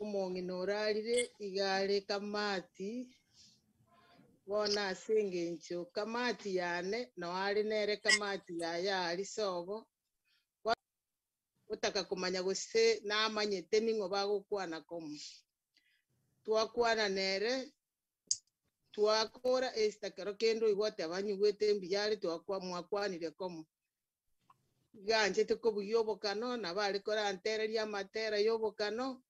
umongi norarire igare kamati wona asengencho kamati yane no ari nere kamati ya ari sobo utaka kumanya gose namanyete ningo bagukwana komo twakwana nere twakora esta kero kendo igote abanyugwete mbiyari twakwa mwakwanire komo ganje tukobuyobokano nabari kora antereria matera yobokano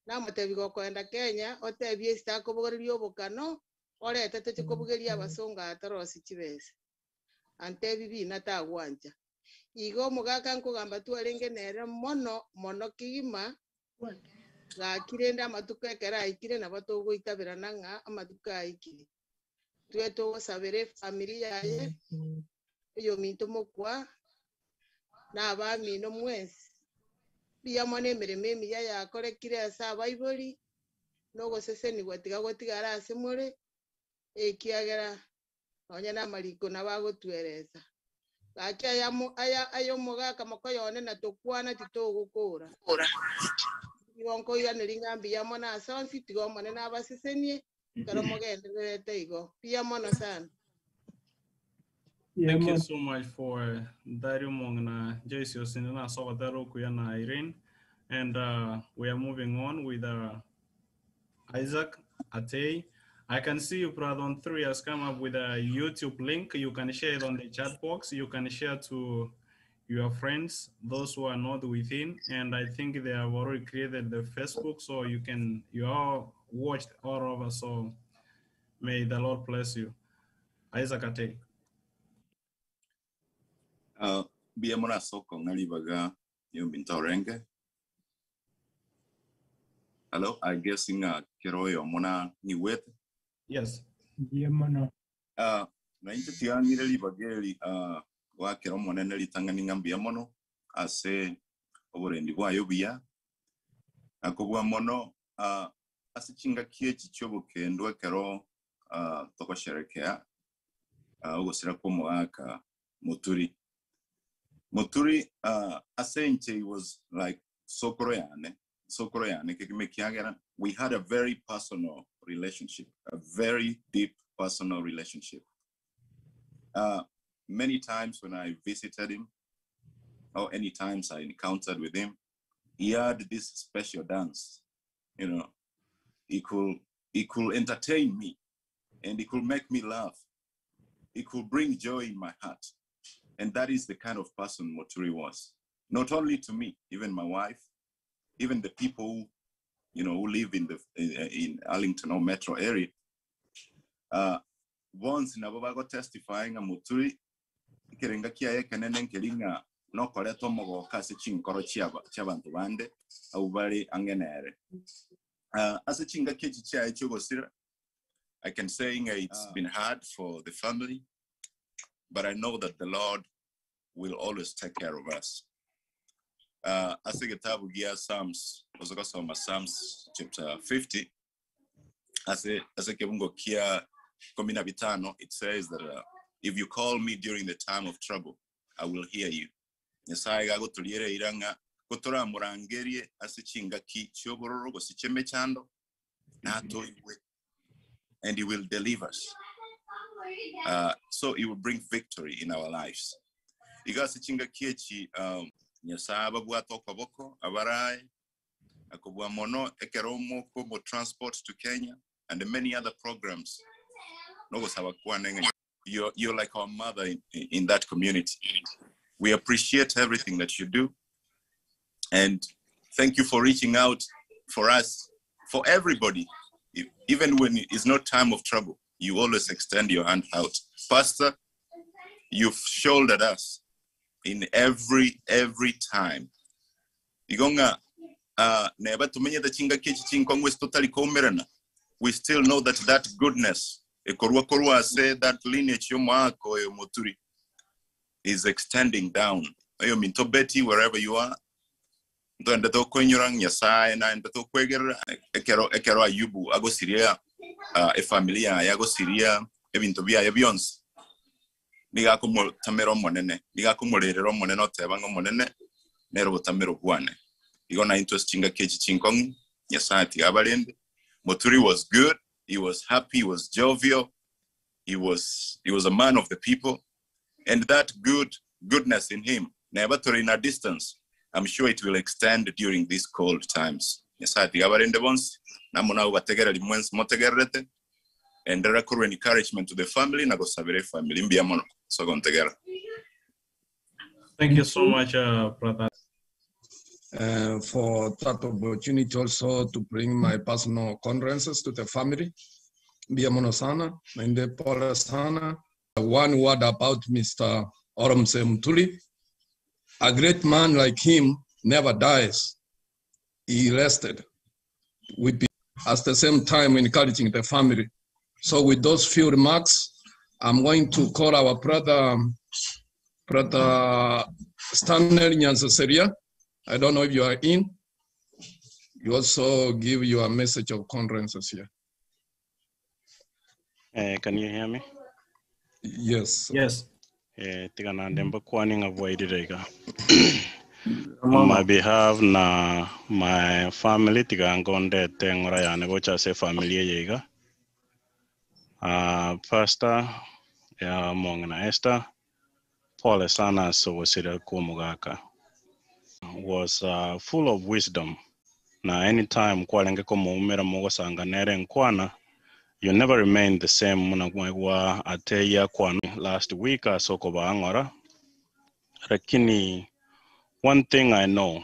namutebigo kwenda Kenya otebie esta kobogoria yobokano oreta tukobugeria abasonga atorosi kibese antebi bina tagwanja igo mugaka nkugamba twarenge nere mono kigima gakirenda amatuka ekera ikire nabatogo itabira nanga amatuka ikire tweto gosabere familia yaye yo minto mokwa na abami no mwezi biyamone emirimo emiya yakorekire asa abaibori no goseseni gotigara ase more ekiagera onya na mariko nabagotwereza gaki ayo mugaka makoyone na tokwana titogukura yonko yaneringambi yamona asonsi tigomone nabasesenie karo mogenderete igo biyamona sana. Thank you so much for that umongna Joyce Osinina Sobatero Kuyana Irene. And we are moving on with Isaac Atei. I can see you, Pradon 3 has come up with a YouTube link. You can share it on the chat box. You can share to your friends, those who are not within. And I think they have already created the Facebook, so you all watched all over. So may the Lord bless you. Isaac Atei. Biamona soko ngalibaga yumbintorenge. Hello, I guess inga keroyo mona ni wet. Yes. Biamona. Na inte tiani reli bageli wa kero mona neli tangani ngambia mono ase oborendi bwa yobia. Akobwa mono ase chinga kie chichobo kendo kero toko sherekea. Ogosira komo aka Moturi. Moturi, Asenche was like Sokoroyane. We had a very personal relationship, a very deep personal relationship. Many times when I visited him, or any times I encountered with him, he had this special dance. You know, he could entertain me, and he could make me laugh. He could bring joy in my heart. And that is the kind of person Moturi was. Not only to me, even my wife, even the people, who live in Arlington or metro area. Once in Ababago testifying a Moturi, Kerenga kia kenenen kelinga no koreto mogo kasi chinkoro chiabantu bande aubari angenere. As a chinga kichi chugosira, I can say it's been hard for the family. But I know that the Lord will always take care of us. As a kitabu gia Psalms chapter 50, as a kebungo kia komina bitano, it says that if you call me during the time of trouble, I will hear you. Yesaya gago tuliere iranga kotora murangerie ase chinga ki chobororo go sicheme chando na to and he will deliver us. So it will bring victory in our lives. Igasi chinga kiechi nyasaba bwa toko boko abarai akobwa mono ekeromo kobo transport to Kenya and many other programs. You're like our mother in that community. We appreciate everything that you do, and thank you for reaching out for us, for everybody, even when it's not time of trouble. You always extend your hand out. Pastor, you've shouldered us in every time. We still know that goodness, that lineage Moturi is extending down. Betty, wherever you are. E familia yago Syria ebintu bya byonse niga ko tamero monene niga ko morerero monene otebango monene nero botamero bwane igona interest chinga kechi chinkong Nyasati abalende. Moturi was good. He was happy. He was jovial. He was a man of the people, and that goodness in him, never to in a distance. I'm sure it will extend during these cold times. Nyasati abalende bonsi. Namuna ubategera limwensi motegerete. And there are encouragement to the family. Nagosabire family. Mbiamono. So gontegera. Thank you so much, brother. For that opportunity also to bring my personal condolences to the family. Mbiamono sana. Nende pole sana. One word about Mr. Inlaw Mzee Moturi. A great man like him never dies. He rested. At the same time encouraging the family. So with those few remarks, I'm going to call our brother Stanley Nyanzaseria. I don't know if you are in. You also give you a message of condolences here. Can you hear me? Yes. Yes. On my behalf, na my family tigangonde tengora ya nebocha se familia yega. Pastor ya mongna Esther Paul sana so wasira kumugaka was full of wisdom. Na anytime kwalenge ko muumera mogo sanga nere nkwana, you never remain the same. Muna kwa ateya kwanu last week soko ba angora. Lakini one thing I know,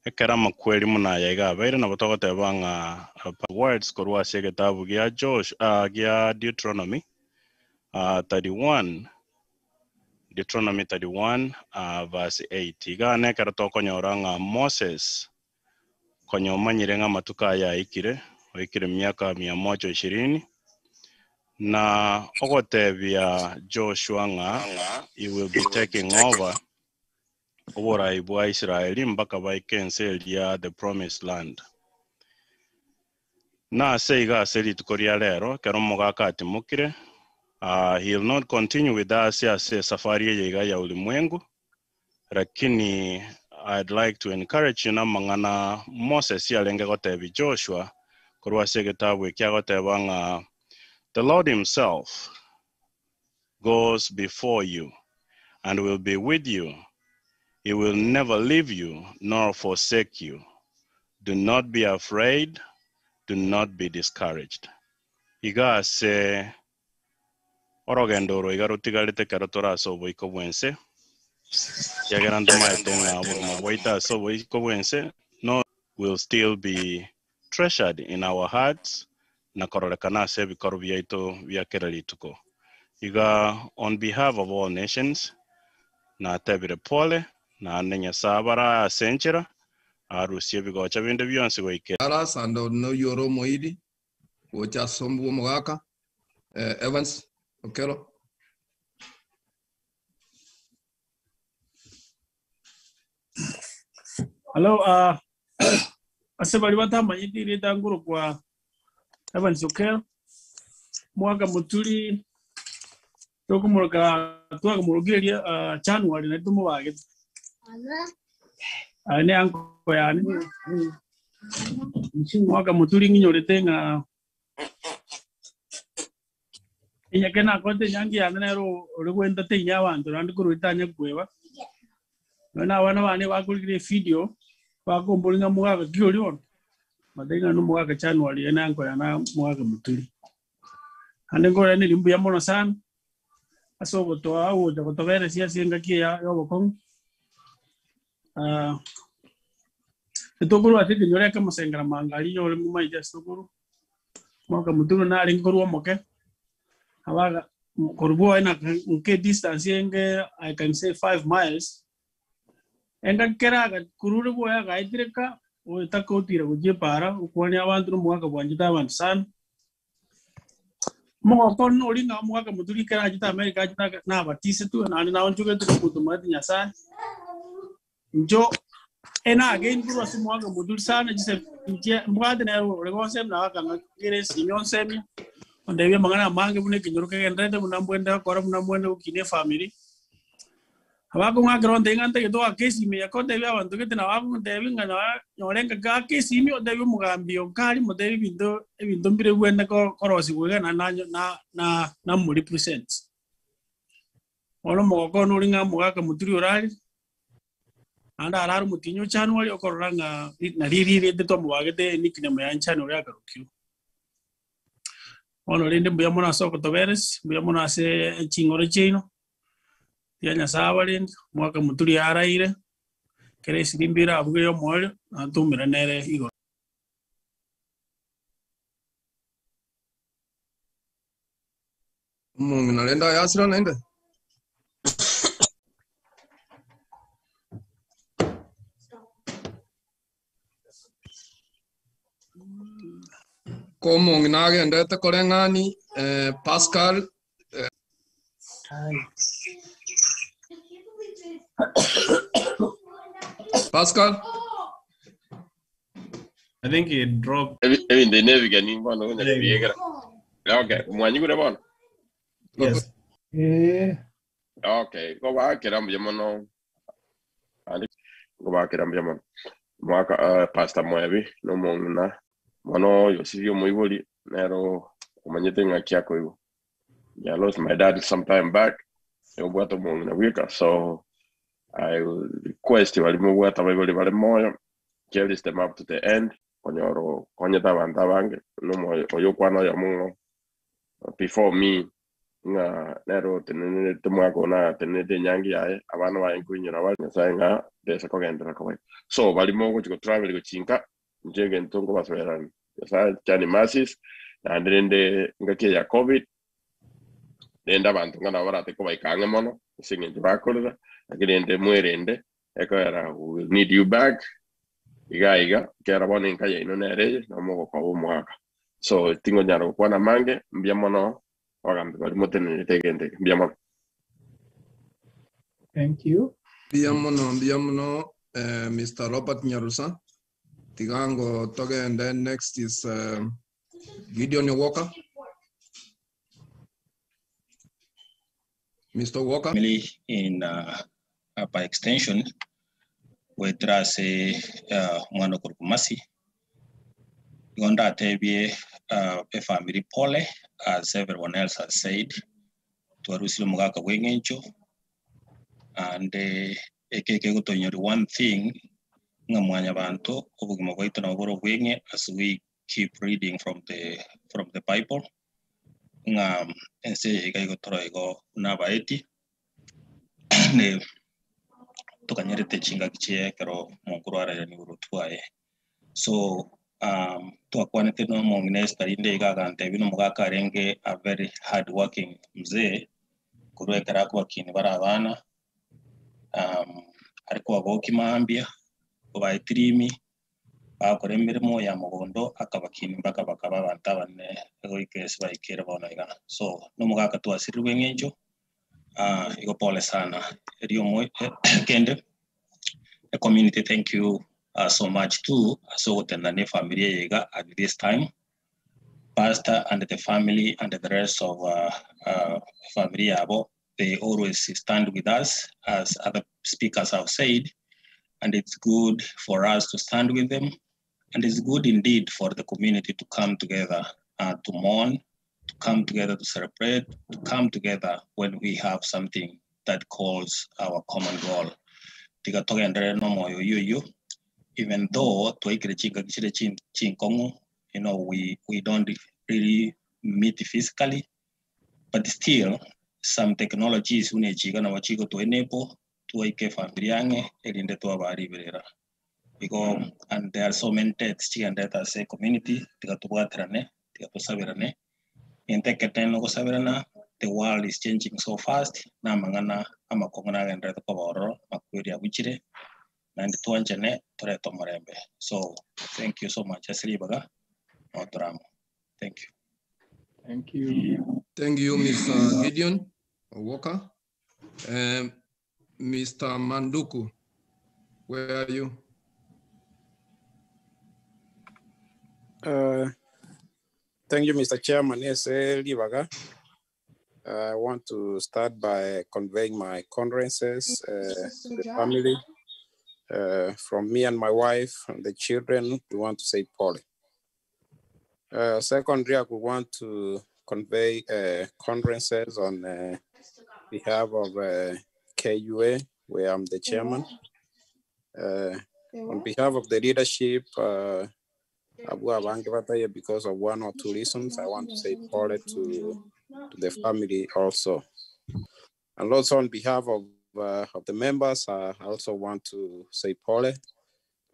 ekarama kweli muna yaiga baira na batoka tebanga words korwa sege tabu gia gia Deuteronomy 31 verse 8 iga ne karato konyoranga Moses konyomanyirenga matuka ya ikire miaka 120 na ogotebia Joshua nga he will be taking over ibwa Israeli mpaka baikense ya the promised land. Na seiga seri tukoria lero kero mogaka atimukire. He'll not continue with us ya safari yega ya ulimwengu. Lakini I'd like to encourage you na mangana Moses ya lenge gotebi Joshua korwa segetabu kya gotebanga the Lord himself goes before you and will be with you. He will never leave you nor forsake you. Do not be afraid. Do not be discouraged. Iga se orogendoro igaro tigalite karatora so boiko bwense. Yagarando maetenga burma boita so boiko bwense. No will still be treasured in our hearts. Na kororekana se bikorobia ito via keralituko. Iga on behalf of all nations na tebire pole na nenya sabara senchera arusie bigocha binde byonse goike Aras and no yoro moidi ocha sombu mogaka Evans Okelo. Hello, asebali batama yitiri tanguru kwa Evans Okelo. Mwaka Moturi tokumuruka twakamurugiria January na tumu wage. Ne anko yani. Mwaka Moturi nginyorete nga inyakena kote nyangi yanero olwenda te nyabantu nandi kuruitanya kweba. Na wana bane bakulire video bakombolinga mwaka giolion. Madenga no mwaka January ena anko yana mwaka Moturi. Ande ngora ni limbu ya mono sana. Aso gotoa au gotovere sia singa kia yobokong. Tokuru ati nyore kama sengra mangali yole mumai just tokuru. Mwaka Moturi na ringorwa moke. Abaga korbo ina nke distance yenge I can say 5 miles. Enga keraga kurure boya gaidireka o takotira uje para ukwani abantu mwaka bwanjita abantu sana. Mo kon olinga mwaka Moturi kera jita America jita na batise tu na onjuge tu kutumati nyasa. Njo ena again kuru asu mwaka Moturi sana jise mwade na regonse na kanga kire sinyon semi. Onde bia mangana mange bune kinyoruke endete munambwenda kora munambwenda ukine family. Abako nga gronde ngante ke to akesi me yakote bya bantu ke tina wako ndebi ngana nyorenga ka akesi mi odebi mugambi onkali modebi bindo ebindo mbire bwenda ko korosi bwega na muri presents. Ono mogoko no ringa mugaka Muturi orali. Anda araru mutinyo chanu wali okoranga na riri de to mwagete nikine mya chanu ya karukyu. Ono rinde mbuya mona soko to veres, mbuya mona se chingore chino. Yanya sabalin mwaka Muturi araire. Kere sidimbira abuge yo mole atumira nere igo. Mungu nalenda yasira nende. Como nagenda te korengani Pascal Pascal I think he dropped. Even they never get in one of the okay, when you go on. Yes. Okay, go back, I'm Yamano. Go back, I'm Yaman. Maka Pastor Mwebi, no more na. Mano, you see you Mwibuli, Nero, Manyating a Kiako. Yeah, I lost my dad some time back. You were in a week, so I will request you, I'll move what I will more. Carry them up to the end. On your Tabang, no more, or you want before me. Nero Tumuago na Tenede Yangi, Avana and Queen, saying, there's a cogent. So, Valimo to travel with Chinka, Jig and Tungo was where Johnny Masses, and then the Ngakia COVID. Then the Vantanga take away Kangamono, singing Dracula, again the Muerende, Echo will need you back. Iga, Carabon in Kaya, no more Kawaka. So, Tingo Jano, Wana Mange, Biamono. Thank you. Biamono, Mr. Robert Nyarusa. Tigango Toge, and then next is Gideon Walker. Mr. Walker. In by extension, we trase Mwana Kurkumasi. Yonda Tebie, a family pole, as everyone else has said, to Arusilo Mugaka Wengencho, and a one thing, Namwanya Banto, Obumawaito Nagoro Wenge, as we keep reading from the Bible. And say Gago Troigo Nabaeti, Tokanyere Chinga Chiekero, Mongura and Urutuae. So, to a quantity no mongness that in the Gagan, Tevino Mogaka Renge, a very hardworking Mzee, Kuru Karakwa Kin Baravana, Arqua Vokima Ambia, by Trimi, Akoremimo Yamogondo, Akabakin Bakabakaba and Tavan, Egoikes by Kiravonaga. So, no Mogaka to a Sirwing Angel, Igopolesana, Rio Kende, a community, thank you. So much too, so the family at this time, Pastor and the family and the rest of family abo, they always stand with us, as other speakers have said, and it's good for us to stand with them, and it's good indeed for the community to come together to mourn, to come together to celebrate, to come together when we have something that calls our common goal. Even though we don't really meet physically, but still some technologies to enable to a family because and there are so many texts and that as a community the world is changing so fast na so thank you so much. Thank you. Thank you. Thank you, Mr. Gideon Walker. Mr. Manduku, where are you? Thank you, Mr. Chairman. Yes, Libaga. I want to start by conveying my condolences to the family. From me and my wife and the children, we want to say Polly. Secondly, I would want to convey condolences on behalf of KUA, where I'm the chairman. On behalf of the leadership, because of one or two reasons, I want to say Polly to the family also. And also on behalf of the members, I also want to say Polly,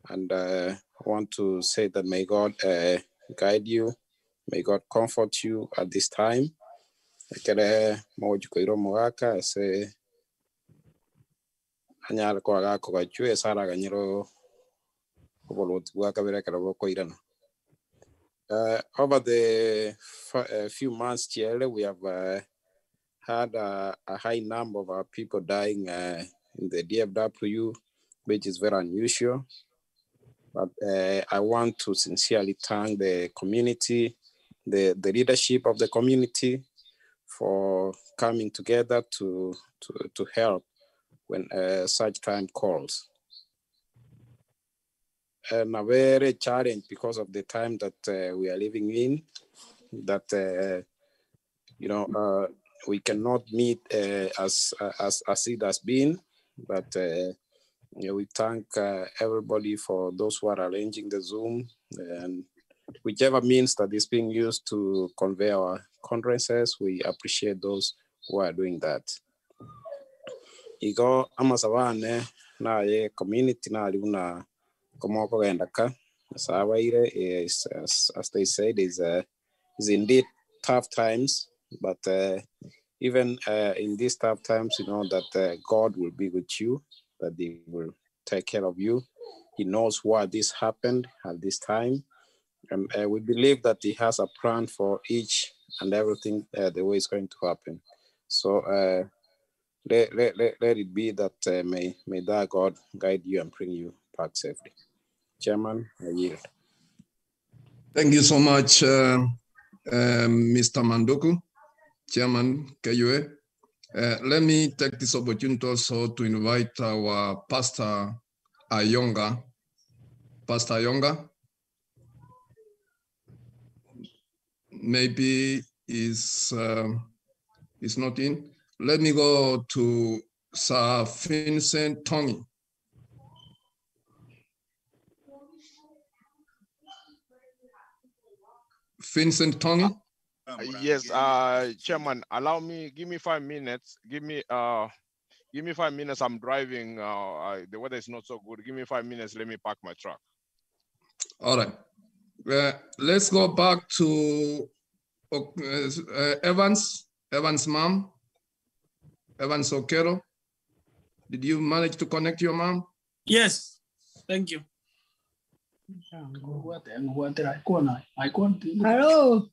and I want to say that may God guide you, may God comfort you at this time. Over the few months here, we have had a high number of people dying in the DFW, which is very unusual. But I want to sincerely thank the community, the leadership of the community, for coming together to help when such time calls. And a very challenge because of the time that we are living in, that we cannot meet as it has been, but we thank everybody for those who are arranging the Zoom and whichever means that is being used to convey our conferences. We appreciate those who are doing that. Igo amasawane na ye community na liuna komoko endaka sawaire is as they said is indeed tough times, but even in these tough times, you know that God will be with you, that He will take care of you. He knows why this happened at this time. And we believe that He has a plan for each and everything the way it's going to happen. So let it be that may that God guide you and bring you back safely. Chairman, I yield. Thank you so much, Mr. Manduku, Chairman KUA. Let me take this opportunity also to invite our Pastor Ayonga. Pastor Ayonga, maybe is not in. Let me go to Sir Vincent Tongi. Vincent Tongi. Yes, Chairman, give me 5 minutes. Give me 5 minutes. I'm driving. The weather is not so good. Give me 5 minutes. Let me park my truck. All right. Let's go back to Evan's mom. Evans Okero. Did you manage to connect your mom? Yes. Thank you. Hello.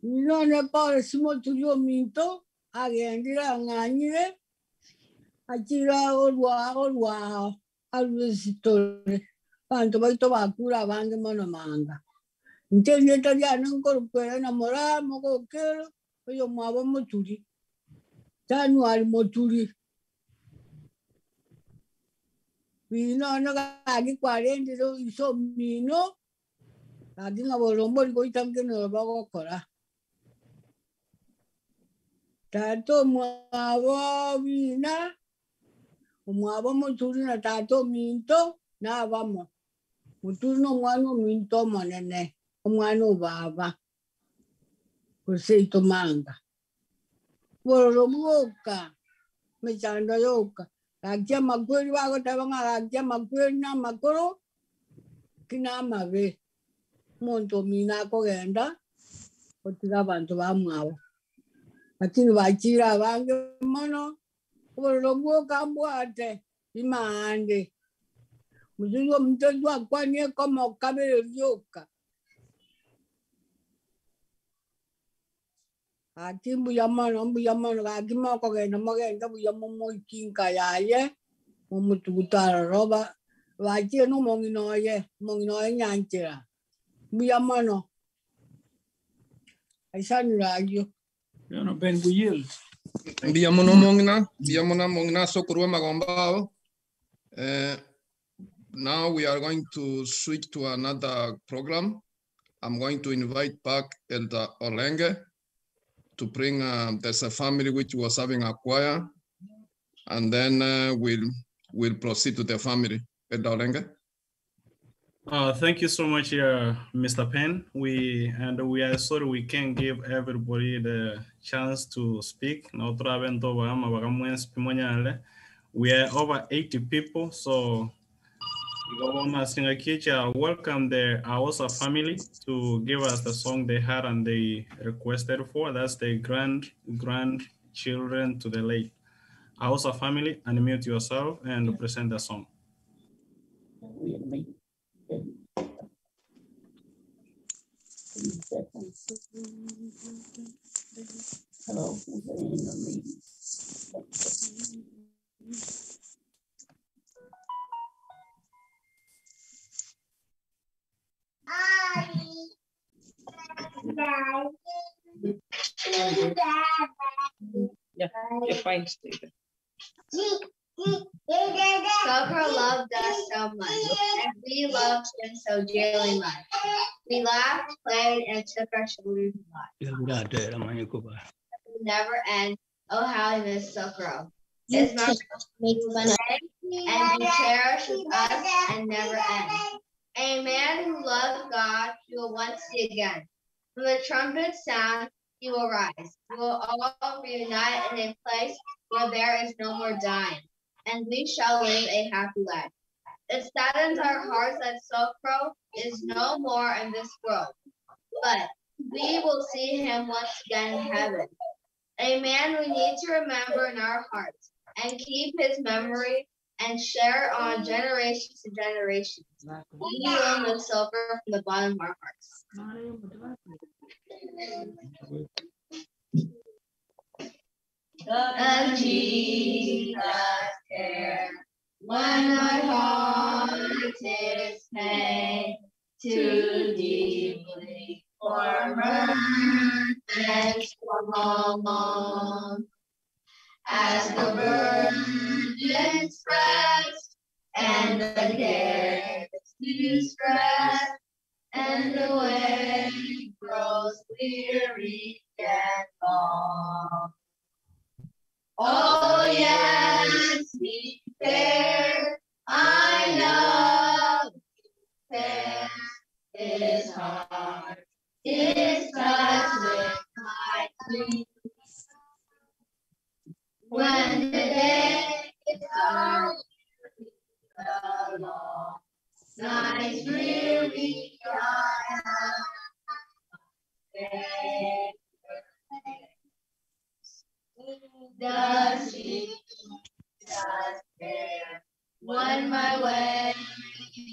Minone pare simo tuyo minto agendira nganyire achira olwa alwisitore panto baito bakura bange mono manga ntende taria nko kwera na mora moko kero yo mwabo Moturi January Moturi minone kagi 40 ro iso mino kagi ngaborombo ko itamke no bagokora tato mwabo vina mwabo Moturi na tato minto na vamo Moturi no mwana minto monene mwana baba kuseito manga bororobuka mechando yoka akia makweli wako tabanga akia makweli na makoro kina mave monto mina ko genda otira bantu ba mwabo lakini bachira bange mono bororobuka mbwate imande muzuyo mtendwa kwanye kama kabele yoka atimbu yamano akima ko genda magenda buyamomo kinka yaye mumututara roba bachira no mongino ye nyanchira Biamano. I said, you know, Ben Guyil. Biamono mongina sokurwa magombao. Now we are going to switch to another program. I'm going to invite back Elder Olenge to bring, there's a family which was having a choir, and then we'll proceed to the family. Elder Olenge. Thank you so much, Mr. Penn. We are sorry we can't give everybody the chance to speak. We are over 80 people, so welcome the Aosa family to give us the song they had and they requested for. That's the grandchildren to the late. Aosa family, unmute yourself and present the song. Hello. Yeah, you're fine, Stephen. Soccer loved us so much, and we loved him so dearly much. We laughed, played, and took our shoulders and never end. Oh, how I miss Soccer. His mouth makes fun of and be cherished with us and never end. A man who loves God, he will once see again. When the trumpet sound, he will rise. We will all reunite in a place where there is no more dying, and we shall live a happy life. It saddens our hearts that Soccer is no more in this world, but we will see him once again in heaven. A man we need to remember in our hearts and keep his memory and share on generations to generations. We will miss Soccer from the bottom of our hearts. Does Jesus care when my heart is pain too deeply for mirth and song? As the burden spreads and the cares distress and the way grows weary and long. Oh yes, he cares. I know he cares. His heart is touched with my grief. When the days are the long nights dreary, I have does Jesus care when my way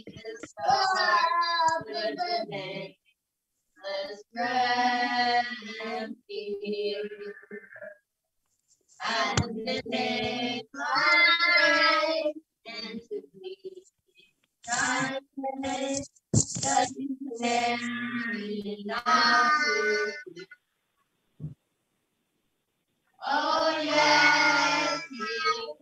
is dark with the nameless dread and fear, and the days are and to me time place does he carry not to. Oh yes, he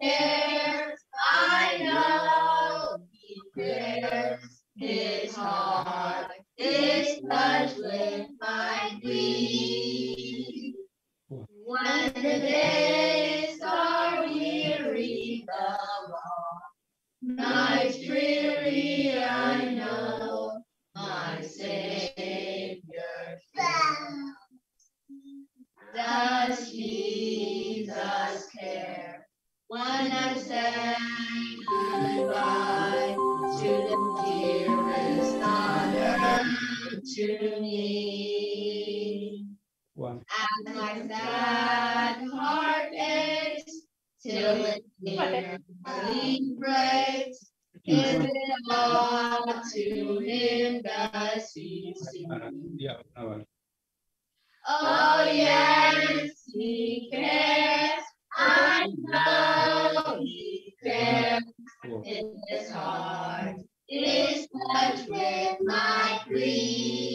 cares. I know he cares. His heart is touched with my grief. When the days are weary, the long nights dreary, I know my Savior cares. Does Jesus care when I say goodbye to the dearest on earth to me? As my sad heart aches till it nearly breaks, is it all to him does he see? Oh yes, he cares. I know he cares. His heart is touched with my grief.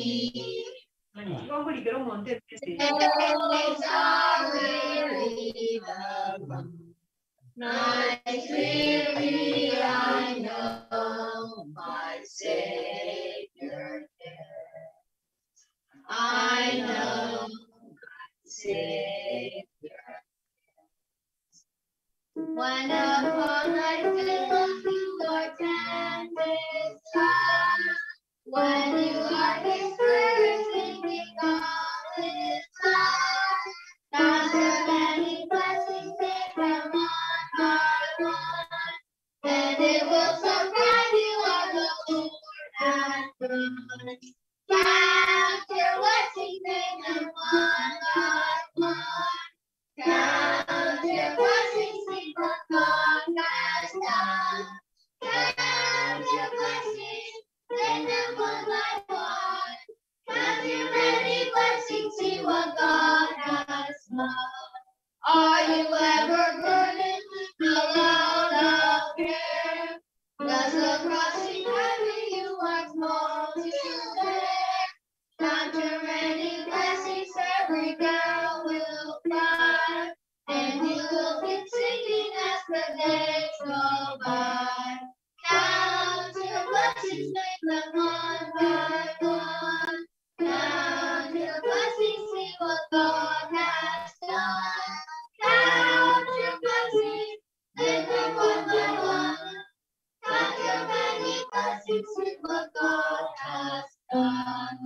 Night weary, I know my Savior cares. I know my Savior cares. When upon I feel your tender touch, when you are His first thinking of His love, now there many blessings they come one by one, and it will surprise you what the Lord has done. Count your blessings, name them one by one. Count your blessings, see what God has done. Count your blessings, name them one by one. Count your many blessings, see what God has done. Are you ever burdened with the load of care? Does the crossing heavy you are called to bear? Count your many blessings, every girl will cry, and you will keep singing as the days go by. Count your blessings, make them one by one. Count your blessings, see what God has done. Count your blessings, make them one by one. Count your many blessings, see what God has done.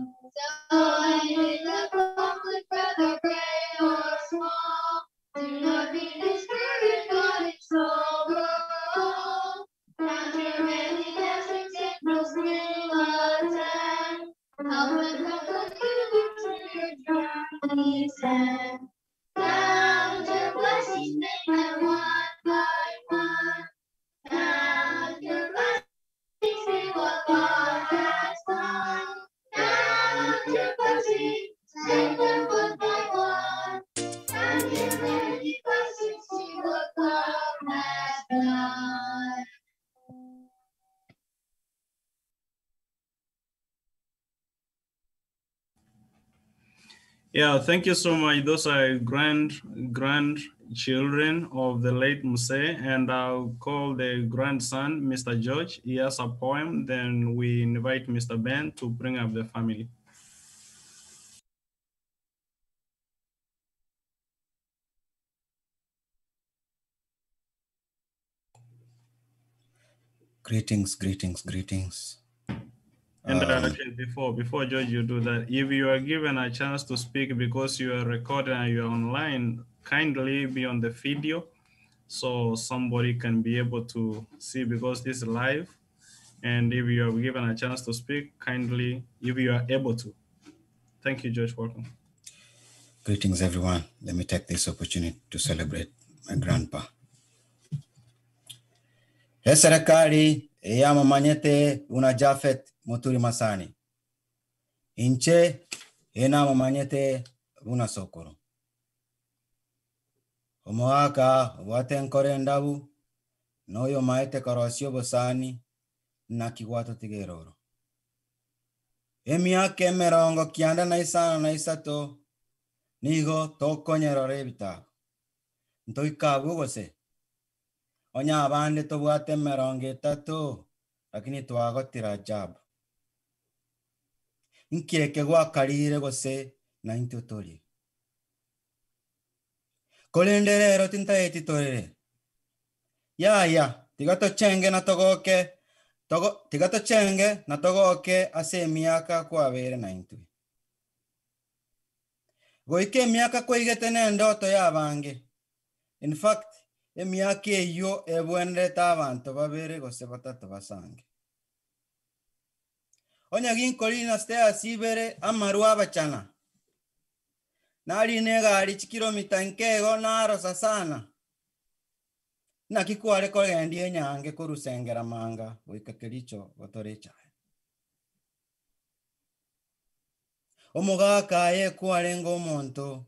So in the conflict, whether great or small, do not be discouraged, God is over all. Count your many blessings, angels will attend. Help and comfort you to your journey's end. Count your blessings, make them one by one. Count your blessings, see what God has done. Count your blessings, make them one by one. Count your many blessings, see what God has done. Yeah, thank you so much. Those are grandchildren of the late Mzee, and I'll call the grandson, Mr. George. He has a poem. Then we invite Mr. Ben to bring up the family. Greetings, greetings, greetings. And actually, before George, you do that, if you are given a chance to speak because you are recorded and you are online, kindly be on the video so somebody can be able to see, because this is live. And if you are given a chance to speak, kindly, if you are able to. Thank you, George. Welcome. Greetings, everyone. Let me take this opportunity to celebrate my grandpa. Heserekari eyama manyete una Jafet Moturi Masani. Inche enama manyete una Sokoro. Omoaka waten korendabu noyo maete korosio bosani na kiwato tigeroro. Emiake merongo kianda na isana na isato nigo toko nyerore bita. Ntoi kabu gose. Onya abande to buate meronge tato lakini twagotira ajabu. Nkireke gwa karire gose na intutori. Kolenderero tinta etitorere. Ya, tigato chenge na togoke. Tigato chenge na togoke ase miaka kwa vere na intui. Goike miaka kwa igetene ndoto ya bange. In fact, miaka iyo ebuende tabanto babere gose batatu basange. Onya ginkolina ste asibere amaru abachana. Nari negari chikilomita nkego naro sasana. Na kikwale kogendie nyange kurusengera manga wikakelicho gotorecha. Omugaka ye kualengo monto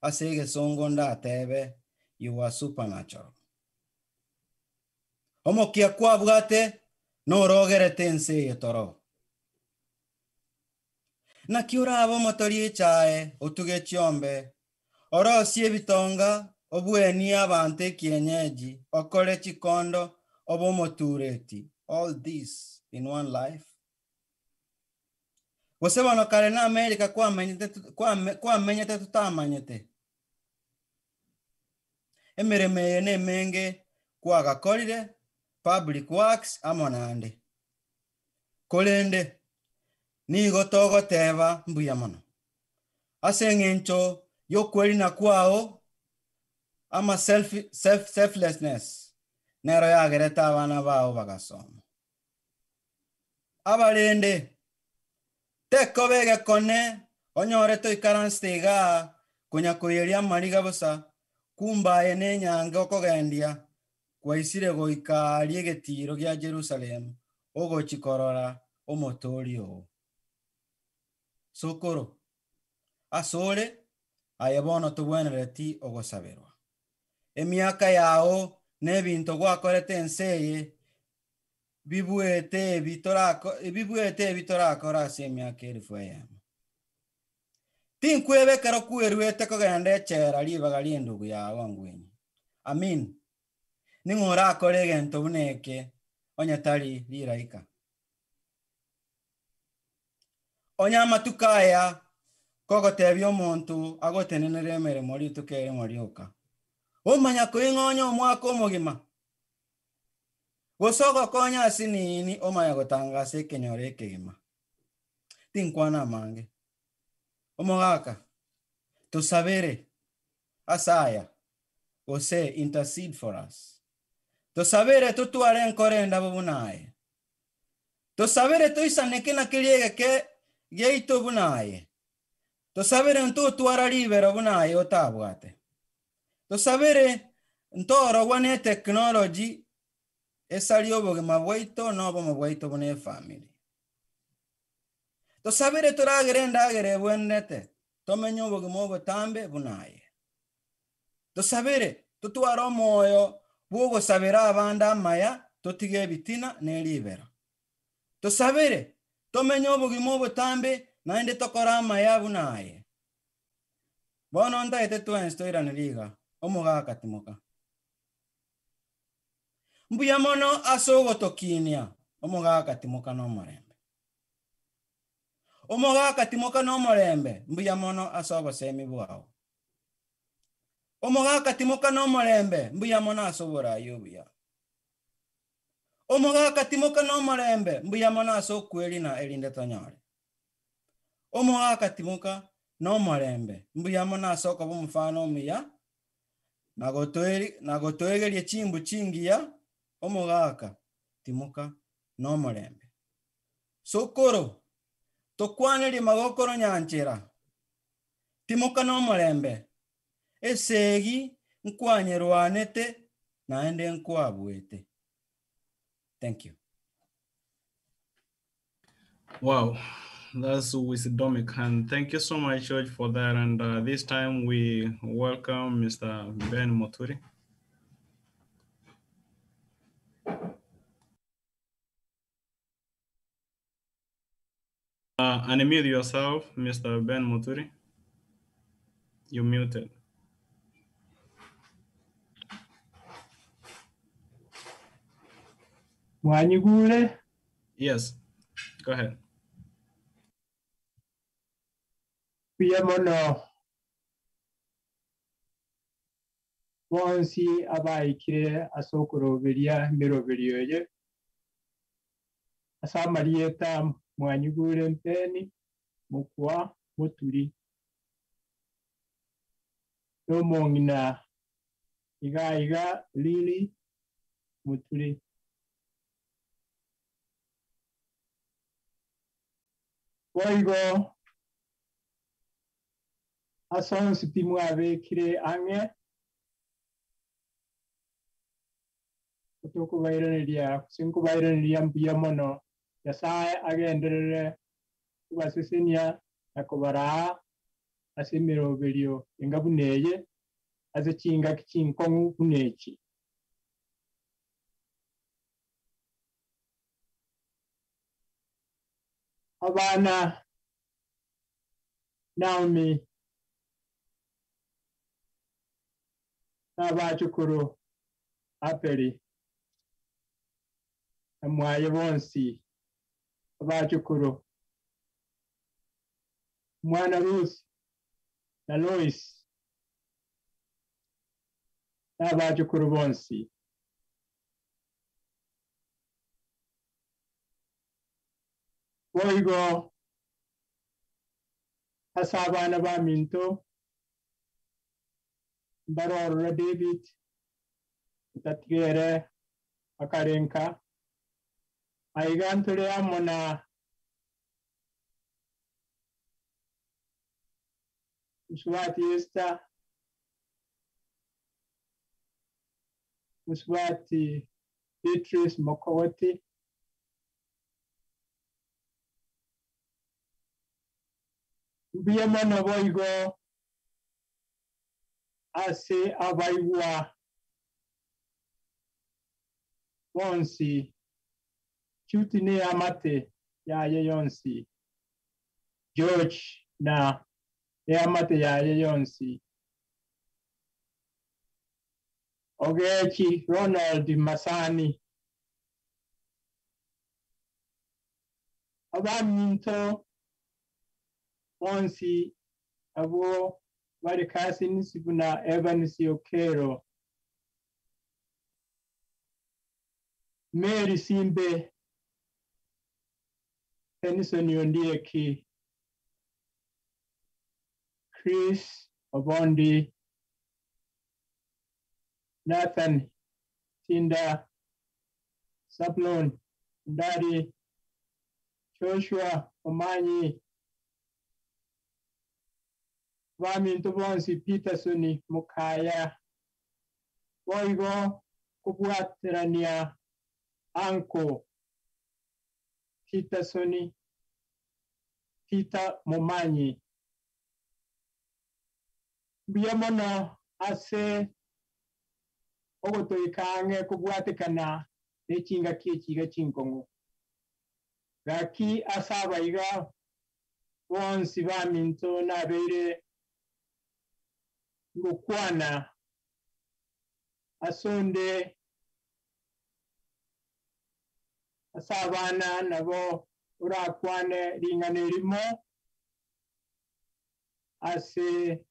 asege songo ndatebe you are supernatural. Omokia kwabwate no rogere tense yetoro. Na kiura abo motori chae otuge chiombe. Orosie bitonga obueni abante kienyeji okore chikondo obo motureti. All this in one life. Wasema no kare na America kwa menyete tutamanyete. Emereme ne menge kwa gakorire public works amonande. Kolende ni gotogo teba mbuya mono. Asengencho yokweli na kwao ama selflessness nero yagereta abana bao bagasoma. Abalende teko bege kone onyore to ikaranstega kunya kuyeria mariga busa kumba ene nyange okogendia kwa isire goika liegetiro gya Jerusalem ogo chikorora omotorio sokoro asore ayebono tubwenereti ogosaberwa emiaka yao nebinto gwakorete enseye bibuete bitorakora ase emiaka 1000 tinkwebe karo kweruete kogenda echera libaga liendugu yago ngwenyi amin ning'ora akore egento buneke onyatari liraika onyamatukaya kogotebia omonto agotenenere emeremo ritukere morioka omanya koing'onya omwaka omogima gosogo konya ase nini omanya gotangasa ekenyoro ekegima tinkwana amange omogaka tosabere asaya gose intercede for us tosabere tutware enkorenda bubunaye tosabere toisaneke na keriegeke geito bunaye tosabere ntutwara libero bunaye otabwate tosabere ntorogwa ne technology esali obogima bwaito nobomo bwaito bune family tosabere turagere endagere bwenete tomenye obogima obotambe bunaye tosabere tutwara omoyo bwogosabera abande amaya totige ebitina neribero tosabere tomenye obogima obotambe naende tokora amaya bunaye bono ndaete twensi toiraneriga omogaka timoka mbuya mono ase ogotokinia omogaka timoka nomorembe omogaka timoka nomorembe mbuya mono ase obosemi bwao omogaka timoka nomorembe mbuya mono ase oborayi obuya omogaka timoka nomorembe mbuya mono ase okweri na erinde tonyore omogaka timoka nomorembe mbuya mono ase okoba omufano omuya nagotoegerie chimbu chingiya omogaka timoka nomorembe sokoro tokwanerie magokoro nyanchera timoka nomorembe esegi nkwanyerwanete naende nkwabwete. Thank you. Wow, that's wisdomic, and thank you so much, George, for that. And this time we welcome Mr. Ben Moturi. Unmute yourself, Mr. Ben Moturi. You're muted. Mwanyigule? Yes, go ahead. Piyamono. Bonsi abaikire asokoroberia miroberioye. Asamarieta Mwanyigule mpeni mukwa Moturi. Nomongina iga lili Moturi. Oigo asonsi pimu abekire ange kutokubairaniria sinkubairaniria mbuya mono Nyasaye agenderere kubasesenia nakobara asimiroberio ingabuneye ase chinga kichinkongu bunechi abana Naomi, n'abajukuru Aperi, amwaye bonsi, abajukuru, mwana Ruth na Lois, n'abajukuru bonsi. Boigo asabana ba minto barorora David tatigere akarenka aigantule amona Muswati Esther Muswati Beatrice Mokowati Biyamana boigo ase abaiwa wonsi chutine amate ya yonsi George na amate ya yonsi Ogechi Ronald Masani abaminto onsi abo bari kasi nisibuna Evans Okero Mary Simbe Tennyson Yondieki Chris Obondi Nathan Tinda Saplon Ndari Joshua Omanyi Baminto bonsi Petersoni Mukaya Boigo Kubuaterania Anko Petersoni Peter Momanyi Biamono ase Ogoto ikange kubuatekana Echinga kichiga chinkongo Gaki asaba iga bonsi baminto na beire Lukwana asonde asabana nabo urakwane ringane rimo ase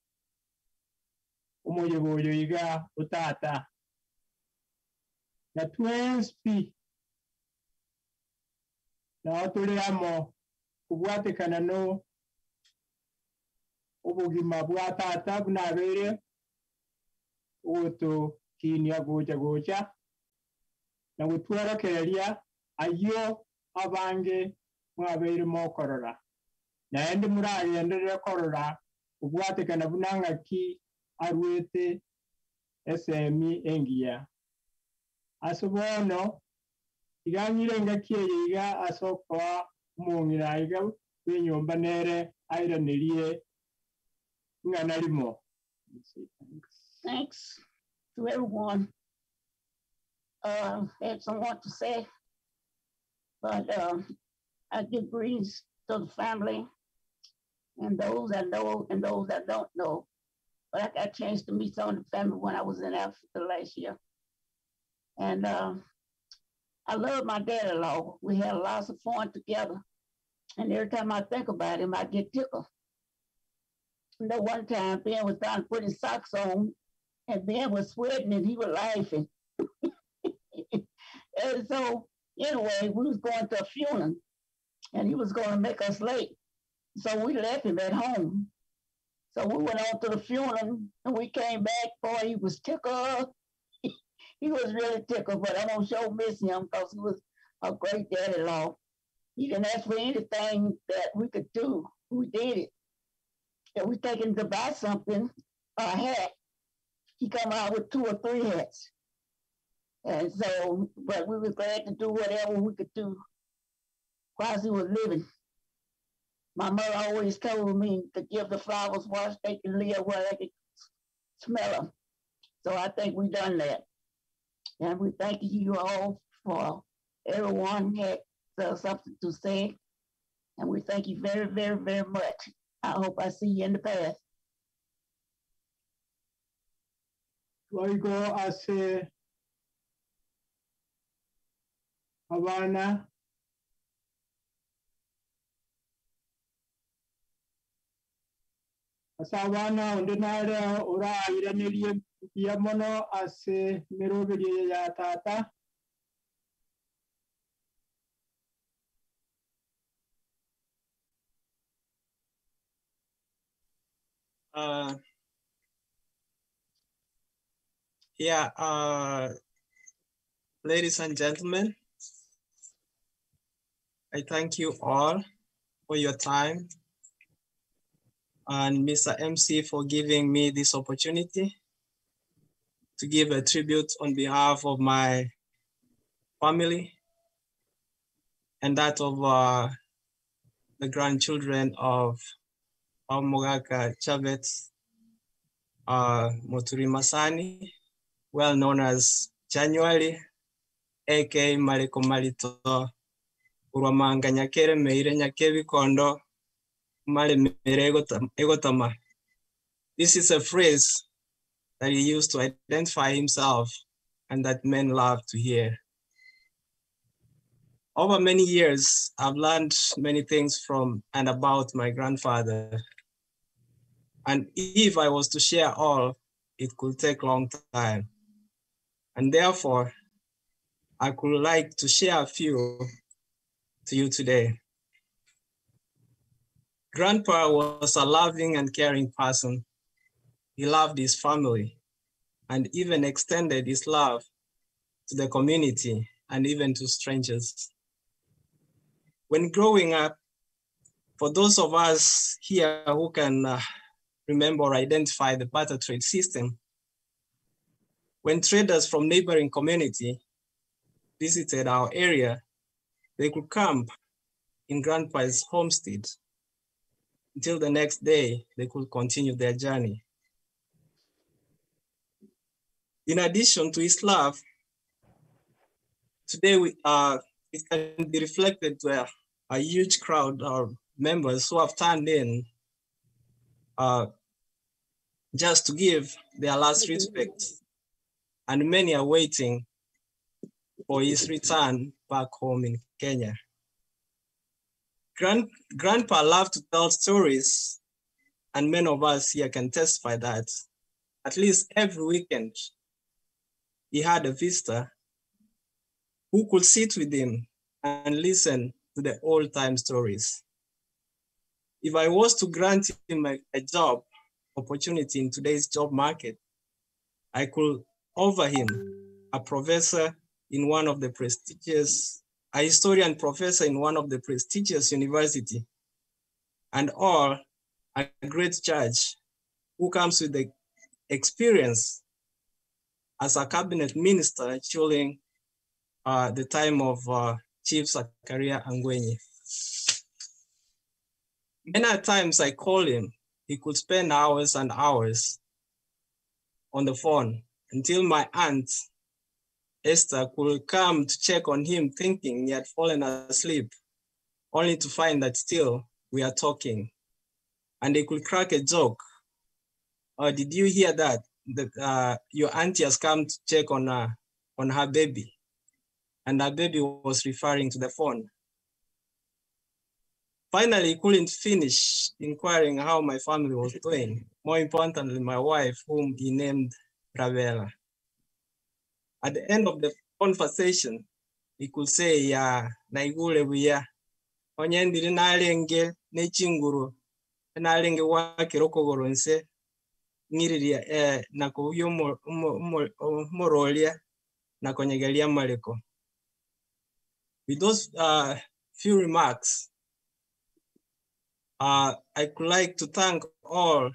umuyoboyo iga utata na twenspi na otuleamo kubwatekana no ubugima bwatata bunabere uto kinia goja na gutwara kereria ayo abange mwabere mokorora na ende murayendere korora ubwatekana bunanga ki arwete SME engia asobono iganyire ngakiye iga asokwa mungira iga wenyomba nere airaniriye nganarimo. Thanks to everyone. Had somewhat to say, but I give greetings to the family and those that know and those that don't know. But I got a chance to meet some of the family when I was in Africa last year. And I love my dad-in-law. We had lots of fun together. And every time I think about him, I get tickled. You know, one time Ben was down putting socks on, and Ben was sweating and he was laughing. And so, anyway, we was going to a funeral, and he was going to make us late. So we left him at home. So we went on to the funeral, and we came back. Boy, he was tickled. He was really tickled, but I won't show miss him because he was a great dad-in-law. He didn't ask for anything that we could do. We did it. If we take him to buy something, a hat, he come out with 2 or 3 hats. And so, but we were glad to do whatever we could do while he was living. My mother always told me to give the flowers while they can live, where they can smell them. So I think we done that. And we thank you all for everyone had something to say. And we thank you very, very, very much. I hope I see you in the past. Waigo ase Havana. Asavana undinare ora iranilie yamono ase mirobiri ya tata. Ladies and gentlemen, I thank you all for your time and Mr. MC for giving me this opportunity to give a tribute on behalf of my family and that of the grandchildren of Mogaka Chavez Moturi Masani, well known as January, aka Mariko Malito, Uramanga Nyakere Meire Nyakevi Kondo, Male Mere Egotama. This is a phrase that he used to identify himself and that men love to hear. Over many years, I've learned many things from and about my grandfather. And if I was to share all, it could take a long time. And therefore, I could like to share a few to you today. Grandpa was a loving and caring person. He loved his family and even extended his love to the community and even to strangers. When growing up, for those of us here who can remember or identify the barter trade system, when traders from neighboring community visited our area, they could camp in Grandpa's homestead until the next day they could continue their journey. In addition to his love, today it can be reflected to a huge crowd of members who have turned in just to give their last respect, and many are waiting for his return back home in Kenya. Grandpa loved to tell stories, and many of us here can testify that at least every weekend, he had a visitor who could sit with him and listen to the old time stories. If I was to grant him a job opportunity in today's job market, I could offer him a professor in one of the prestigious, a historian professor in one of the prestigious university, and or a great judge who comes with the experience as a cabinet minister during the time of Chief Zakaria Angwenyi. Many times I call him, he could spend hours and hours on the phone until my aunt Esther could come to check on him thinking he had fallen asleep, only to find that still we are talking. And they could crack a joke. Did you hear that? That your auntie has come to check on her baby, and her baby was referring to the phone. Finally, he couldn't finish inquiring how my family was doing. More importantly, my wife, whom he named Ravela. At the end of the conversation, he could say, "Ya naigule buya, onyendiri nalenge nechinguru, nalenge wa kirokogoro nse, ngiriria na kuyo morolia na konyegelia maleko." With those few remarks, I could like to thank all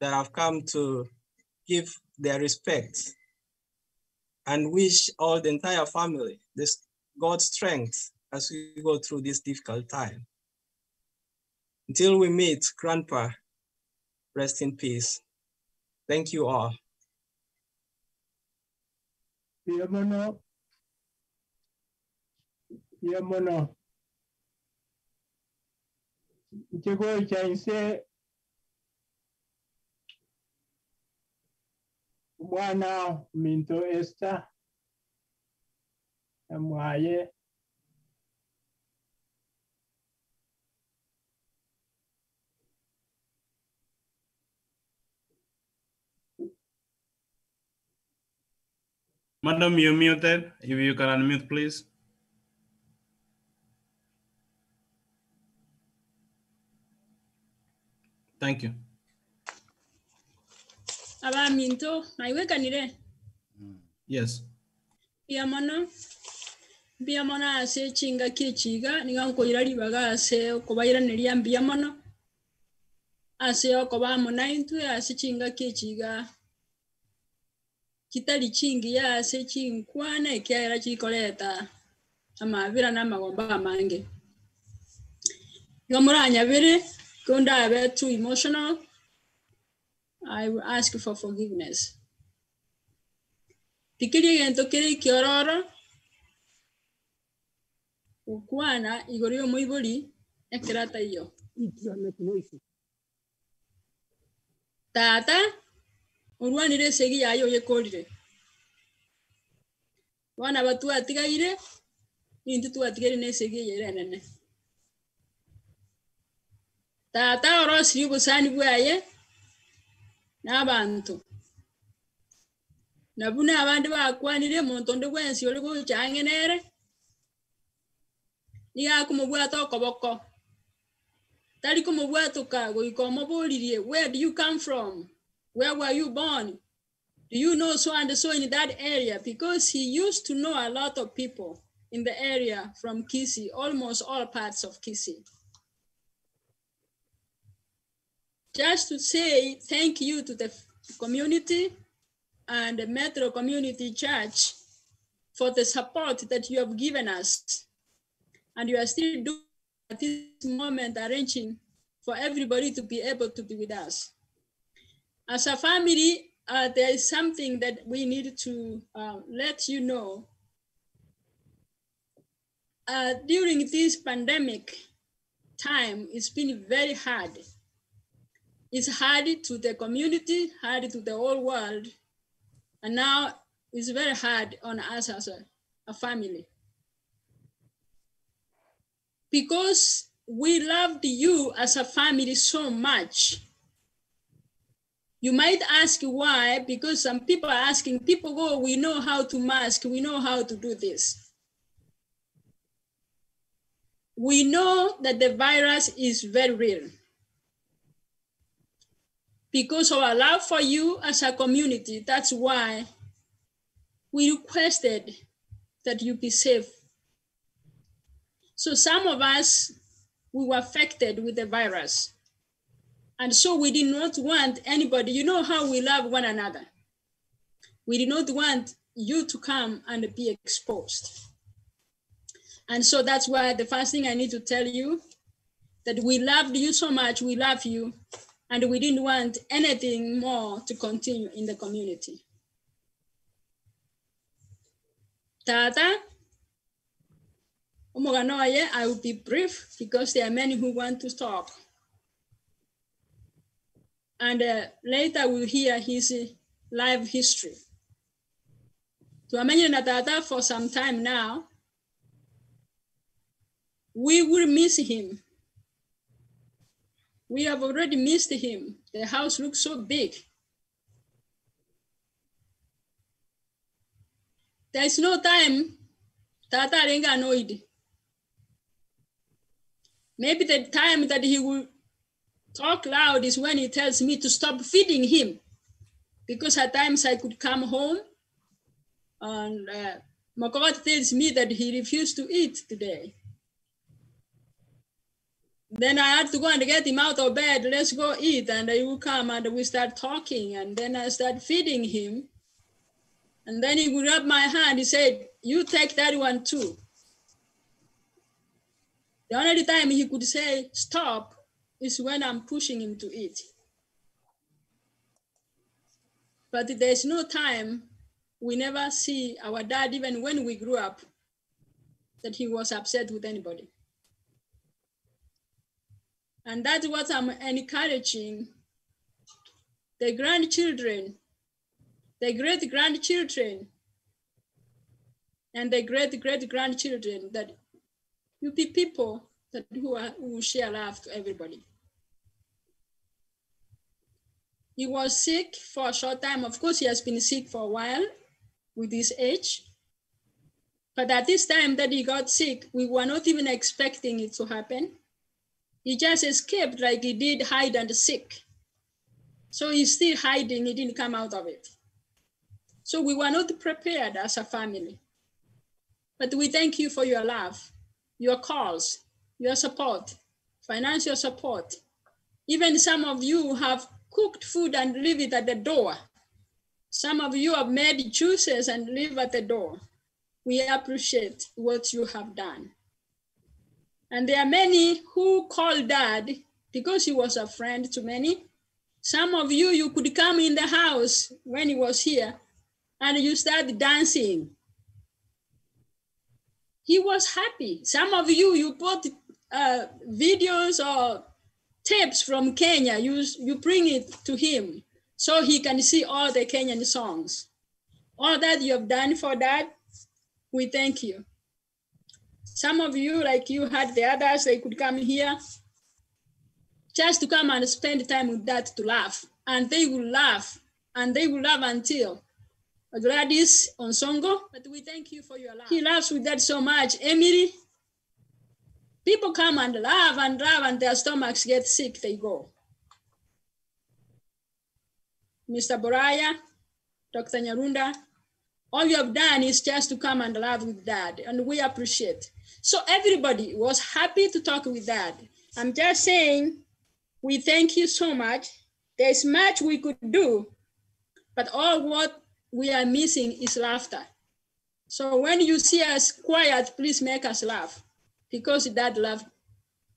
that have come to give their respect and wish all the entire family God's strength as we go through this difficult time. Until we meet, Grandpa, rest in peace. Thank you all. Yamono. Chego chaise mwana minto Esther amwaye Madam, you're muted. If you can unmute, please. Thank you. Aba minto, naiwekanire. Yes. Biamono ase chinga kichiga niganko irari baga ase kobaira neria biamono ase okoba monaintu ase chinga kichiga kitari chingi ya ase chinkwana ekiara chikoreta amabira n'amagomba amange yomuranya bire kunda abe too emotional. I will ask for forgiveness. Tikiri gento kiri kiororo ukwana igori omuibori ekirata iyo tata urwanire segi yayo yekorire wana batu atigaire nintu tu atigere nesegi yerenene tata orosi ubusani bwaye n'abantu nabuna abandi bakwanire montondo gwensi oli guchangenere niga kumubwata okoboko tari kumubwata kago ikomoburirie. Where do you come from? Where were you born? Do you know so and so in that area? Because he used to know a lot of people in the area from Kisii, almost all parts of Kisii. Just to say thank you to the community and the Metro Community Church for the support that you have given us. And you are still doing at this moment, arranging for everybody to be able to be with us. As a family, there is something that we need to let you know. During this pandemic time, it's been very hard. It's hard to the community, hard to the whole world, and now it's very hard on us as a family. Because we loved you as a family so much. You might ask why, because some people are asking, people go, we know how to mask, we know how to do this. We know that the virus is very real. Because of our love for you as a community, that's why we requested that you be safe. So some of us, we were affected with the virus. And so we did not want anybody, you know how we love one another. We did not want you to come and be exposed. And so that's why the first thing I need to tell you, that we loved you so much, we love you, and we didn't want anything more to continue in the community. Tata, I will be brief because there are many who want to talk. And later we'll hear his life history. To Amanya Tata for some time now, we will miss him. We have already missed him. The house looks so big. There is no time Tata Renga annoyed. Maybe the time that he will talk loud is when he tells me to stop feeding him. Because at times I could come home and Makawat tells me that he refused to eat today. Then I had to go and get him out of bed. Let's go eat. And he will come and we start talking. And then I start feeding him. And then he would grab my hand. He said, you take that one too. The only time he could say stop is when I'm pushing him to eat. But there's no time, we never see our dad, even when we grew up, that he was upset with anybody. And that's what I'm encouraging the grandchildren, the great-grandchildren, and the great-great-grandchildren, that you be people that who share love to everybody. He was sick for a short time. Of course, he has been sick for a while with his age. But at this time that he got sick, we were not even expecting it to happen. He just escaped like he did hide and seek. So he's still hiding, he didn't come out of it. So we were not prepared as a family. But we thank you for your love, your calls, your support, financial support. Even some of you have cooked food and leave it at the door. Some of you have made juices and leave at the door. We appreciate what you have done. And there are many who call Dad because he was a friend to many. Some of you, you could come in the house when he was here and you start dancing. He was happy. Some of you, you put videos or tapes from Kenya, you bring it to him so he can see all the Kenyan songs. All that you have done for Dad, we thank you. Some of you, like you had the others, they could come here just to come and spend time with Dad to laugh. And they will laugh, and they will laugh until Gladys on Songo. But we thank you for your laugh. He laughs with Dad so much. Emily, people come and laugh, and their stomachs get sick, they go. Mr. Boraya, Dr. Nyarunda, all you have done is just to come and laugh with Dad, and we appreciate. So everybody was happy to talk with Dad. I'm just saying, we thank you so much. There's much we could do, but all what we are missing is laughter. So when you see us quiet, please make us laugh, because Dad loved.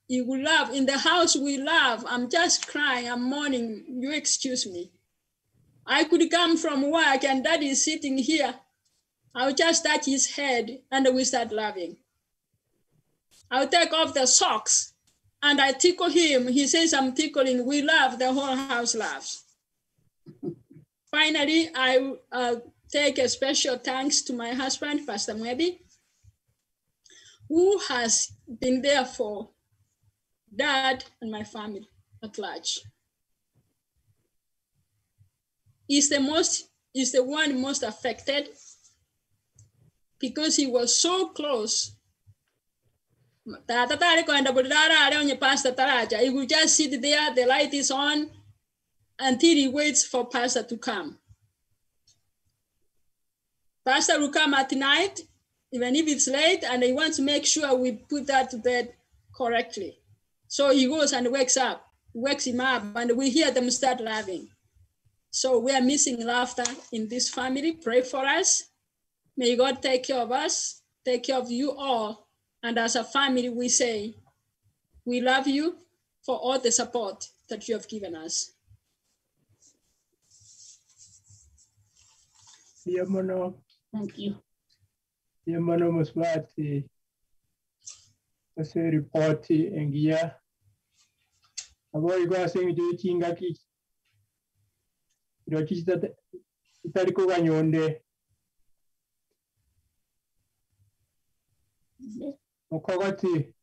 You will laugh. In the house, we laugh. I'm just crying, I'm mourning. You excuse me. I could come from work and Dad is sitting here. I'll just touch his head and we start laughing. I'll take off the socks and I tickle him. He says I'm tickling. We laugh. The whole house laughs. Finally, I take a special thanks to my husband, Pastor Mwebi, who has been there for Dad and my family at large. He's the one most affected because he was so close. He will just sit there, the light is on, until he waits for Pastor to come. Pastor will come at night, even if it's late, and he wants to make sure we put that to bed correctly. So he goes and wakes him up, and we hear them start laughing. So we are missing laughter in this family. Pray for us. May God take care of us, take care of you all. And as a family, we say, we love you for all the support that you have given us. Thank you. Yamano Muswati, let's say report and gear. Avoid going to Chingaki. That Italico Ganyonde. Okogati.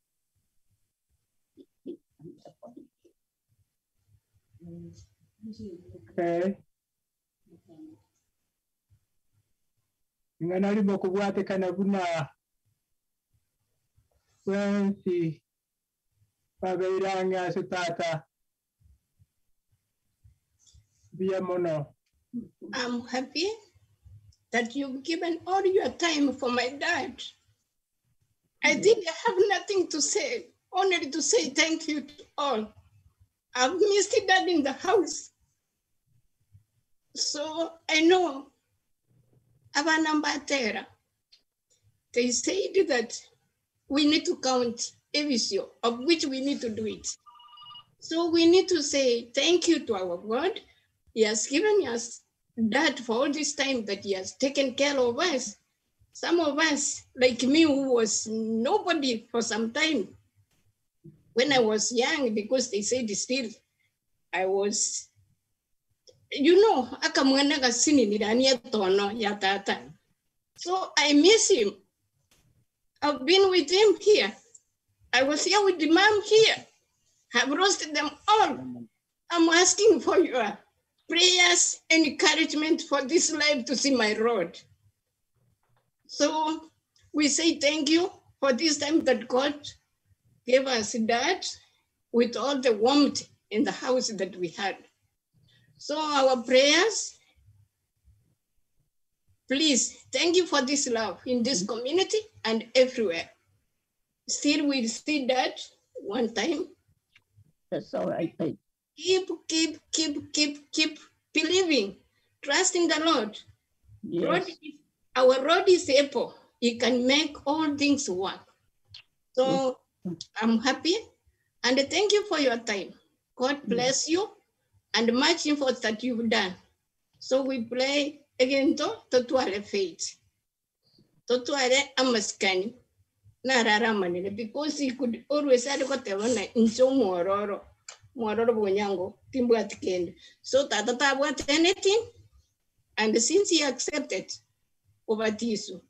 Okay. Nganari Mokuwate Kanabuna. Wensi. Pagairanga Sutata. I'm happy that you've given all your time for my dad. I think I have nothing to say, only to say thank you to all. I've missed Dad in the house. So I know Avanambatera. They said that we need to count every show, of which we need to do it. So we need to say thank you to our God. He has given us that for all this time that he has taken care of us. Some of us, like me, who was nobody for some time, when I was young, because they said still I was, you know, so I miss him. I've been with him here. I was here with the mom here. I've roasted them all. I'm asking for your prayers and encouragement for this life to see my road. So we say thank you for this time that God gave us that with all the warmth in the house that we had. So our prayers, please, thank you for this love in this community and everywhere. Still we'll see that one time. That's all right. Keep believing, trusting the Lord. Yes. Our road is able. He can make all things work. So I'm happy and thank you for your time. God bless you and much effort that you've done. So we play again to Twale Faith. To Twale Amaskani. Because he could always have got the in so mororo bonyango, Timbut Ken. So Tata what anything, and since he accepted over Tisu.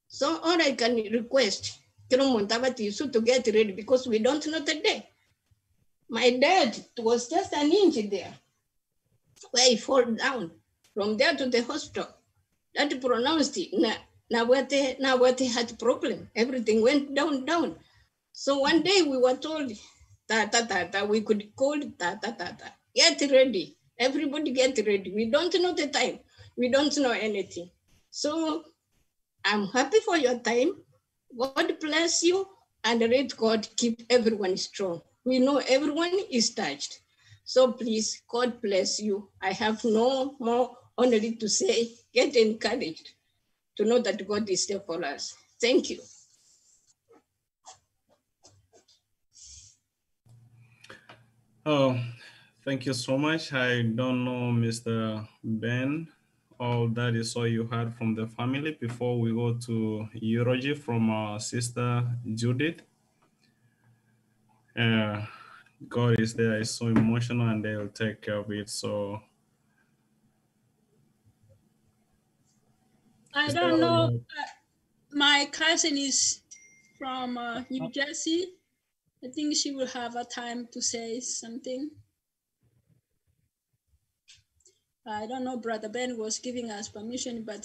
So all I can request Tisu to get ready because we don't know the day. My dad was just an inch there, where he fall down from there to the hospital. That pronounced it. Now what they had problem. Everything went down. So one day we were told that we could call that. Get ready. Everybody get ready. We don't know the time. We don't know anything. So I'm happy for your time. God bless you and let God keep everyone strong. We know everyone is touched. So please, God bless you. I have no more only to say, get encouraged to know that God is there for us. Thank you. Oh, thank you so much. I don't know, Mr. Ben, all that is all you heard from the family before we go to eulogy from our sister Judith. God is there, is so emotional and they'll take care of it. So I don't know. My cousin is from New Jersey. I think she will have a time to say something. I don't know, Brother Ben was giving us permission, but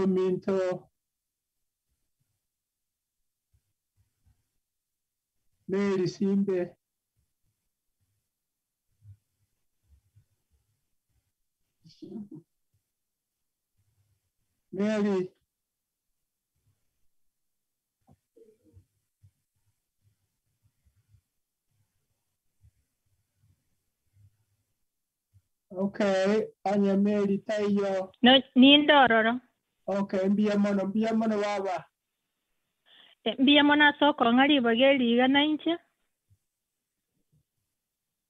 minto Mary Simbe Mary okay anya Mary tayo no nindororo okay mbia mono baba mbia mona soko ngari bageli gana inche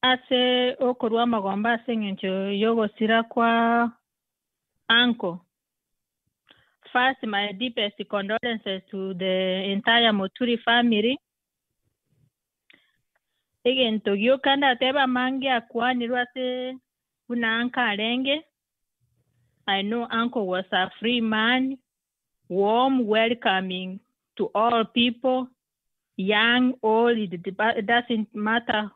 ase okorwa magomba ase ngencho yogo sira kwa uncle. First, my deepest condolences to the entire Moturi family. Again, Togyo kanda teba mangi akwani rwase una anka arenge. I know uncle was a free man, warm, welcoming to all people, young, old, it doesn't matter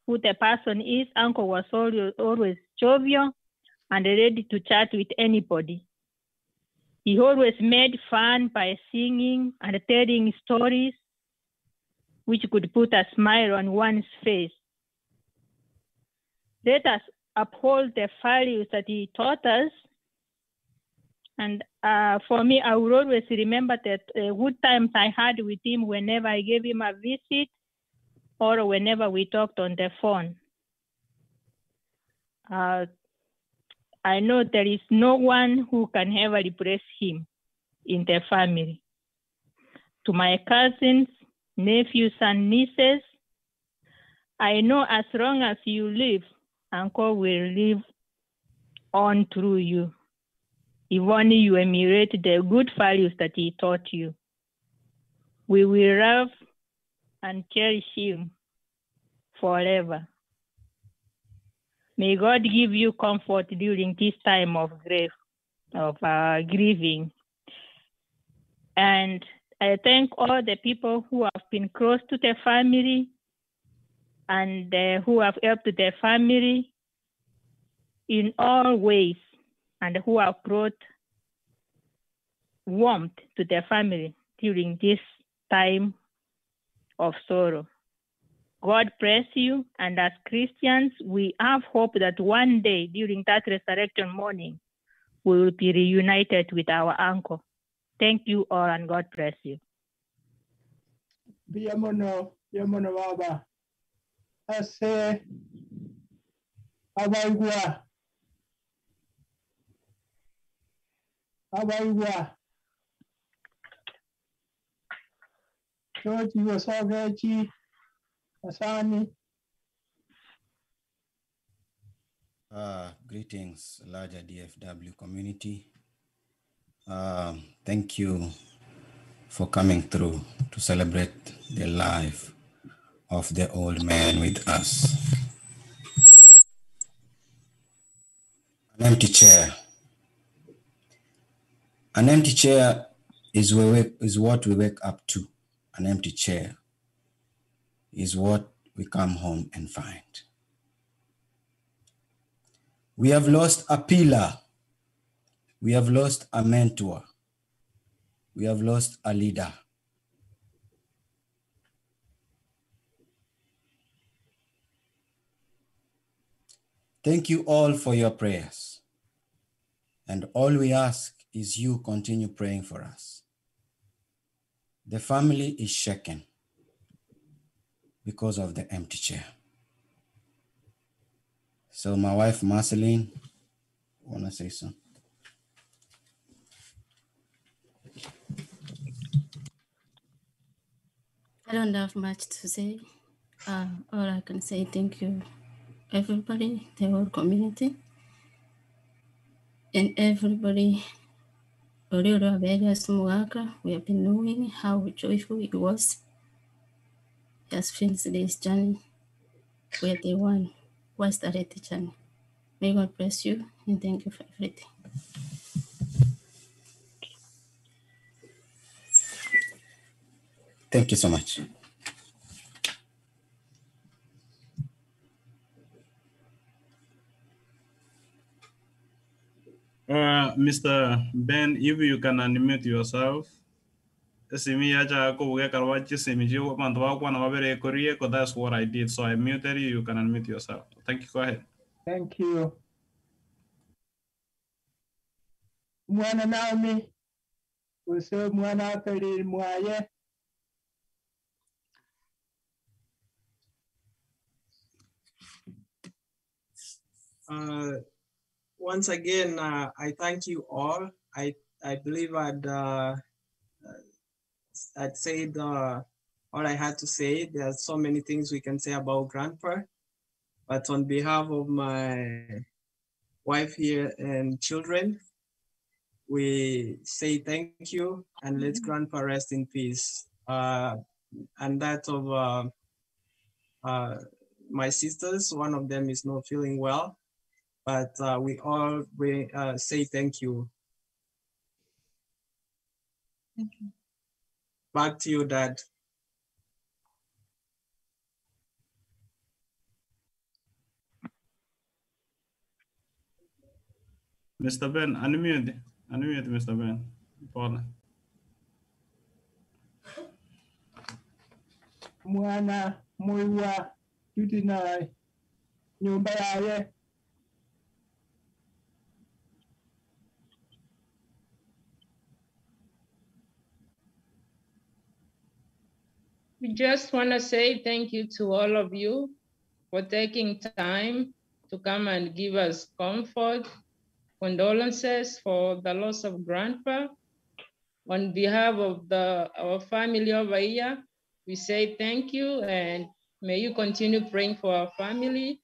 who the person is. Uncle was always jovial and ready to chat with anybody. He always made fun by singing and telling stories which could put a smile on one's face. Let us uphold the values that he taught us. And for me, I will always remember that good times I had with him whenever I gave him a visit or whenever we talked on the phone. I know there is no one who can ever replace him in the family. to my cousins, nephews, and nieces. I know as long as you live, Uncle will live on through you. If only you emulate the good values that he taught you. We will love and cherish him forever. May God give you comfort during this time of grief, of grieving. And I thank all the people who have been close to the family and who have helped the family in all ways and who have brought warmth to the family during this time of sorrow. God bless you. And as Christians, we have hope that one day during that resurrection morning, we will be reunited with our uncle. Thank you all and God bless you. Biamono baba. Ase abaigwa. George Wasavechi Asani. Greetings, larger DFW community. Thank you for coming through to celebrate the life of the old man with us. An empty chair. An empty chair is what we wake up to. An empty chair is what we come home and find. We have lost a pillar. We have lost a mentor. We have lost a leader. Thank you all for your prayers. And all we ask is you continue praying for us. The family is shaken because of the empty chair. So my wife, Marceline, want to say something? I don't have much to say. All I can say, thank you, everybody, the whole community, and everybody. We have been knowing how joyful it was. He has finished this journey. We are the one who started the journey. May God bless you and thank you for everything. Thank you so much. Mr. Ben, if you can unmute yourself. That's what I did. So I muted you. You can unmute yourself. Thank you. Go ahead. Thank you. Mwana Naomi. Use mwana Perir Mwaye. Once again, I thank you all. I believe I'd said all I had to say. There are so many things we can say about Grandpa, but on behalf of my wife here and children, we say thank you and let Grandpa rest in peace. And that of my sisters, one of them is not feeling well, but we all say thank you. Thank you. Back to you, Dad. Mr. Ben, unmute. Unmute, Mr. Ben. Paul. Mwana Mwiwa Yutinai Nyumba Yaye. We just want to say thank you to all of you for taking time to come and give us comfort, condolences for the loss of Grandpa. On behalf of our family over here, we say thank you, and may you continue praying for our family,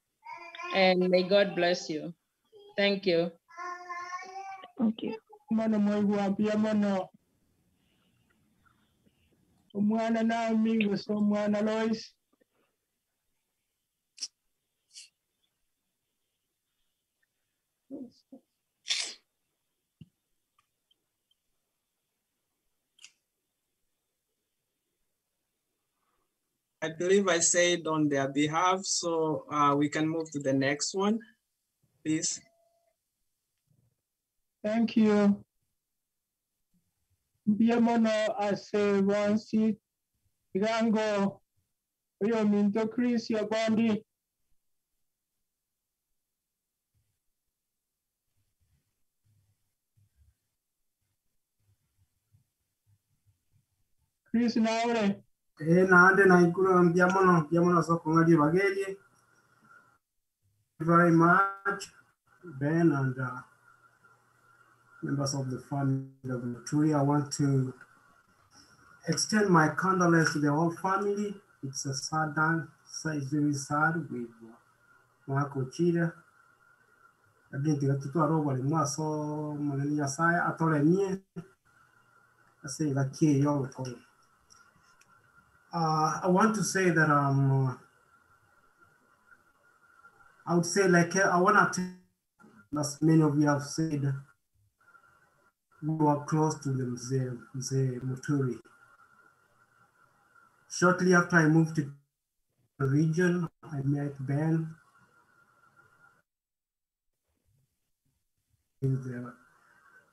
and may God bless you. Thank you. Thank you. Mano Mwebi'S mano. Umwana na amigo, so mwana Lois. I believe I said on their behalf, so we can move to the next one, please. Thank you. Biamono ase wansi gango yo minto Chris ya bondi. Chris naure. Naande na ikulu biamono so kongadi bageli. Very much, Ben and members of the family of Moturi. I want to extend my condolence to the whole family. It's a sad day. It's very sad with Marco Chida. I didn't get to roll in Maso Molania Sai. I told him, I say, like, I want to say that I would say, like, I want to, as many of you have said, we were close to the Mzee Moturi. Shortly after I moved to the region, I met Ben with the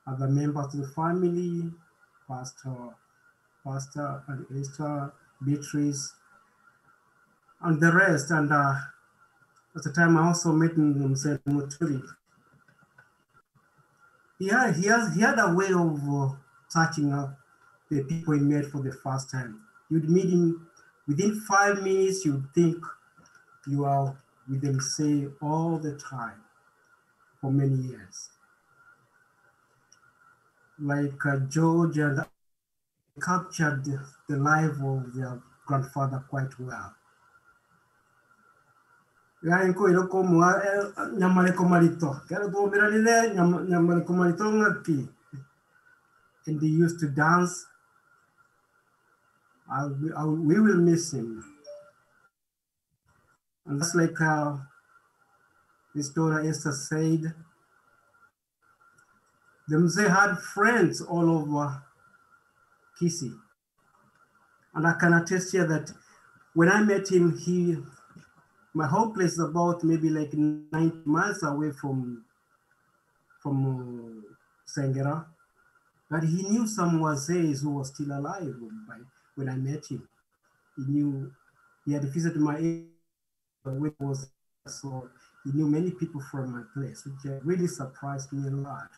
other members of the family, Pastor and Esther, Beatrice, and the rest. And at the time, I also met Mzee Moturi. He had a way of touching up the people he met for the first time. You'd meet him within 5 minutes, you'd think you are with them, say, all the time for many years. Like George and captured the life of their grandfather quite well. And they used to dance. We will miss him. And that's like his daughter Esther said, the Mzee had friends all over Kisii. And I can attest here that when I met him, my whole place is about maybe like 90 miles away from Sengera. But he knew some Wazees who was still alive when I met him. He had visited my area, so he knew many people from my place, which really surprised me a lot.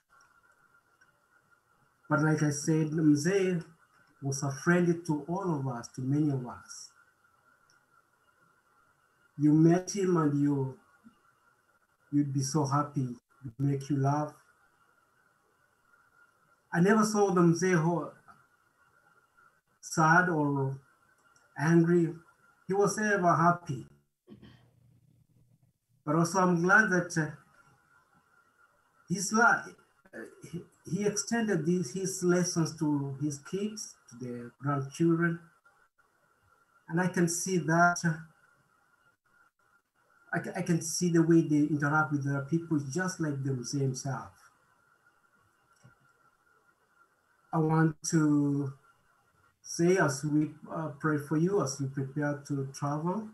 But like I said, Mzee was a friend to all of us, to many of us. You met him and you'd be so happy, it would make you laugh. I never saw the Mzee sad or angry. He was ever happy. But also I'm glad that he extended his lessons to his kids, to their grandchildren. And I can see that, I can see the way they interact with their people just like the Mzee himself. I want to say, as we pray for you, as you prepare to travel,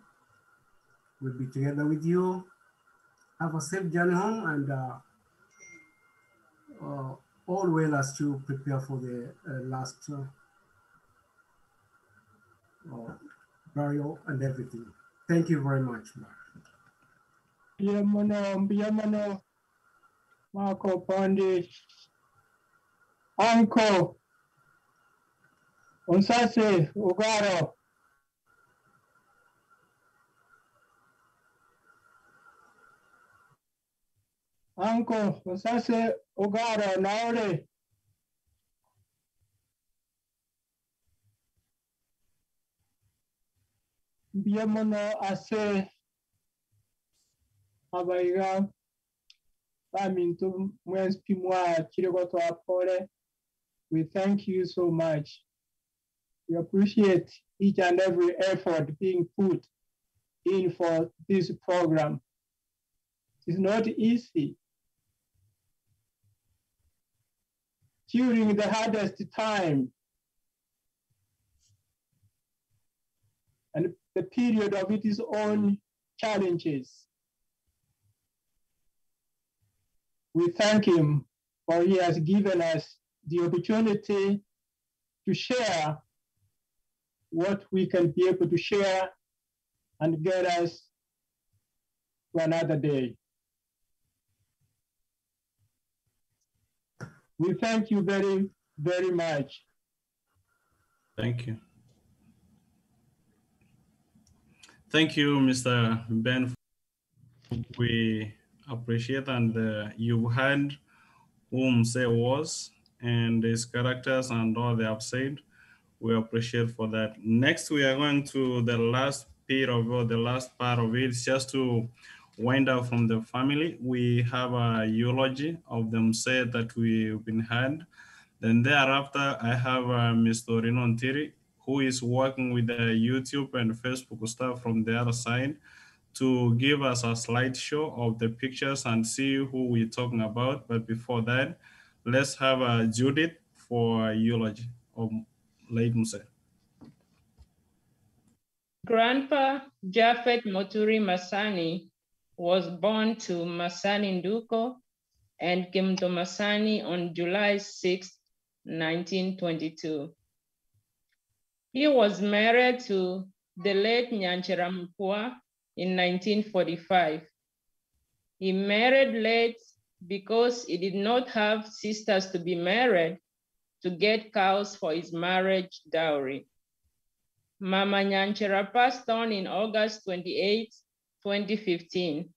we'll be together with you. Have a safe journey home, and all well as you prepare for the last burial and everything. Thank you very much, Mark. Biamono, Marco Pandi, Uncle, Unsase, Ugaro. Uncle, Unsase, Ugaro, Naure. Biamono ase abaiga bamintu Mwebi'S pimwa chiregoto apore. We thank you so much. We appreciate each and every effort being put in for this program. It's not easy. During the hardest time, and the period of its own challenges, we thank him for he has given us the opportunity to share what we can be able to share and get us to another day. We thank you very, very much. Thank you. Thank you, Mr. Ben. We appreciate, and you've heard who Mzee was and his characters and all they have said. We appreciate for that. Next, we are going to the last bit of the last part of it, just to wind up from the family. We have a eulogy of the Mzee that we've been had. Then thereafter, I have Mr. Inlaw Mzee, who is working with the YouTube and Facebook stuff from the other side, to give us a slideshow of the pictures and see who we're talking about. But before that, let's have Judith for a eulogy of late Mzee. Grandpa Japhet Moturi Masani was born to Masani Nduko and Kimto Masani on July 6, 1922. He was married to the late Nyanchera Mpua in 1945. He married late because he did not have sisters to be married to get cows for his marriage dowry. Mama Nyanchera passed on in August 28, 2015.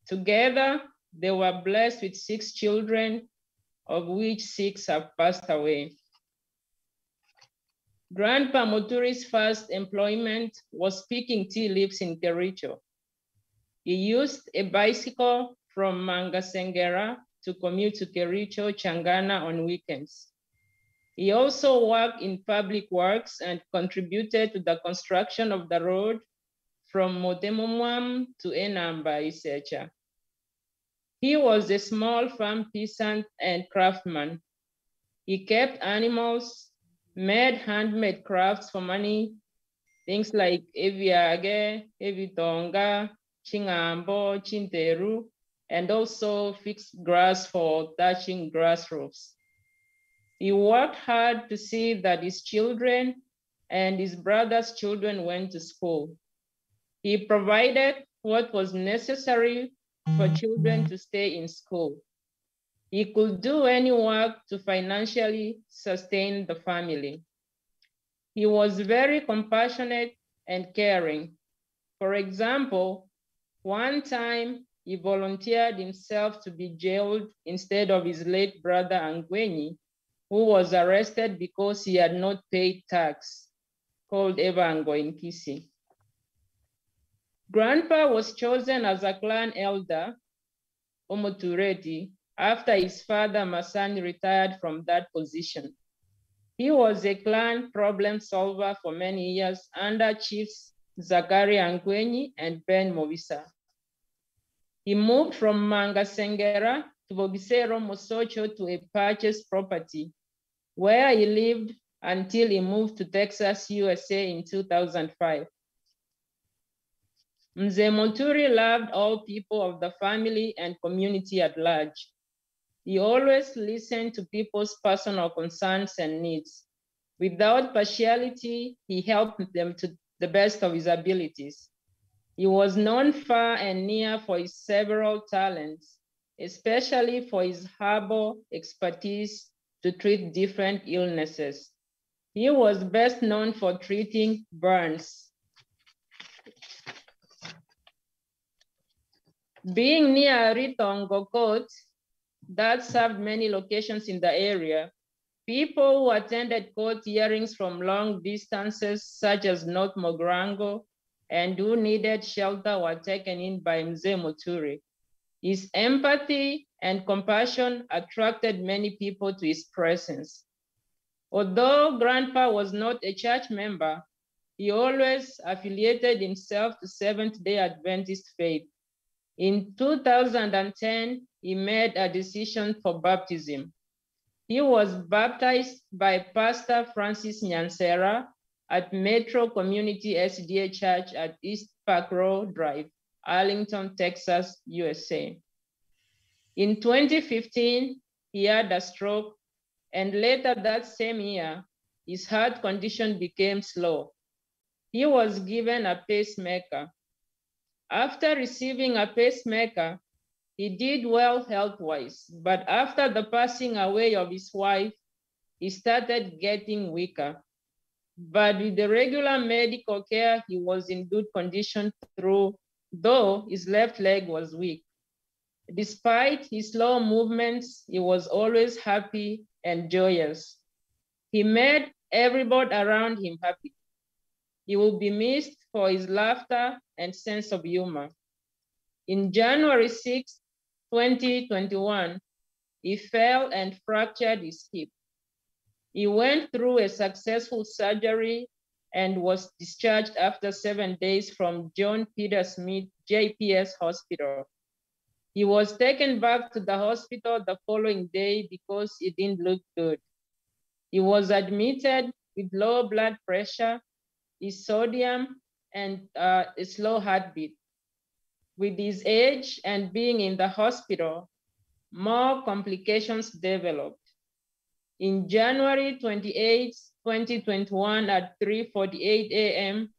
Together, they were blessed with 6 children, of which 6 have passed away. Grandpa Moturi's first employment was picking tea leaves in Kericho. He used a bicycle from Mangasengera to commute to Kericho, Changana on weekends. He also worked in public works and contributed to the construction of the road from Motemomwam to Enamba, Isecha. He was a small farm peasant and craftsman. He kept animals, made handmade crafts for money, things like eviage, evitonga, chingambo, chinteru, and also fixed grass for thatching grass roofs. He worked hard to see that his children and his brother's children went to school. He provided what was necessary for children to stay in school. He could do any work to financially sustain the family. He was very compassionate and caring. For example, one time he volunteered himself to be jailed instead of his late brother Angwenyi, who was arrested because he had not paid tax, called Eva Angoinkisi. Grandpa was chosen as a clan elder, Omotureti, after his father Masani retired from that position. He was a clan problem solver for many years under Chiefs Zakari Angwenyi and Ben Movisa. He moved from Mangasengera to Bobisero Mosocho to a purchased property where he lived until he moved to Texas, USA in 2005. Mzee Moturi loved all people of the family and community at large. He always listened to people's personal concerns and needs. Without partiality, he helped them to the best of his abilities. He was known far and near for his several talents, especially for his herbal expertise to treat different illnesses. He was best known for treating burns. Being near Ritongo Court, that served many locations in the area, people who attended court hearings from long distances, such as North Mogrango, and who needed shelter were taken in by Mzee Moturi. His empathy and compassion attracted many people to his presence. Although Grandpa was not a church member, he always affiliated himself to Seventh-day Adventist faith. In 2010, he made a decision for baptism. He was baptized by Pastor Francis Nyansera at Metro Community SDA Church at East Park Road Drive, Arlington, Texas, USA. In 2015, he had a stroke, and later that same year, his heart condition became slow. He was given a pacemaker. After receiving a pacemaker, he did well health-wise, but after the passing away of his wife, he started getting weaker. But with the regular medical care, he was in good condition though his left leg was weak. Despite his slow movements, he was always happy and joyous. He made everybody around him happy. He will be missed for his laughter and sense of humor. In January 6, 2021, he fell and fractured his hip. He went through a successful surgery and was discharged after 7 days from John Peter Smith JPS Hospital. He was taken back to the hospital the following day because he didn't look good. He was admitted with low blood pressure, his sodium, and a slow heartbeat. With his age and being in the hospital, more complications developed. In January 28, 2021 at 3:48 a.m.,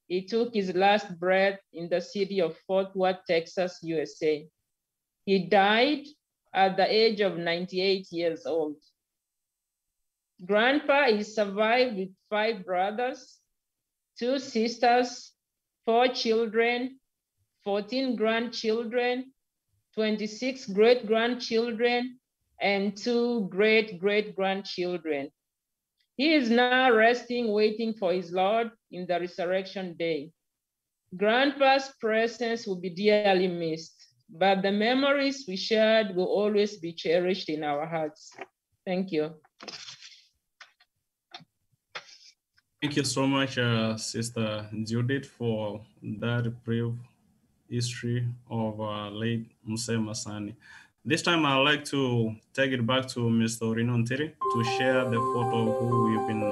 he took his last breath in the city of Fort Worth, Texas, USA. He died at the age of 98 years old. Grandpa is survived with 5 brothers, 2 sisters, 4 children, 14 grandchildren, 26 great-grandchildren, and 2 great-great-grandchildren. He is now resting, waiting for his Lord in the resurrection day. Grandpa's presence will be dearly missed, but the memories we shared will always be cherished in our hearts. Thank you. Thank you so much, Sister Judith, for that brief history of late Mzee Masani. This time I'd like to take it back to Mr. Rinontere to share the photo of who we've been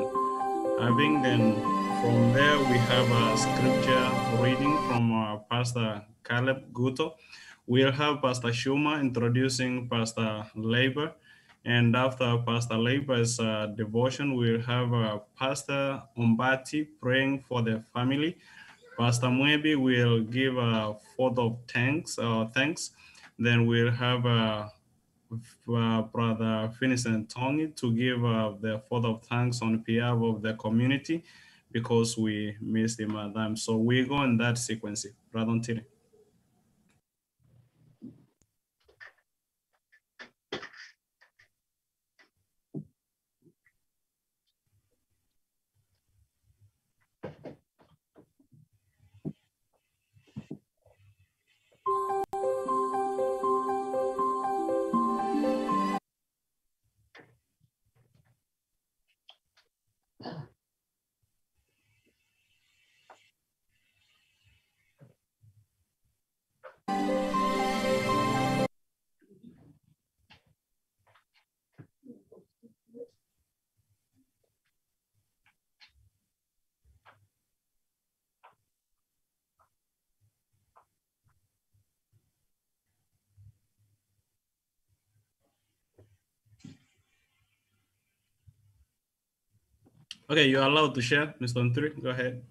having. And from there, we have a scripture reading from Pastor Caleb Guto. We'll have Pastor Shuma introducing Pastor Labor. And after Pastor Labor's devotion, we'll have Pastor Umbati praying for the family. Pastor Mwebi will give a vote of thanks. Then we'll have Brother Finnison Tongi to give the vote of thanks on behalf of the community because we missed him at time. So we go in that sequence. Brother Ntiri. Okay, you're allowed to share, Mr. Ntiri. Go ahead.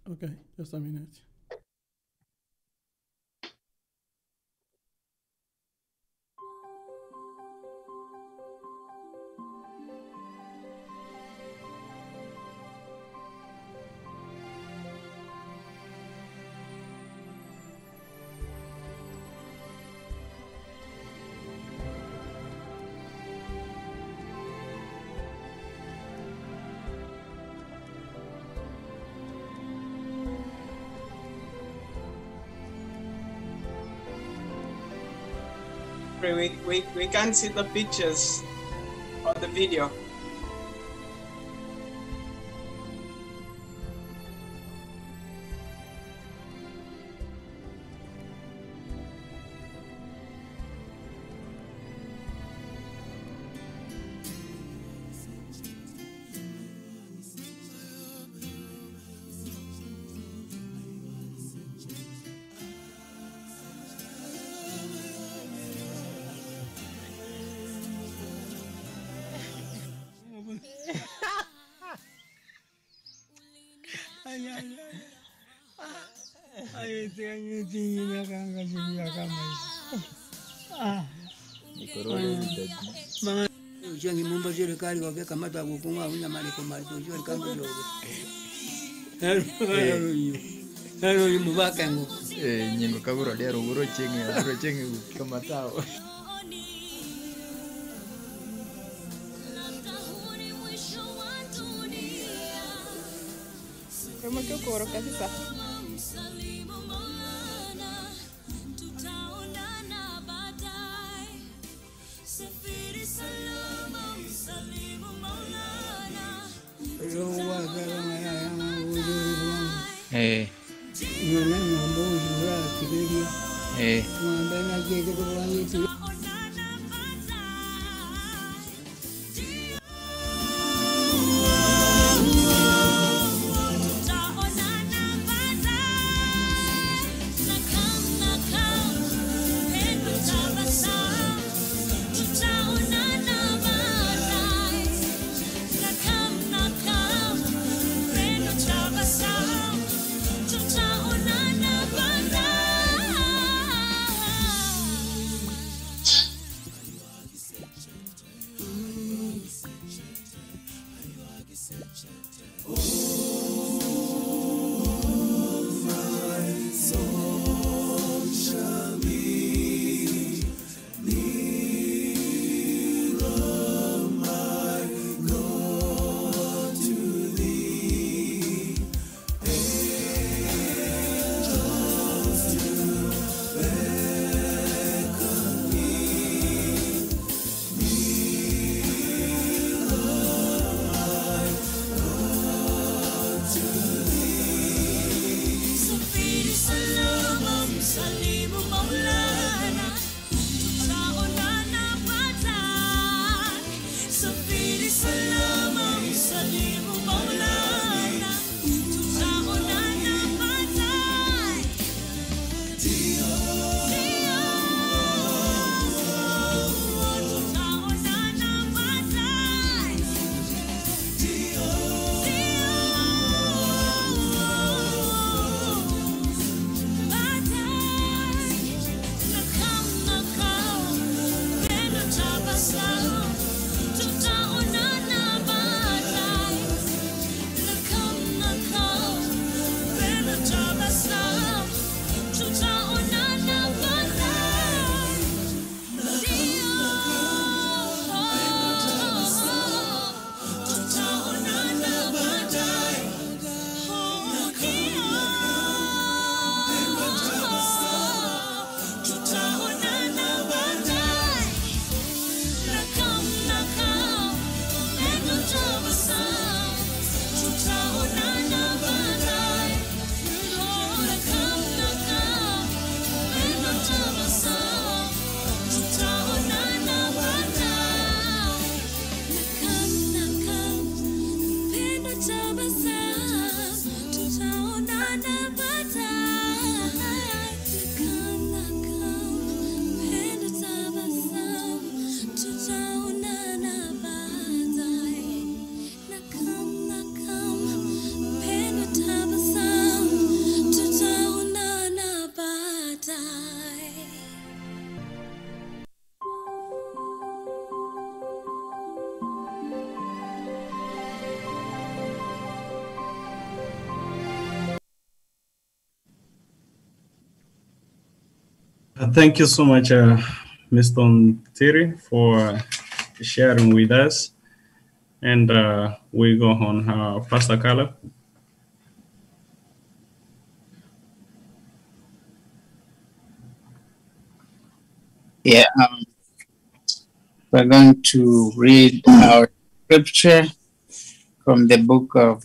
Okay, just a minute. sorry, we can't see the pictures or the video. Ujengi mumba serikali wamekamata kukunga unyamani kumali tunjua kama jogo. Hello ni mubaka ngo. Nyingo kaburo dero uro chengi kama tao. Kama kokoro kabisa. Thank you so much, Mr. Mturi, for sharing with us. And we go on Pastor Caleb. Yeah, We're going to read our scripture from the book of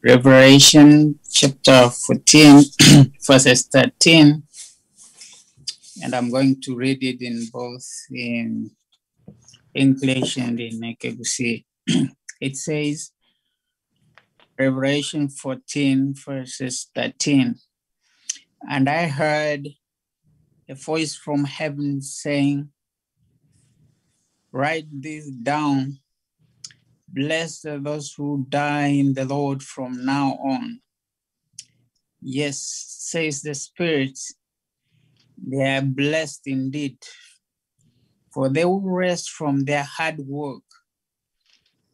Revelation, chapter 14, verses 13. And I'm going to read it in both in English and in Ekegusi. It says, Revelation 14, verses 13. And I heard a voice from heaven saying, write this down. Blessed are those who die in the Lord from now on. Yes, says the Spirit, they are blessed indeed, for they will rest from their hard work,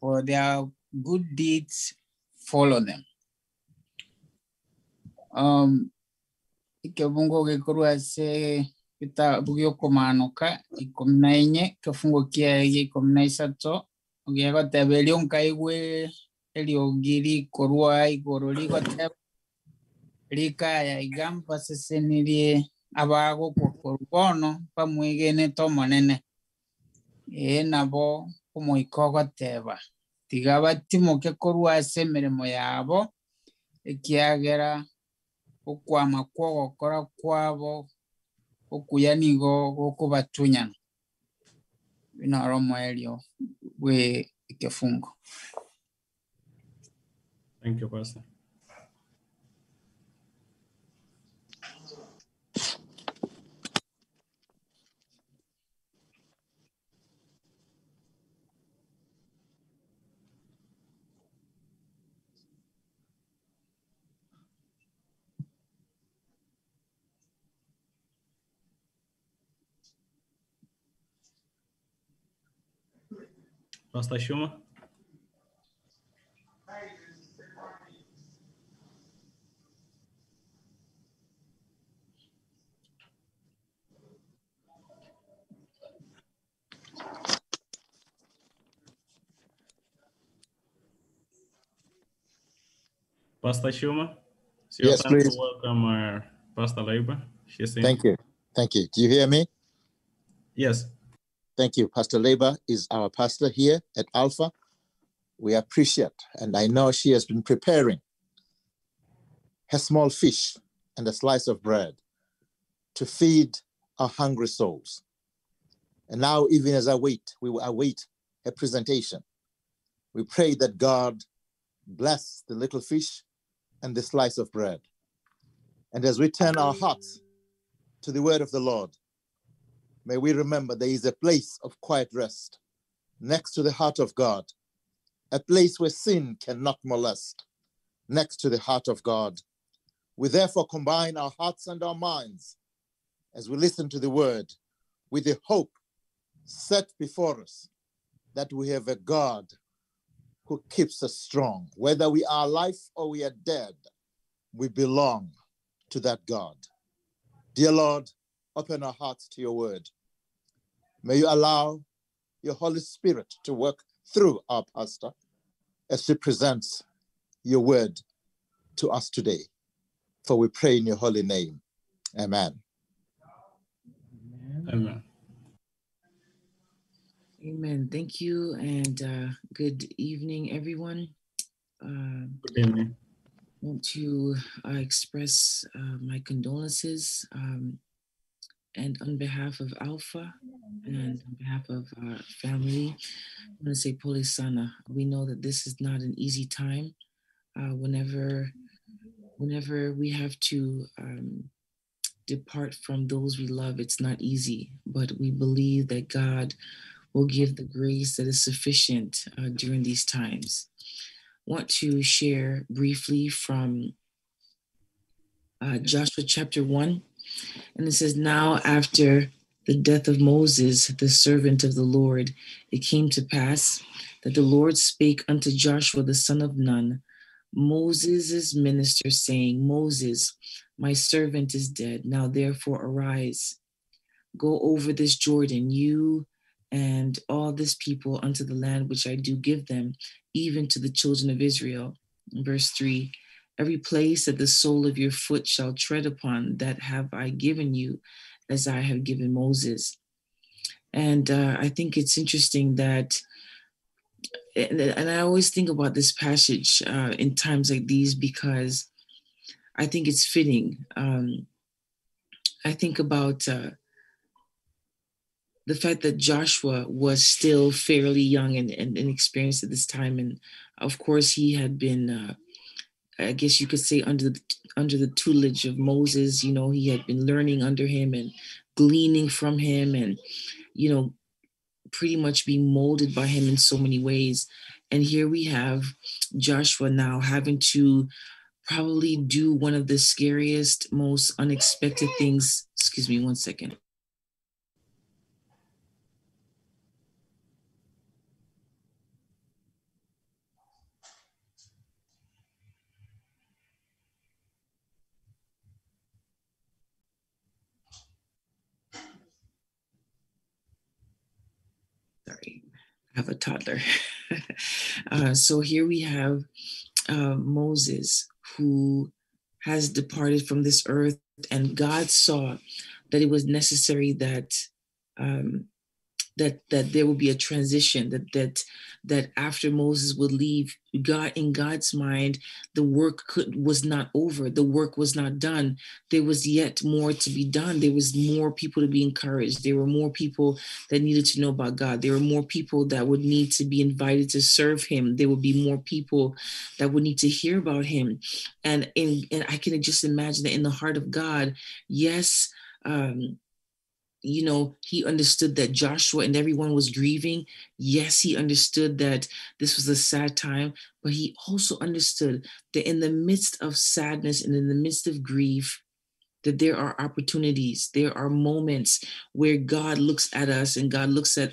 for their good deeds follow them. Ikebungo gekurua se kita bugyo komanoka ikomna enye kefungo kia ikomna isato ogiago tebelion kaiwe eliogiri korua igoroli kote rika ya igampa sesenirie abago korubono pamwigene tomonene nabo como ikogo teba tigaba timoke korua se meremo yabo ekiagera okwama kwogo kora kwabo okuyanigo okubatunya binaromo elio we ikefungo. Thank you, Pastor. Pastor Shuma? Pastor Shuma? It's your Yes, time please. to welcome Pastor Labor. Thank you. Thank you. Do you hear me? Yes. Thank you. Pastor Labor is our pastor here at Alpha. We appreciate, and I know she has been preparing her small fish and a slice of bread to feed our hungry souls. And now, even as we await her presentation, we pray that God bless the little fish and the slice of bread. And as we turn our hearts to the word of the Lord, may we remember there is a place of quiet rest next to the heart of God, a place where sin cannot molest, next to the heart of God. We therefore combine our hearts and our minds as we listen to the word with the hope set before us that we have a God who keeps us strong. Whether we are alive or we are dead, we belong to that God. Dear Lord, open our hearts to your word. May you allow your Holy Spirit to work through our pastor as she presents your word to us today. For we pray in your holy name. Amen. Amen. Amen. Thank you, and good evening, everyone. Good evening. I want to express my condolences and on behalf of Alpha and on behalf of our family, I want to say Pole Sana. We know that this is not an easy time. Whenever we have to depart from those we love, it's not easy, but we believe that God will give the grace that is sufficient during these times. I want to share briefly from Joshua chapter 1. And it says, now after the death of Moses, the servant of the Lord, it came to pass that the Lord spake unto Joshua, the son of Nun, Moses' minister, saying, Moses, my servant is dead. Now therefore arise, go over this Jordan, you and all this people unto the land which I do give them, even to the children of Israel. Verse 3, every place that the sole of your foot shall tread upon, that have I given you, as I have given Moses. And I think it's interesting that, and I always think about this passage in times like these because I think it's fitting. I think about the fact that Joshua was still fairly young and inexperienced at this time. And of course, he had been, I guess you could say, under the tutelage of Moses. You know, he had been learning under him and gleaning from him and, you know, pretty much being molded by him in so many ways. And here we have Joshua now having to probably do one of the scariest, most unexpected things. Excuse me 1 second. Sorry, I have a toddler. So here we have Moses, who has departed from this earth, and God saw that it was necessary that that there would be a transition, that after Moses would leave, God, in God's mind, the work was not over. The work was not done. There was yet more to be done. There was more people to be encouraged. There were more people that needed to know about God. There were more people that would need to be invited to serve him. There would be more people that would need to hear about him. And I can just imagine that in the heart of God, yes, you know, he understood that Joshua and everyone was grieving. Yes, he understood that this was a sad time, but he also understood that in the midst of sadness and in the midst of grief, that there are opportunities, there are moments where God looks at us and God looks at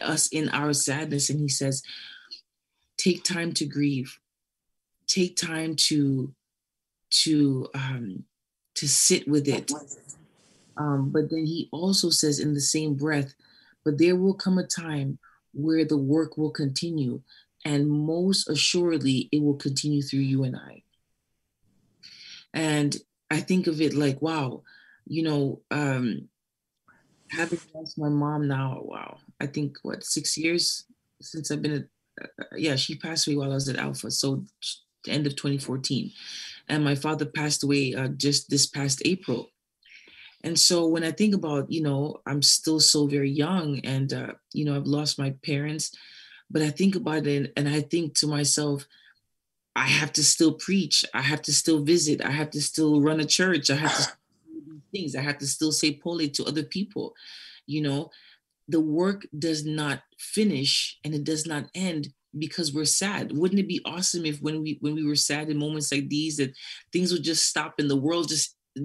us in our sadness and he says, take time to grieve, take time to sit with it. But then he also says in the same breath, but there will come a time where the work will continue, and most assuredly, it will continue through you and I. And I think of it like, wow, you know, having lost my mom now, wow, I think 6 years since I've been at, she passed away while I was at Alpha, so the end of 2014. And my father passed away just this past April. And so when I think about, you know, I'm still so very young and, you know, I've lost my parents, but I think about it and I think to myself, I have to still preach. I have to still visit. I have to still run a church. I have to do these things. I have to still say pole to other people. You know, the work does not finish and it does not end because we're sad. Wouldn't it be awesome if when we were sad in moments like these, that things would just stop and the world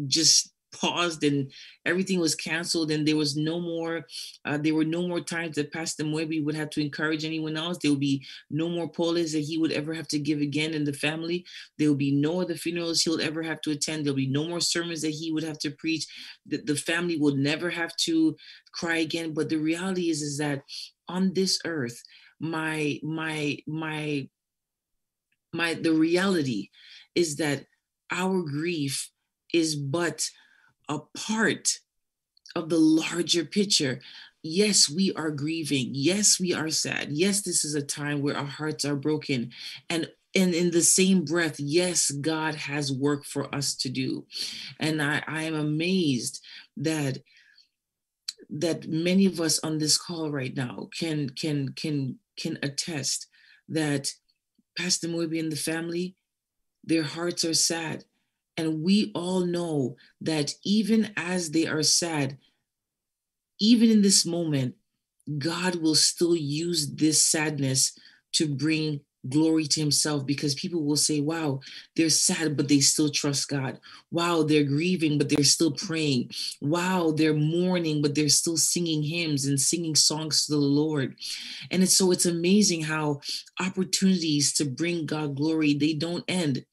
just paused and everything was canceled and there was no more, there were no more times that Pastor Mwebi would have to encourage anyone else. There will be no more poles that he would ever have to give again in the family. There will be no other funerals he'll ever have to attend. There'll be no more sermons that he would have to preach. The family will never have to cry again. But the reality is that on this earth, the reality is that our grief is but a part of the larger picture. Yes, we are grieving. Yes, we are sad. Yes, this is a time where our hearts are broken. And in the same breath, yes, God has work for us to do. And I am amazed that many of us on this call right now can attest that Pastor Mwebi and the family, their hearts are sad. And we all know that even as they are sad, even in this moment, God will still use this sadness to bring glory to himself, because people will say, wow, they're sad, but they still trust God. Wow, they're grieving, but they're still praying. Wow, they're mourning, but they're still singing hymns and singing songs to the Lord. And it's amazing how opportunities to bring God glory, they don't end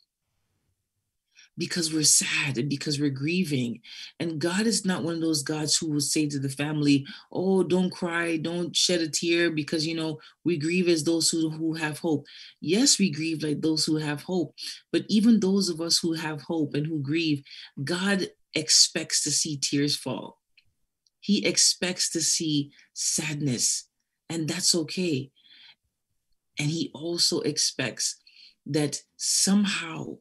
because we're sad and because we're grieving. And God is not one of those gods who will say to the family, oh, don't cry, don't shed a tear, because, you know, we grieve as those who have hope. Yes, we grieve like those who have hope, but even those of us who have hope and who grieve, God expects to see tears fall. He expects to see sadness, and that's okay. And he also expects that somehow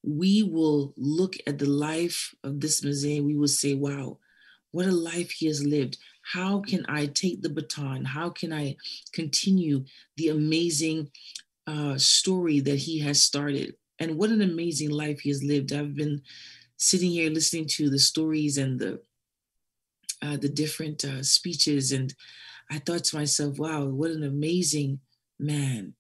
we will look at the life of this Mzee, we will say, wow, what a life he has lived. How can I take the baton? How can I continue the amazing story that he has started? And what an amazing life he has lived. I've been sitting here listening to the stories and the different speeches, and I thought to myself, wow, what an amazing man.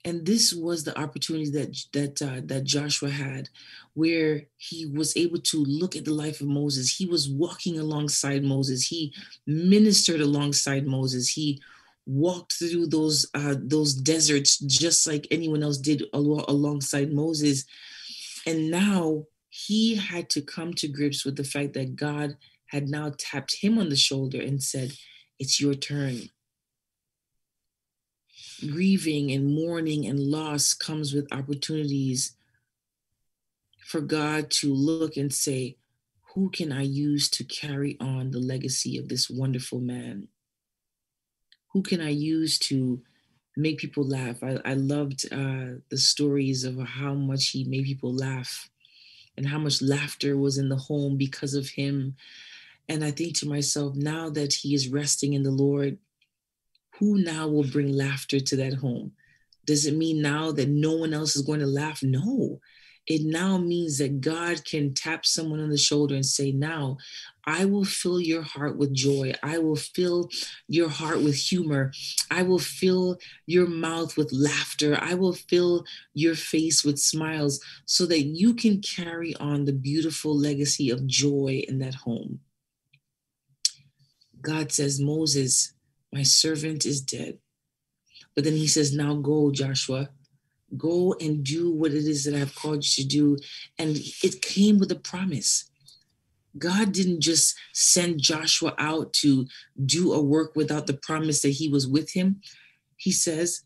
And this was the opportunity that Joshua had, where he was able to look at the life of Moses. He was walking alongside Moses. He ministered alongside Moses. He walked through those deserts just like anyone else did alongside Moses. And now he had to come to grips with the fact that God had now tapped him on the shoulder and said, it's your turn. Grieving and mourning and loss comes with opportunities for God to look and say, who can I use to carry on the legacy of this wonderful man? Who can I use to make people laugh? I loved the stories of how much he made people laugh and how much laughter was in the home because of him. And I think to myself, now that he is resting in the Lord, who now will bring laughter to that home? Does it mean now that no one else is going to laugh? No. It now means that God can tap someone on the shoulder and say, now I will fill your heart with joy. I will fill your heart with humor. I will fill your mouth with laughter. I will fill your face with smiles so that you can carry on the beautiful legacy of joy in that home. God says, Moses, my servant is dead. But then he says, now go, Joshua. Go and do what it is that I've called you to do. And it came with a promise. God didn't just send Joshua out to do a work without the promise that he was with him. He says,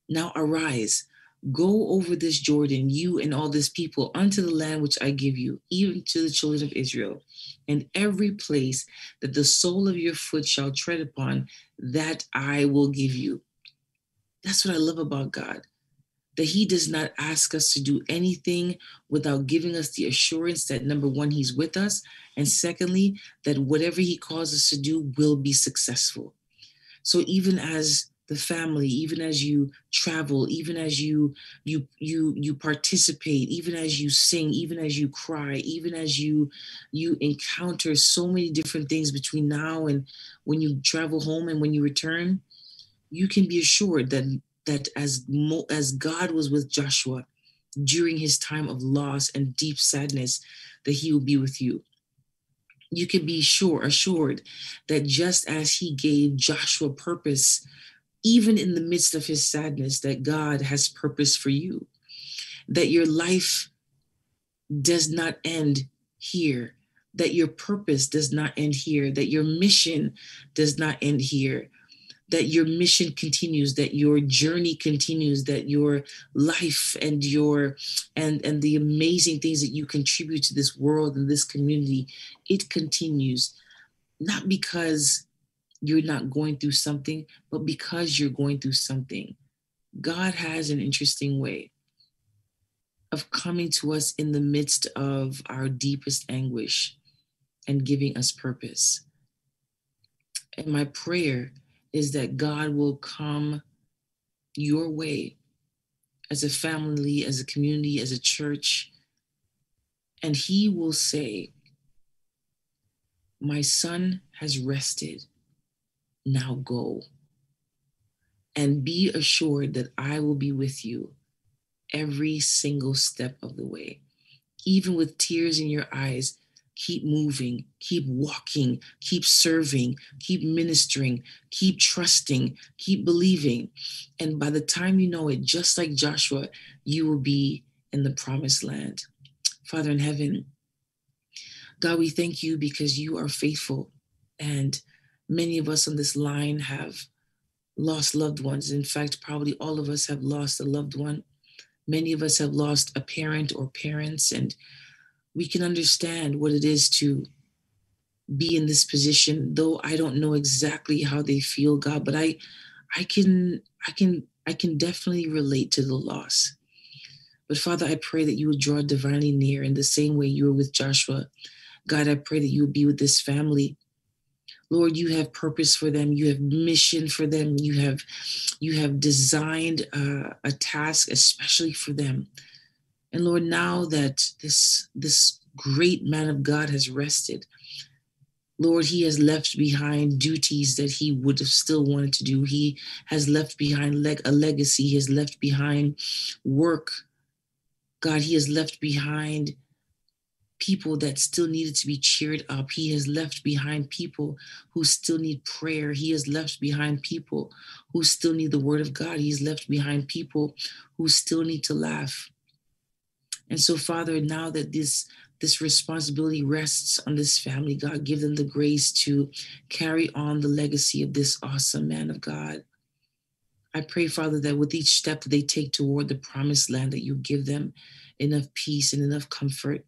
now arise, go over this Jordan, you and all this people, unto the land which I give you, even to the children of Israel. And every place that the sole of your foot shall tread upon, that I will give you. That's what I love about God, that he does not ask us to do anything without giving us the assurance that, number one, he's with us, and secondly, that whatever he calls us to do will be successful. So even as the family, even as you travel, even as you participate, even as you sing, even as you cry, even as you encounter so many different things between now and when you travel home and when you return, you can be assured that as God was with Joshua during his time of loss and deep sadness, that he will be with you. You can be assured that just as he gave Joshua purpose, even in the midst of his sadness, that God has purpose for you, that your life does not end here, that your purpose does not end here, that your mission does not end here, that your mission continues, that your journey continues, that your life and and the amazing things that you contribute to this world and this community, it continues, not because you're not going through something, but because you're going through something. God has an interesting way of coming to us in the midst of our deepest anguish and giving us purpose. And my prayer is that God will come your way as a family, as a community, as a church, and he will say, my son has rested, now go. And be assured that I will be with you every single step of the way. Even with tears in your eyes, keep moving, keep walking, keep serving, keep ministering, keep trusting, keep believing. And by the time you know it, just like Joshua, you will be in the promised land. Father in heaven, God, we thank you because you are faithful. And many of us on this line have lost loved ones. In fact, probably all of us have lost a loved one. Many of us have lost a parent or parents, and we can understand what it is to be in this position, though I don't know exactly how they feel, God, but I can definitely relate to the loss. But Father, I pray that you would draw divinely near in the same way you were with Joshua. God, I pray that you would be with this family. Lord, you have purpose for them. You have mission for them. You have designed a task especially for them. And Lord, now that this great man of God has rested, Lord, he has left behind duties that he would have still wanted to do. He has left behind a legacy. He has left behind work. God, he has left behind people that still needed to be cheered up. He has left behind people who still need prayer. He has left behind people who still need the word of God. He's left behind people who still need to laugh. And so, Father, now that this responsibility rests on this family, God, give them the grace to carry on the legacy of this awesome man of God. I pray, Father, that with each step that they take toward the promised land, that you give them enough peace and enough comfort.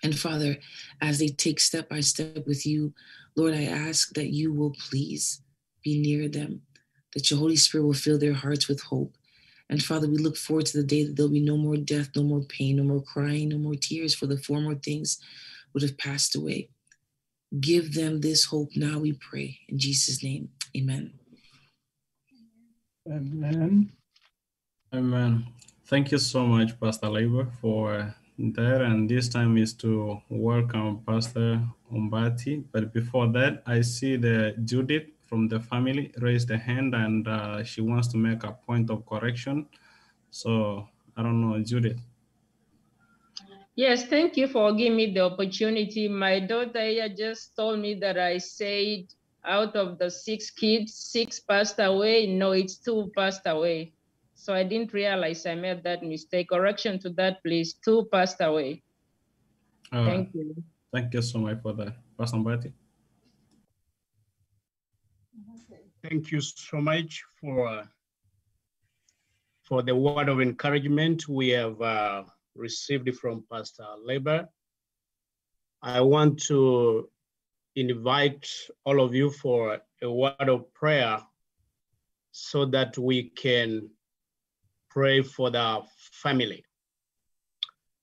And Father, as they take step by step with you, Lord, I ask that you will please be near them, that your Holy Spirit will fill their hearts with hope. And Father, we look forward to the day that there'll be no more death, no more pain, no more crying, no more tears, for the former things would have passed away. Give them this hope now, we pray. In Jesus' name, amen. Amen. Amen. Thank you so much, Pastor Labor, for that. And this time is to welcome Pastor Umbati. But before that, I see the Judith from the family raised a hand, and she wants to make a point of correction. So I don't know, Judith. Yes, thank you for giving me the opportunity. My daughter here just told me that I said out of the 6 kids, 6 passed away. No, it's 2 passed away. So I didn't realize I made that mistake. Correction to that, please. 2 passed away. Thank you. Thank you so much for that. Pastor Umbati. Thank you so much for the word of encouragement we have received from Pastor Labor. I want to invite all of you for a word of prayer so that we can pray for the family.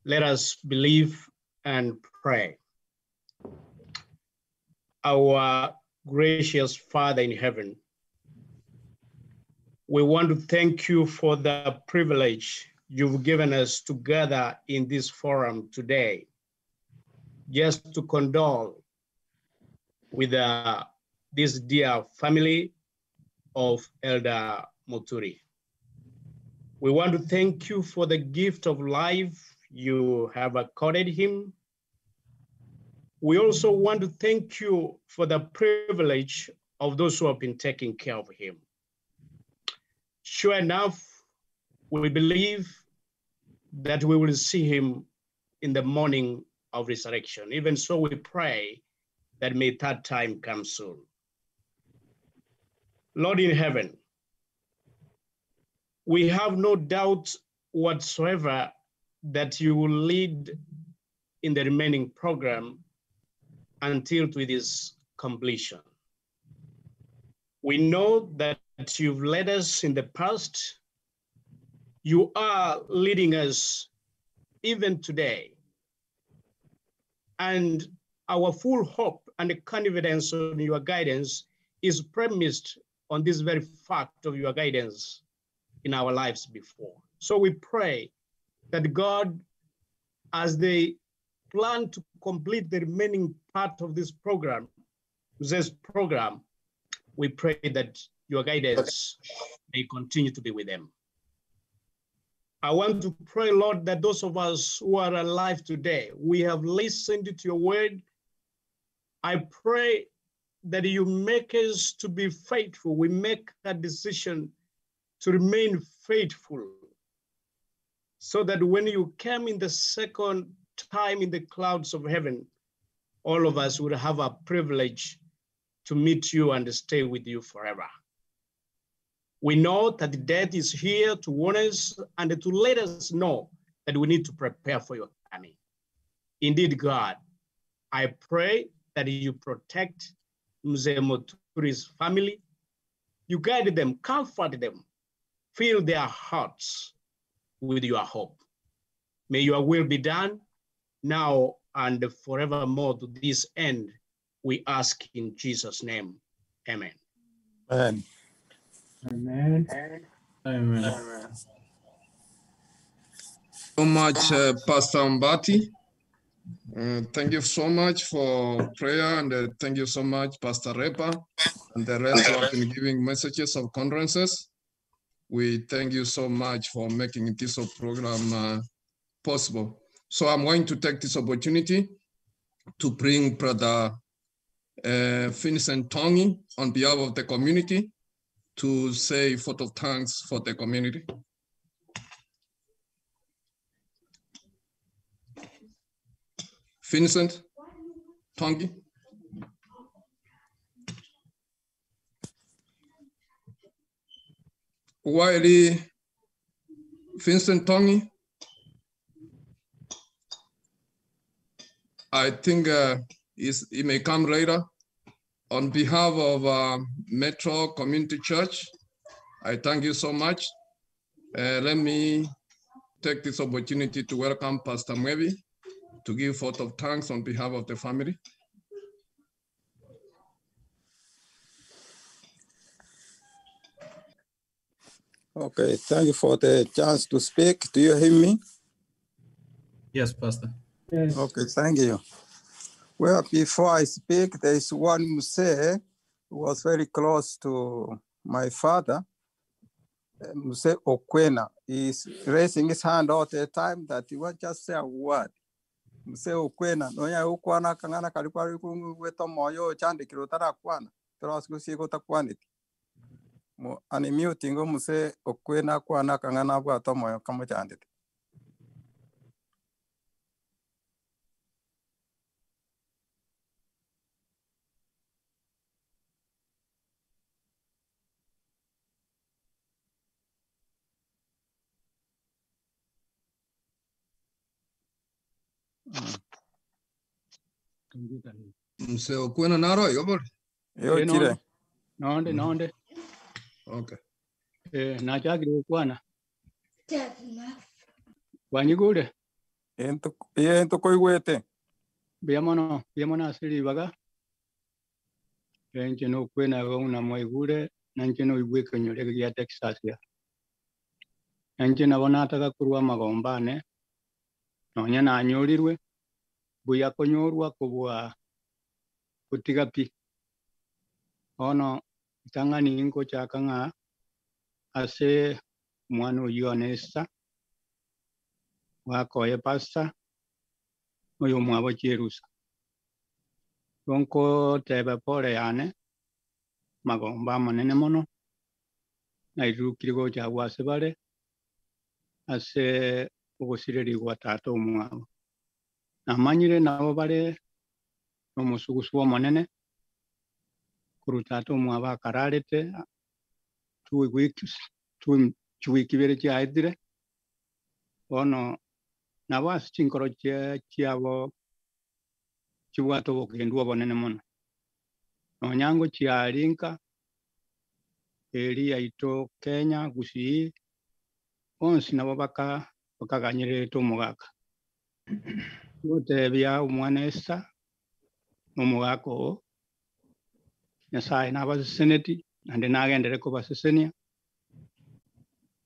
Let us believe and pray. Our gracious Father in heaven, we want to thank you for the privilege you've given us to gather in this forum today, just to condole with this dear family of Elder Moturi. We want to thank you for the gift of life you have accorded him. We also want to thank you for the privilege of those who have been taking care of him. Sure enough, we believe that we will see him in the morning of resurrection. Even so, we pray that may that time come soon. Lord in heaven, we have no doubt whatsoever that you will lead in the remaining program until to its completion. We know that you've led us in the past. You are leading us even today. And our full hope and confidence on your guidance is premised on this very fact of your guidance in our lives before. So we pray that God, as they plan to complete the remaining part of this program, we pray that your guidance may continue to be with them. I want to pray, Lord, that those of us who are alive today, we have listened to your word. I pray that you make us to be faithful. We make that decision to remain faithful so that when you come in the second time in the clouds of heaven, all of us would have a privilege to meet you and stay with you forever. We know that death is here to warn us and to let us know that we need to prepare for your coming. Indeed, God, I pray that you protect Mzee Moturi's family. You guide them, comfort them, fill their hearts with your hope. May your will be done now and forevermore to this end. We ask in Jesus' name. Amen. Amen. Amen. Amen. So much, Pastor Mbati. Thank you so much for prayer, and thank you so much, Pastor Repa, and the rest who have been giving messages of conferences. We thank you so much for making this program possible. So I'm going to take this opportunity to bring Brother Vincent Tongi on behalf of the community to say a vote of thanks for the community. Vincent Tongi. Wiley Vincent Tongi. I think he may come later. On behalf of Metro Community Church, I thank you so much. Let me take this opportunity to welcome Pastor Mwebi to give vote of thanks on behalf of the family. Okay, thank you for the chance to speak. Do you hear me? Yes, Pastor. Yes. Okay, thank you. Well, before I speak, there is one Mzee who was very close to my father, Mzee Okwena. He's raising his hand all the time that he won't just say a word. Mzee Okwena, noya ukwana kangana kalikuwa weto moyo chande kilotara kwana. Terasku sigo takwaniti. Ani mutingo Mzee Okwena kwana kangana bwa moyo kama chande. Mzee Okwena naro yobor. Yo chile. Nonde. Okay. Na chagi kwana. Wanyigude. Ento koi wete. Biamono asili baga. Encheno Kwena una moigure, nancheno ibweke nyoleke ya Texas ya. Enchena wanataka kurua magombane. Nonya na anyorirwe. Buya konyorwa kubwa kutiga pi. Ono tangani inko chakanga ase mwano yonesa wako ye pasta oyo mwabo cherusa. Donko tebe pole yane magomba manene mono na irukirigo cha wasebale ase ogosireri gwa tato mwabo. Namanyire nabo bale nomusugusu monene kurutato mwabo akararete tuwikibere chaidire ono nabo asichinkoro chiabo chiwato bokendu bonene mono nonyango chialinka eri yaito Kenya Gusii onsi nabo bakaganyire tomugaka gotebya umwanesa nomugako Nyasaye nabaseneti nande nagendere ko basesenia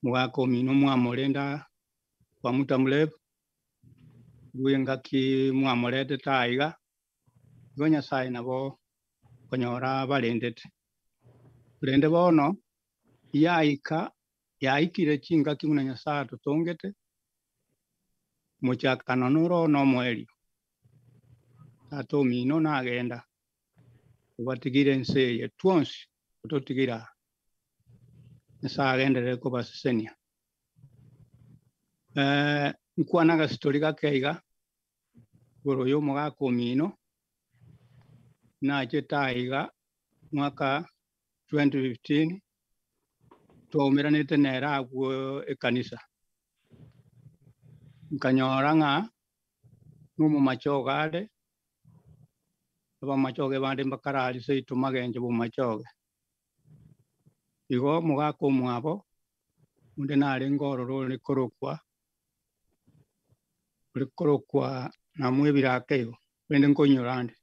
mugako mino mwamolenda kwa mutamulebe gwenga ki mwamolete taiga go Nyasaye nabo konyora balendete bulende bono yaikire chinga kimuna Nyasaye tutongete muchakano nuro no mwelio tato mino nagenda ubatigire nseye twonsi utotigira Nyasaye agendere ko basesenia nkwanaga story gakeiga goro yo mugako mino na chetaiga mwaka 2015 tuomiranite nera agwo ekanisa nkanyora nga numu machogare ba machoge bande bakarali sei tumagenje bu machoge igo mugako mwabo unde nare ngororo ni korokwa na Mwebi'S bende nkonyorande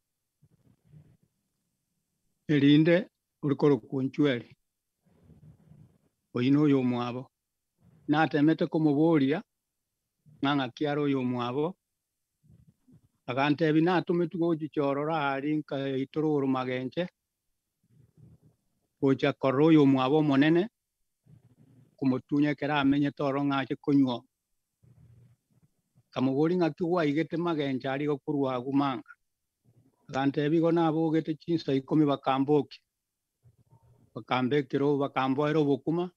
elinde ulikorokwa nchweli oyino yo mwabo natemete kumubulia ng'ang'a kiaro yo mwabo agantebi natumitu gochichorora ari nka itororo magenche gocha korro yo mwabo monene kumutunya kera amenye toro ng'ache konywa kamubuli ng'akigwa igete magenche ari gokurwa gumanga agantebi go nabo gete chinsa 10 bakamboki bakambekero bakamboero bokuma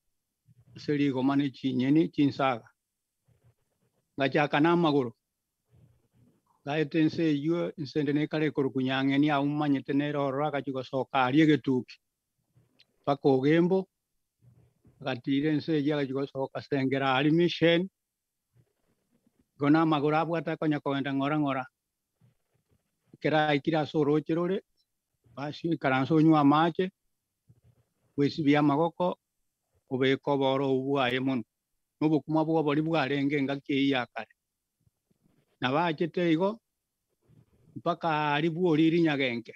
seri gomane chinyeni chinsaga ngachaka namaguru gaetense yo insendene kale korukunyangeni aumanye tenero raka chiko soka ariegetuki pako gembo gatire nse yaga chiko soka sengera ali mission gona magura bwata konya koenda ngora kera ikira soro chirore basi karanso nywa mache wesi bia magoko obeko boro ubwa yemon nobo kuma bwo bori bwarenge ngake yakare nabachete igo mpaka ari bwori rinyagenke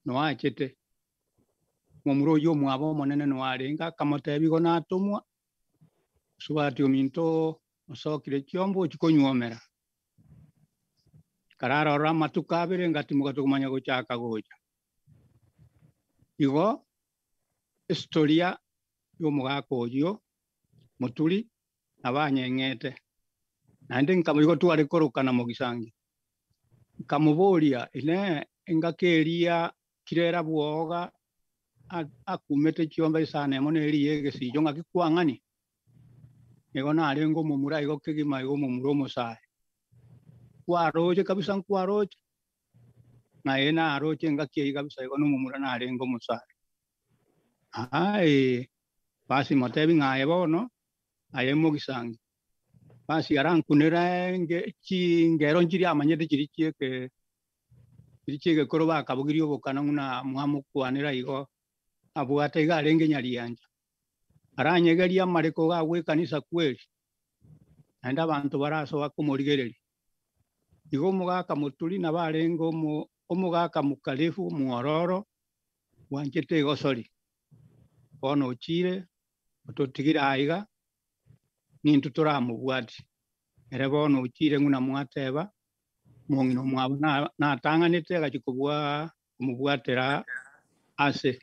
no achete momuro yo mwabo monene no arenga kamotebi go natumwa subati ominto osokire chiombo chikonyomera karara rama tukabire ngati mugatumanya gochaka gocha igo historia yo mugako yo Moturi abanyengete nande nkamugo twari korukana mu gisangi kamuboria ine engakeria kirera bwoga akumete chiomba isane moneri yege si jonga kikwangani ego na arengo mumura ego kigima ego mumuromo sai kwaroje kabisa kwaroje na ena aroje ngakie kabisa ego no mumura na arengo musai ai basi motebi ngaye bono ayemo gisangi basi arankunera ngero njiri amanyete chiricheke koro bakabugirio bokana nguna muhamukwanira igo abwate garenge nyari yanja aranyegeria mareko gawe kanisa kweli anda abantu baraso bakumurigereri igo mugaka Moturi na barengo omugaka mukalefu muororo wanjete gosori ono chire ototigira aiga nintu turamubwati ere bono uchire nguna mwateba mongino mwabo na tanganite gachikubwa kumubwatera ase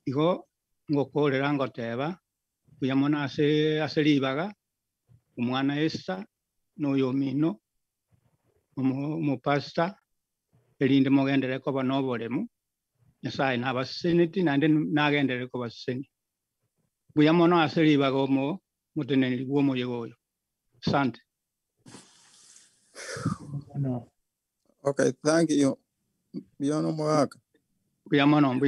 igo ngokorera ngoteba kuyamona ase libaga umwana esa noyo mino mu pasta elinde mogendere ko banoboremu nyasaye nabaseneti nande nagendere ko baseni buyamona ase libaga mo muteneni bwomo yegoyo sante. Okay, thank you. Biono mwaka. Buyamano.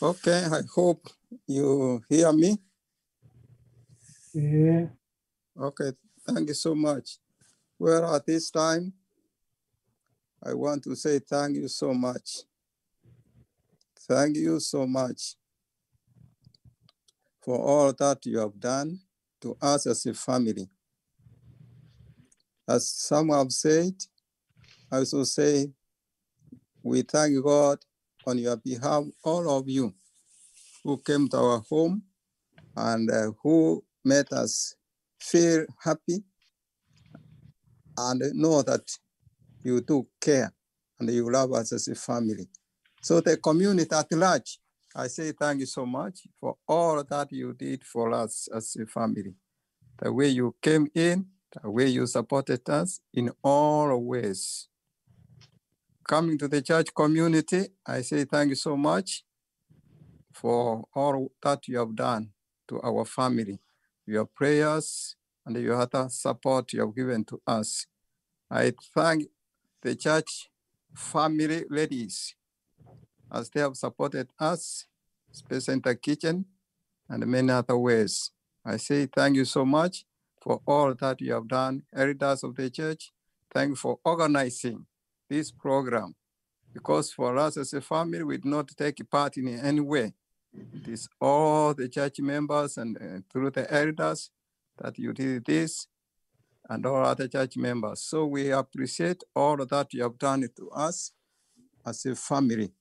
Okay, I hope you hear me. Yeah. Okay, thank you so much. Well, at this time, I want to say thank you so much. Thank you so much for all that you have done to us as a family. As some have said, I also say, we thank God on your behalf, all of you who came to our home and who made us feel happy and know that you do care and you love us as a family. So the community at large, I say thank you so much for all that you did for us as a family. The way you came in, the way you supported us in all ways. Coming to the church community, I say thank you so much for all that you have done to our family, your prayers and your other support you have given to us. I thank the church family ladies as they have supported us, especially in the kitchen, and many other ways. I say thank you so much for all that you have done, elders of the church. Thank you for organizing this program, because for us as a family, we do not take part in any way. It is all the church members and through the elders that you did this, and all other church members. So we appreciate all that you have done to us as a family.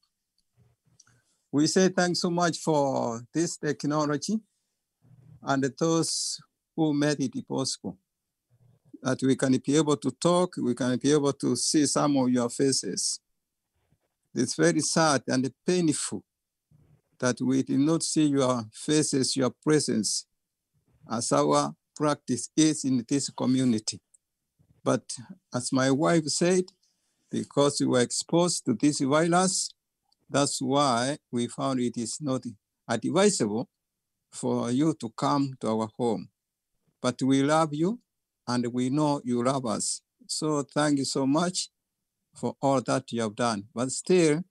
We say thanks so much for this technology and those who made it possible, that we can be able to talk, we can be able to see some of your faces. It's very sad and painful that we did not see your faces, your presence, as our practice is in this community. But as my wife said, because we were exposed to this virus, that's why we found it is not advisable for you to come to our home. But we love you and we know you love us. So thank you so much for all that you have done. But still,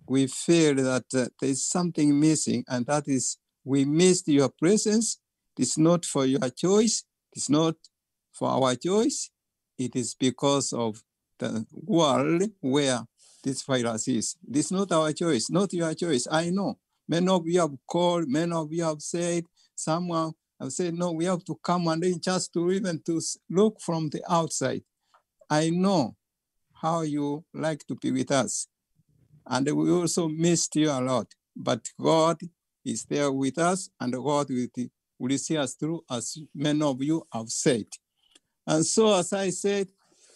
we feel that there's something missing, and that is we missed your presence. It's not for your choice. It's not for our choice. It is because of the world where this virus is. It's not our choice, not your choice. I know. Many of you have called, many of you have said, someone have said, no, we have to come and then just to even to look from the outside. I know how you like to be with us. And we also missed you a lot. But God is there with us, and God will see us through, as many of you have said. And so, as I said,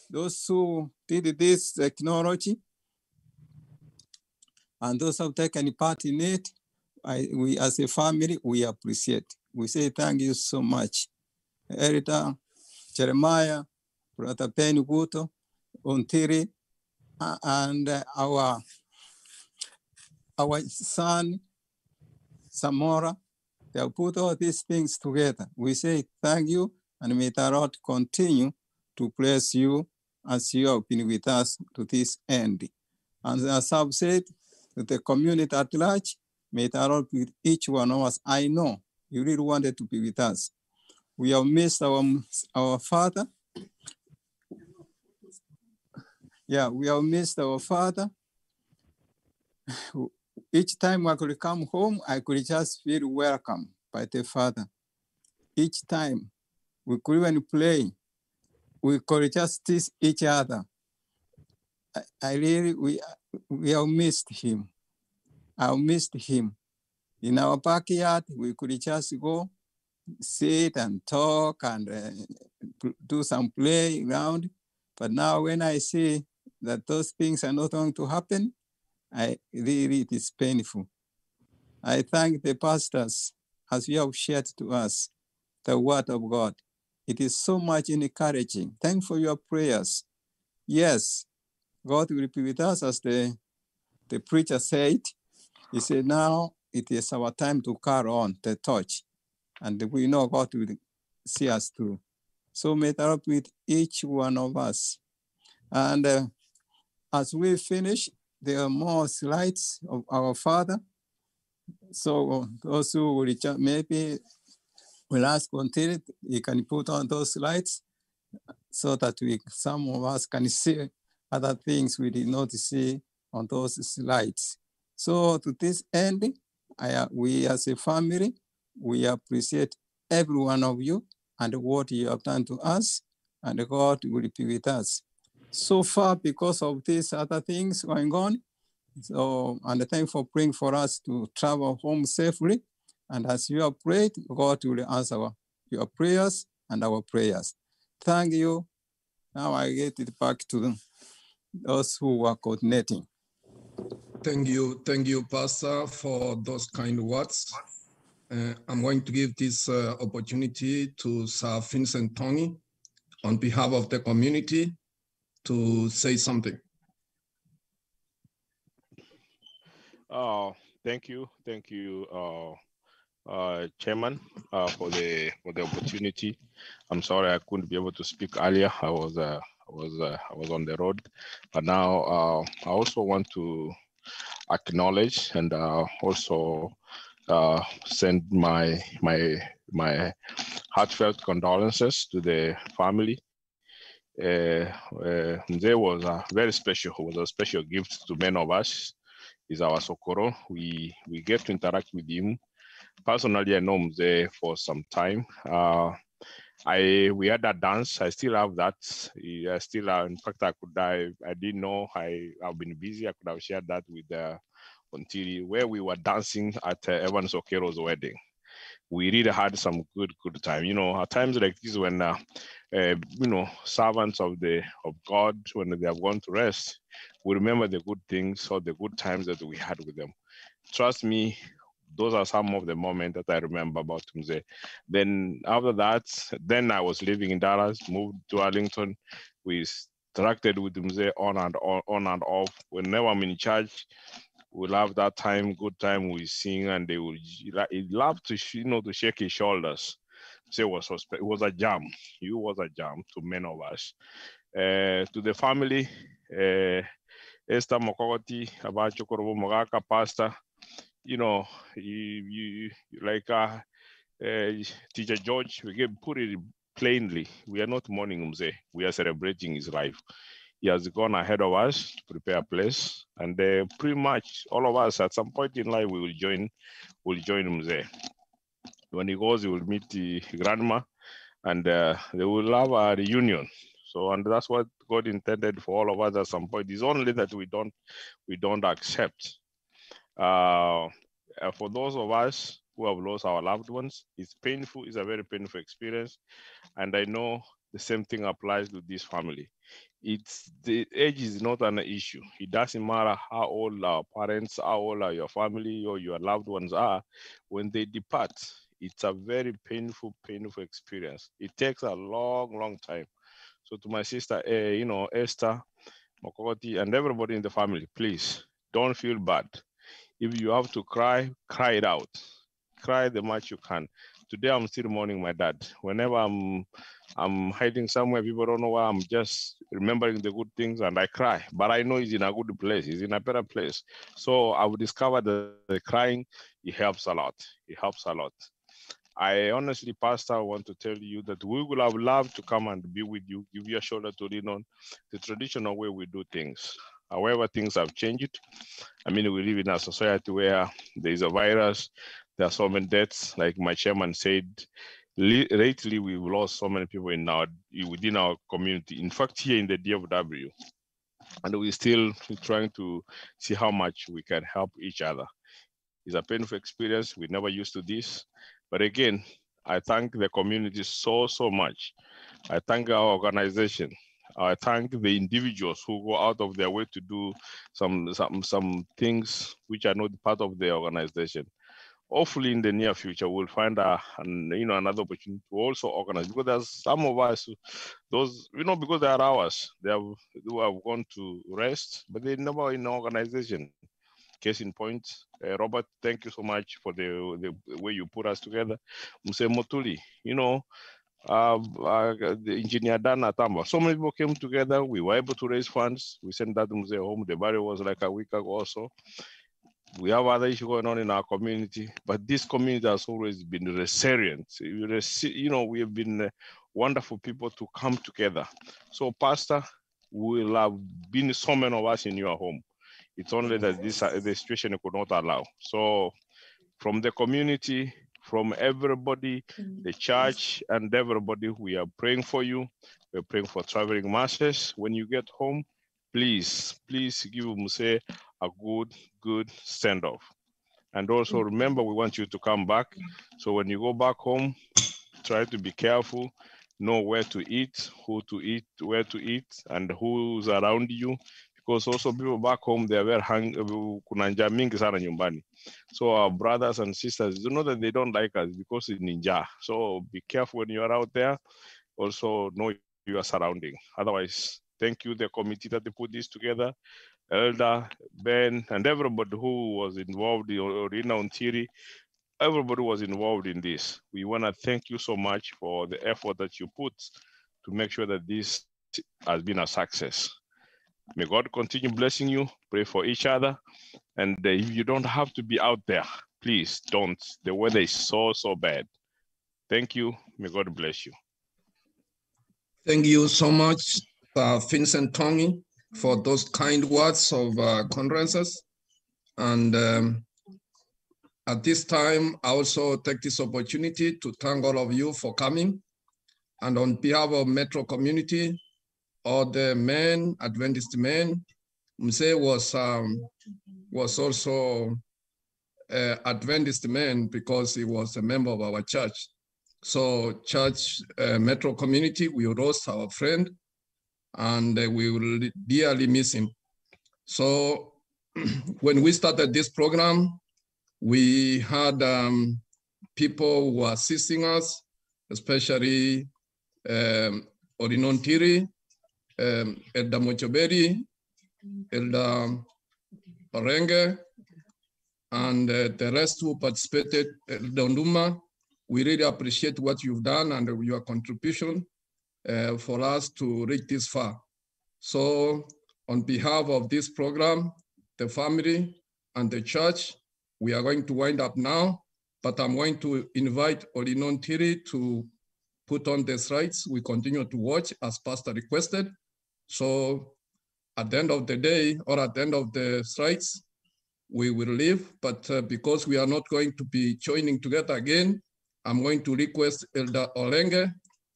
those who did this technology and those who have taken part in it, we as a family, we appreciate. We say thank you so much. Elder Jeremiah, Brother Penny Guto, Ontiri, and our son, Samora, they have put all these things together. We say thank you, and may the Lord continue to bless you as you have been with us to this end. And as I've said, to the community at large, may the Lord be with each one of us. I know you really wanted to be with us. We have missed our father. Yeah, we have missed our father. Each time I could come home, I could just feel welcome by the Father. Each time we could even play, we could just tease each other. We have missed him. I missed him. In our backyard, we could just go, sit and talk and do some play around. But now when I see that those things are not going to happen, it is painful. I thank the pastors as you have shared to us the word of God. It is so much encouraging. Thank you for your prayers. Yes, God will be with us, as the preacher said. He said, now it is our time to carry on the torch, and we know God will see us through. So may the Lord be with each one of us. And as we finish, there are more slides of our Father. So those who will maybe will ask until you can put on those slides so that some of us can see other things we did not see on those slides. So to this end, we as a family, we appreciate every one of you and what you have done to us, and God will be with us. So far, because of these other things going on, so, and thank you for praying for us to travel home safely. And as you have prayed, God will answer your prayers and our prayers. Thank you. Now I get it back to those who are coordinating. Thank you, Pastor, for those kind words. I'm going to give this opportunity to Sir Vincent Tongi on behalf of the community to say something. Thank you, Chairman, for the opportunity. I'm sorry I couldn't be able to speak earlier. I was on the road, but now I also want to acknowledge and also send my heartfelt condolences to the family. Mzee was very special. Was a special gift to many of us. He's our Sokoro. We get to interact with him. Personally, I know Mzee for some time. We had that dance. I still have that. I still, in fact, I didn't know. I've been busy. I could have shared that with Ontiri, where we were dancing at Evans Okero's wedding. We really had some good time. You know, at times like this when, you know, servants of God, when they have gone to rest, we remember the good things or the good times that we had with them. Trust me, those are some of the moments that I remember about Mzee. Then after that, then I was living in Dallas, moved to Arlington. We interacted with Mzee on and off. Whenever I'm in church, we love that time, good time. We sing, and they would love to, you know, to shake his shoulders. So it was a jam. You was a jam to many of us. To the family, Esther Mokogoti, Abachokorobo Mogaka, Pastor. You know, you like Teacher George. We can put it plainly. We are not mourning Mzee. We are celebrating his life. He has gone ahead of us to prepare a place, and pretty much all of us at some point in life we will join Mzee. When he goes, he will meet the grandma, and they will have a reunion. So, and that's what God intended for all of us at some point. It's only that we don't accept. For those of us who have lost our loved ones, it's painful. It's a very painful experience, and I know the same thing applies to this family. The age is not an issue. It doesn't matter how old our parents, how old your family or your loved ones are. When they depart, it's a very painful experience. It takes a long time. So to my sister, you know, Esther, Mokoti, and everybody in the family, please don't feel bad. If you have to cry, cry it out. Cry the much you can. Today I'm still mourning my dad. Whenever I'm hiding somewhere, people don't know why. I'm just remembering the good things and I cry. But I know he's in a good place. He's in a better place. So I've discovered that the crying, it helps a lot. It helps a lot. I honestly, Pastor, want to tell you that we would have loved to come and be with you, give you a shoulder to lean on, the traditional way we do things. However, things have changed. I mean, we live in a society where there is a virus, there are so many deaths. Like my chairman said, lately we've lost so many people within our community. In fact, here in the DFW, and we're still trying to see how much we can help each other. It's a painful experience. We're never used to this. But again, I thank the community so much. I thank our organization. I thank the individuals who go out of their way to do some things which are not part of the organization. Hopefully, in the near future, we'll find another opportunity to also organize, because there's some of us, those, you know, because they are ours, who have gone to rest, but they're never in an organization. Case in point, Robert, thank you so much for the way you put us together. Mzee Moturi, you know, the engineer Dan Atamba. So many people came together. We were able to raise funds. We sent that Mzee home. The burial was like a week ago or so. We have other issues going on in our community, but this community has always been resilient. You know, we have been wonderful people to come together. So, Pastor, we will have been so many of us in your home. It's only that the situation could not allow. So, from the community, from everybody, the church, and everybody, we are praying for you. We're praying for traveling masses. When you get home, please give Mzee a good send-off. And also remember, we want you to come back. So when you go back home, try to be careful, know where to eat, who to eat, where to eat, and who's around you. Because also people back home, they are very hungry. So our brothers and sisters, you know that they don't like us because it's ninja. So be careful when you're out there. Also know your surrounding. Otherwise, thank you, the committee that they put this together, Elder, Ben, and everybody who was involved, Orina Ontiri, everybody was involved in this. We want to thank you so much for the effort that you put to make sure that this has been a success. May God continue blessing you. Pray for each other. And if you don't have to be out there, Please don't. The weather is so bad. Thank you. May God bless you. Thank you so much, Vincent Tongi, for those kind words of condolences. And at this time, I also take this opportunity to thank all of you for coming. And on behalf of Metro community, all the men, Adventist men, Mzee was also Adventist man because he was a member of our church. So church Metro community, we lost our friend and we will dearly miss him. So when we started this program, we had people who were assisting us, especially Orinontiri, Elda Mochoberi, Elda Orenge, and the rest who participated, Donduma. We really appreciate what you've done and your contribution for us to reach this far. So on behalf of this program, the family and the church, we are going to wind up now, but I'm going to invite Orinontiri to put on the slides. We continue to watch as Pastor requested. So at the end of the day or at the end of the slides, we will leave, but because we are not going to be joining together again, I'm going to request Elder Olenge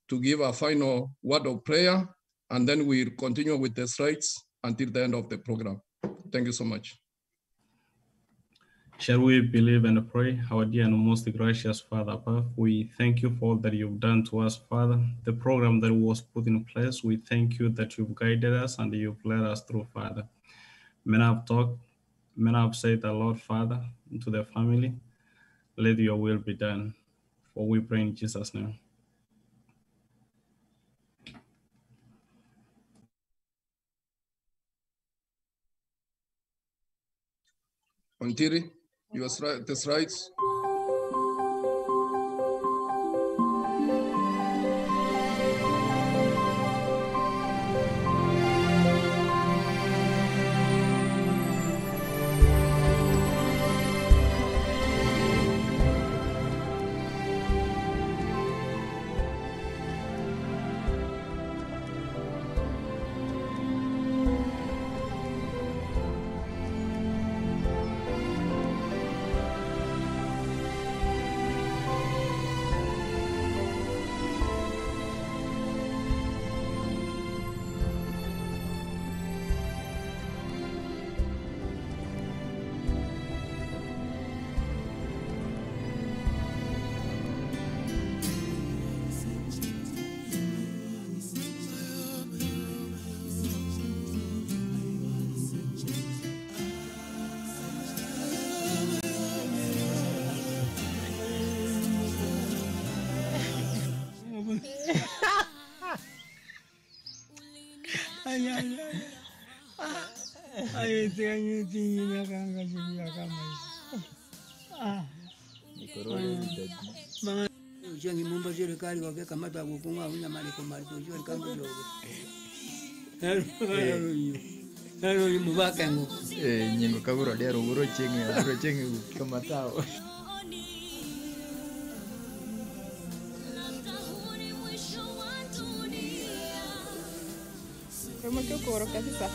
to give a final word of prayer, and then we'll continue with the slides until the end of the program. Thank you so much. Shall we believe and pray? Our dear and most gracious Father above, we thank you for all that you've done to us, Father. The program that was put in place, we thank you that you've guided us and you've led us through, Father. Men have talked, men have said a lot, Father, to the family. Let your will be done, for we pray in Jesus' name. Ontiri, the slides. Ujengi mumba serikali waweka mata kukunga unya maliko maliko jua kambo jogo. Hello ni mubaka ngo. Nyingo kaburo dero uro chengi kama tao. Kama kukoro kabisa.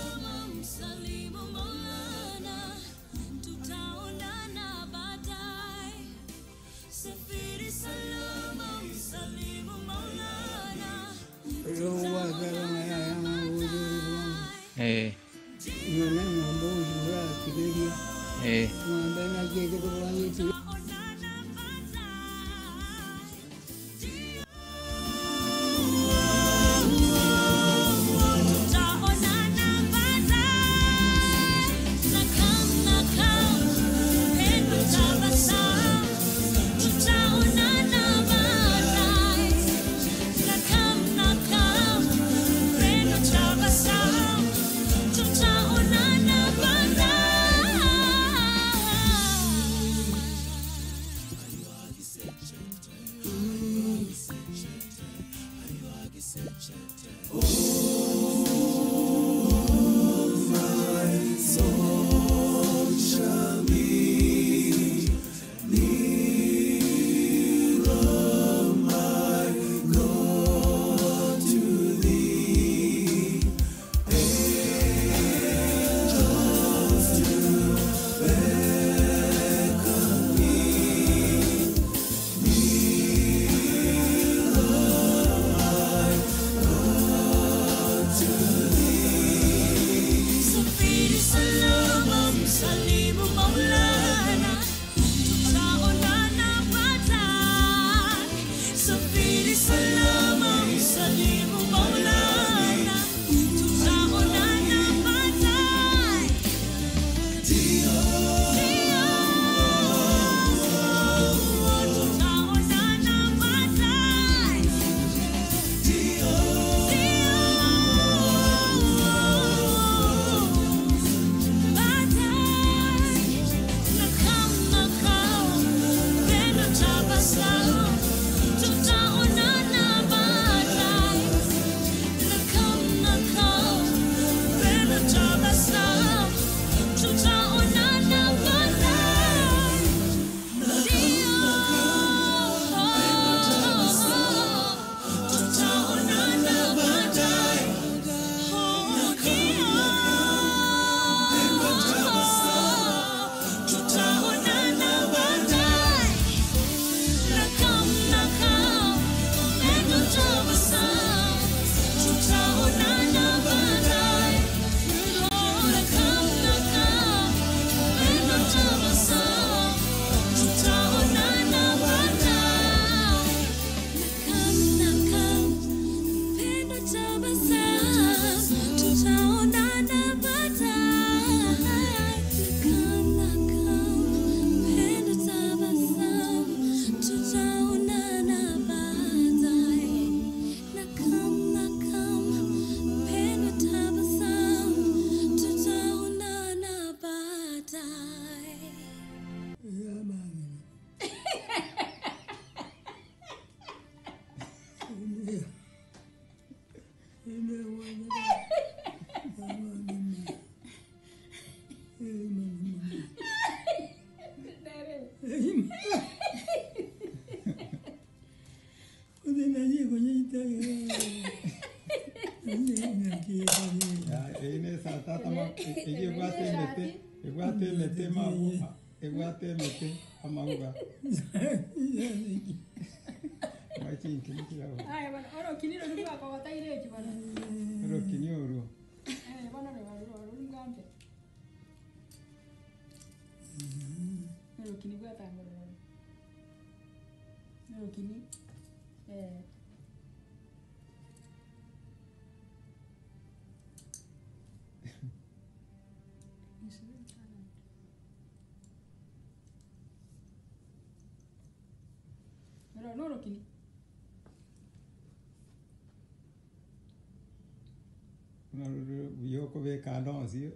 Yoko be kandosi,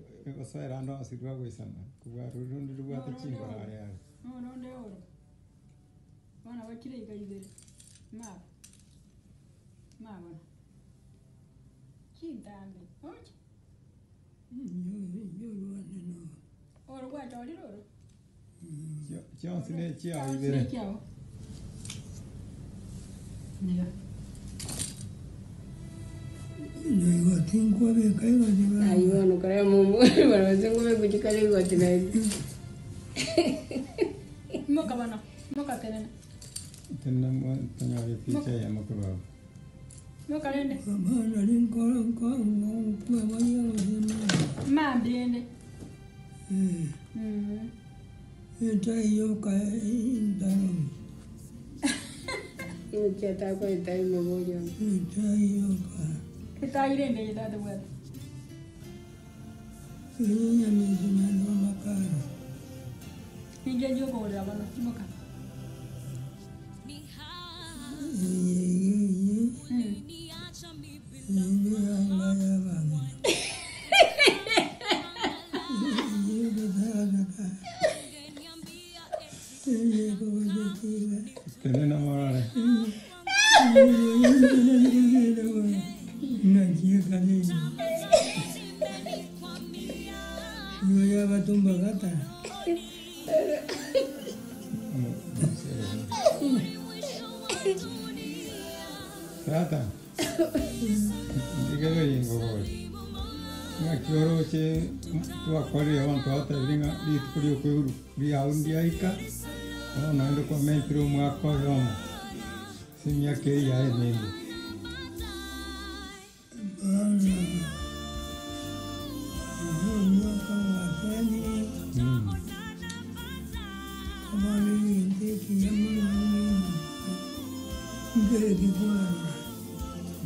so era no si dua we sana. Kuwa rundu dua te chingo na ya. No, no, de oro. Wana wakile ikaidere. Ma. Ma wana. Chindambe. Ochi. Yo wana no. Oro kwa tawali oro. Chiao sine chiao idere. Chiao. Yeah. Ayo, no creo mumu, pero tengo que escuchar algo de la. Moka bana, moka tena. Tena mo tanya ya picha ya moka ba. Moka lende. Bana linko kwa waya. Ma ndende. Itayo kai ndaro. Chata kwa itai moja. Itayo ka. Kita irende ita de wet. Nya mizuna no makara. Inje jo ko da bana moka. Tena na mara. Najia kali. Yoya batumba kata. Rata. Diga bem gogo. Na kioro che tua kori awan to ata linga di puri ko ri aun dia ika. Oh na ndo ko men tru mu akko yom. Sinya ke ya ne.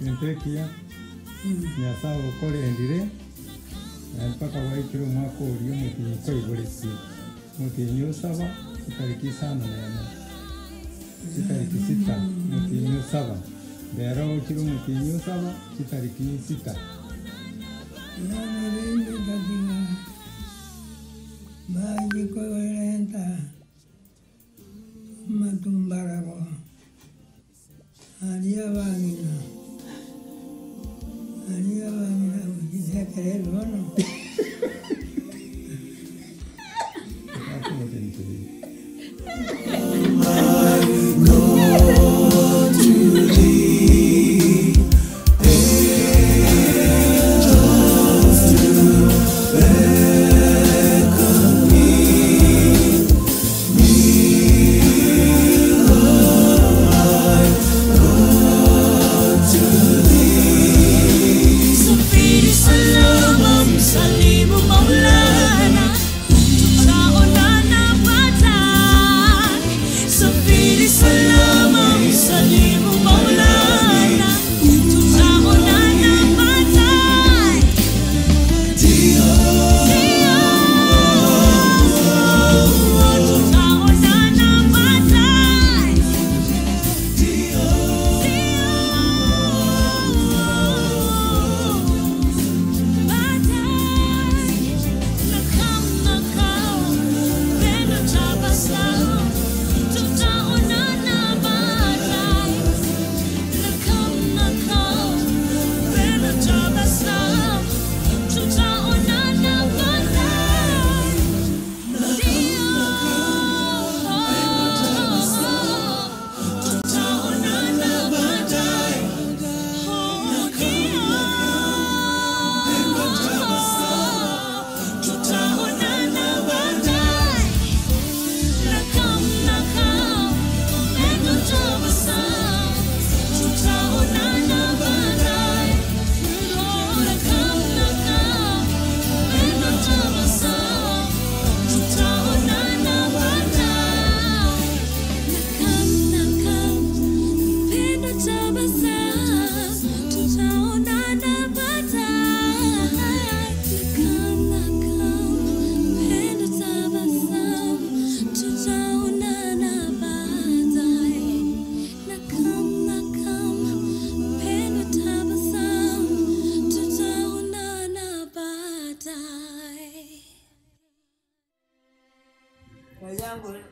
Entekia, ya sawo kore endire, mpaka waikiro mwako ulio muti koi bolesi, muti nyosaba, sitariki sana na sitariki sita, muti nyosaba, bera wakiro muti nyosaba, sitariki sita. Rende katika maji koelenta matumbarako aliyavangina ujisekelelo no. Salam, salam.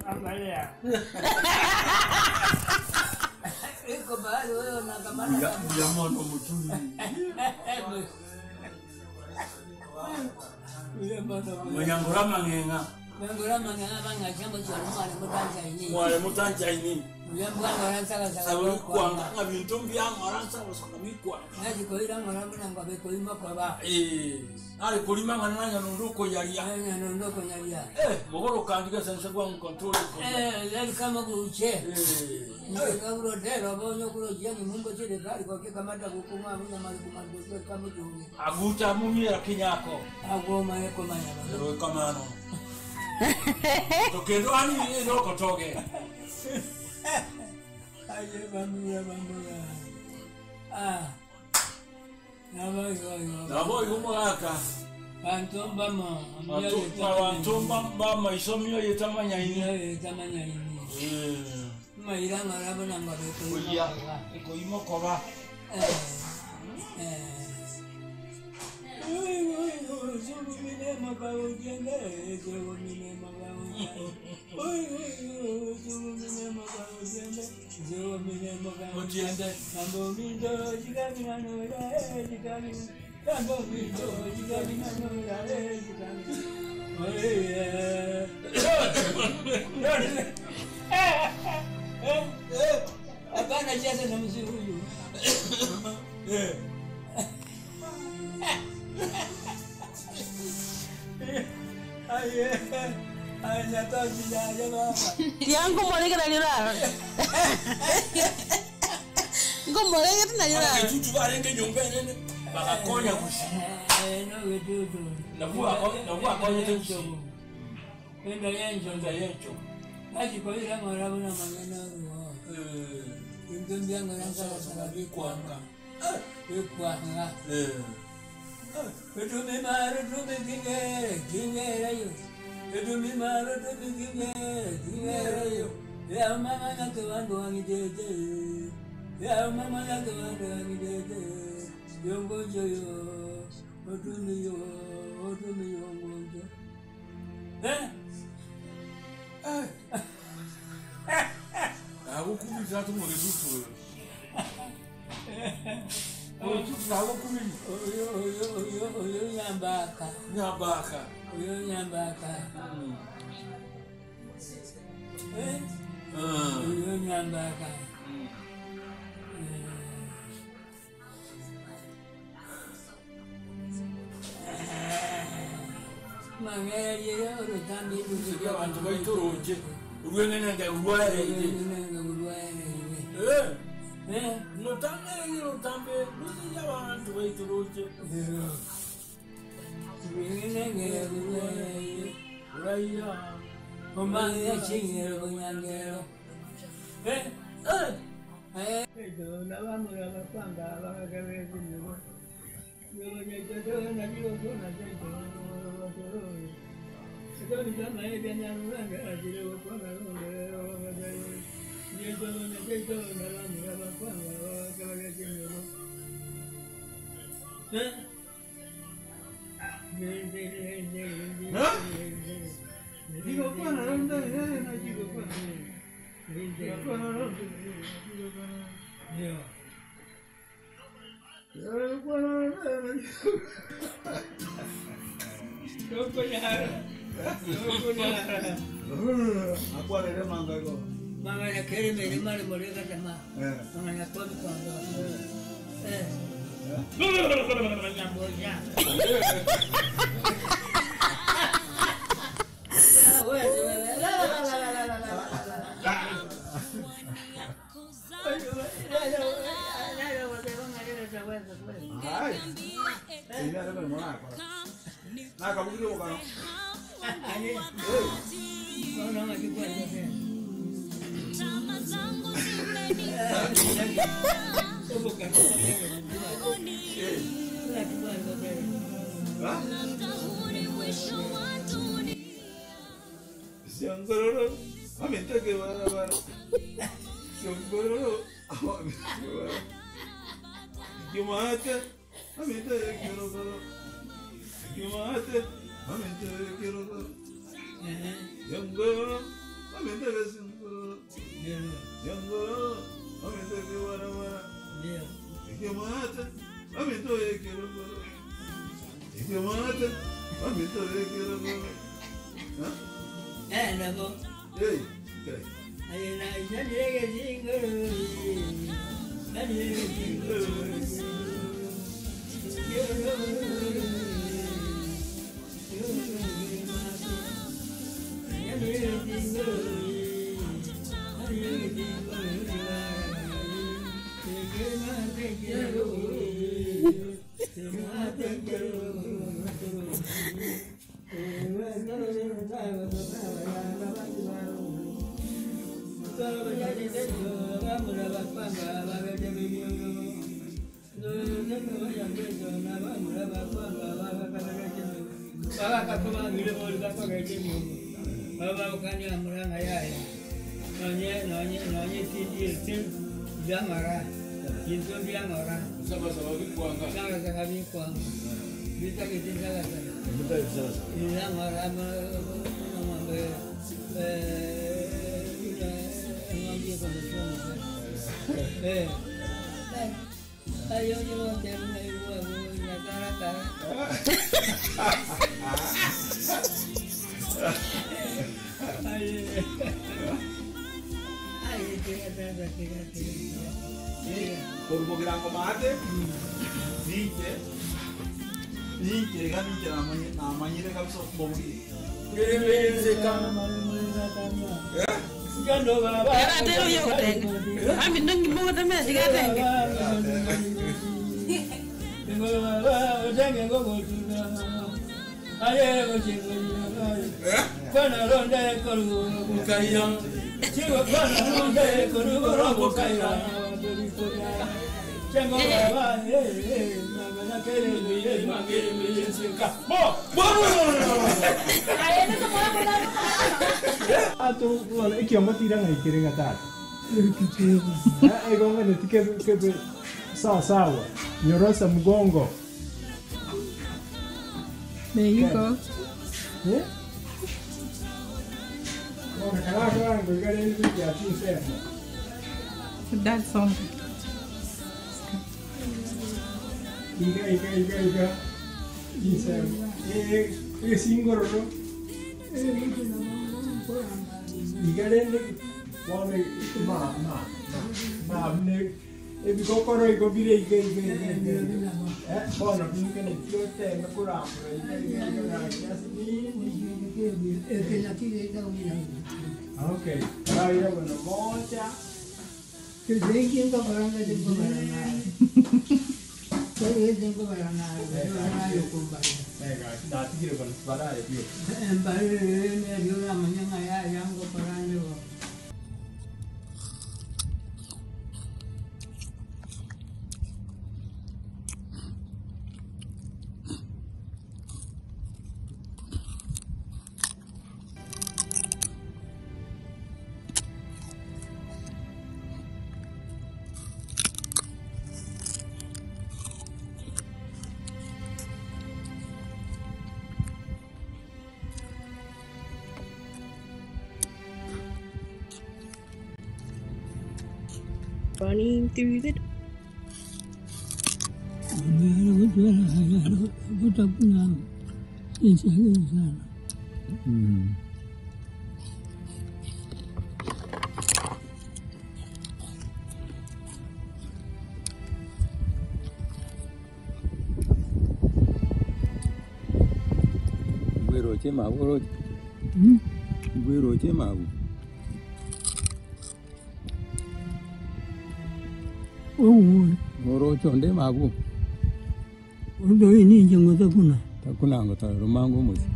Angalia. Iko bahari wewe unakamata. Ya mono Muturi. Mwenyangurama ngenga. Mwenyangurama ngenga banga jambo cha mwale mutanja ini. Mwale mutanja ini. Yambwa ngoransa sababu kwanga ngabintu byanga oransa osonga mikwa. Naji koira ngoramba nangwa be koima kwa ba. Ali kulima ngana nunduko yalia. Nunduko yalia. Mogoro kandika sense kwa control. Lali kama kuche. Ngaburo dero bonyo kulo jani mungo chile kali kwa kamata kukuma muna mali kumando kama juu. Aguta mumira kinyako. Agoma yako manya. Ro kamano. Tokendo ani ndo kotoge. Aye bambura. Naboyo mwaka. Antomba ma. Antomba mama isomyo yetamanya ini. Yetamanya ini. Maira marabo namba beto. Kuya iko imokoba. Hapana cheza na mzee huyu. Yangu mwaleke na nira. Ngo mwaleke na nira. Kitu barenge nyumbeni bakakonya kushi. No wedudu. Navua konya tencho. Enda yencho. Aji kwa ile ngora bana mangana ruo. Ngombe yangu yanza sababu kwanga. Kwanga. Tume maro tume kingere yo. Tume maro tume kingere yo. Ya mama na kwangu angidete. Ya mama na kwangu angidete. Yongojo yo. Otume yo ngonjo. Akukubiza tumwe tutu. Oyo nyambaka. Oyo nyambaka. Oyo nyambaka. Mangeri oro tambi dusiga abantu baitoroje. Urwengene nga urwaye. No tambe dusiga abantu baitoroje. Raya. Omanya chingero kunyangero. Na vamos a la panga, a la cabeza. Yo voy a todo na digo na dentro. Yo ni kama hivi na nanga ajira kwa ngalo. Yo todo na dentro na vamos a la panga, a la cabeza. Digo pana, anda, na digo pana. Digo pana, digo. Mangana kere mere mare more kata ma. Mangana kodi kondo. Siangororo, amenta que va. Siangororo, Yumate, amenta que quiero. Yumate, amenta que quiero. Siangororo, Sawa. Nyorosa mgongo. There you go. That song. Iga. Singolo. Iga okay. Kaya bueno, mocha. Que drinking ka parang na din ko Kaya din ko parang na. Ayo ko ba. Dati kira kan para ya. Baru ni dia namanya ngaya yang ko parang ni. Running through the Guero che mau ro. Guero che mau. Moro chonde magu. Undo ini jango takuna. Takuna ngota romango musi.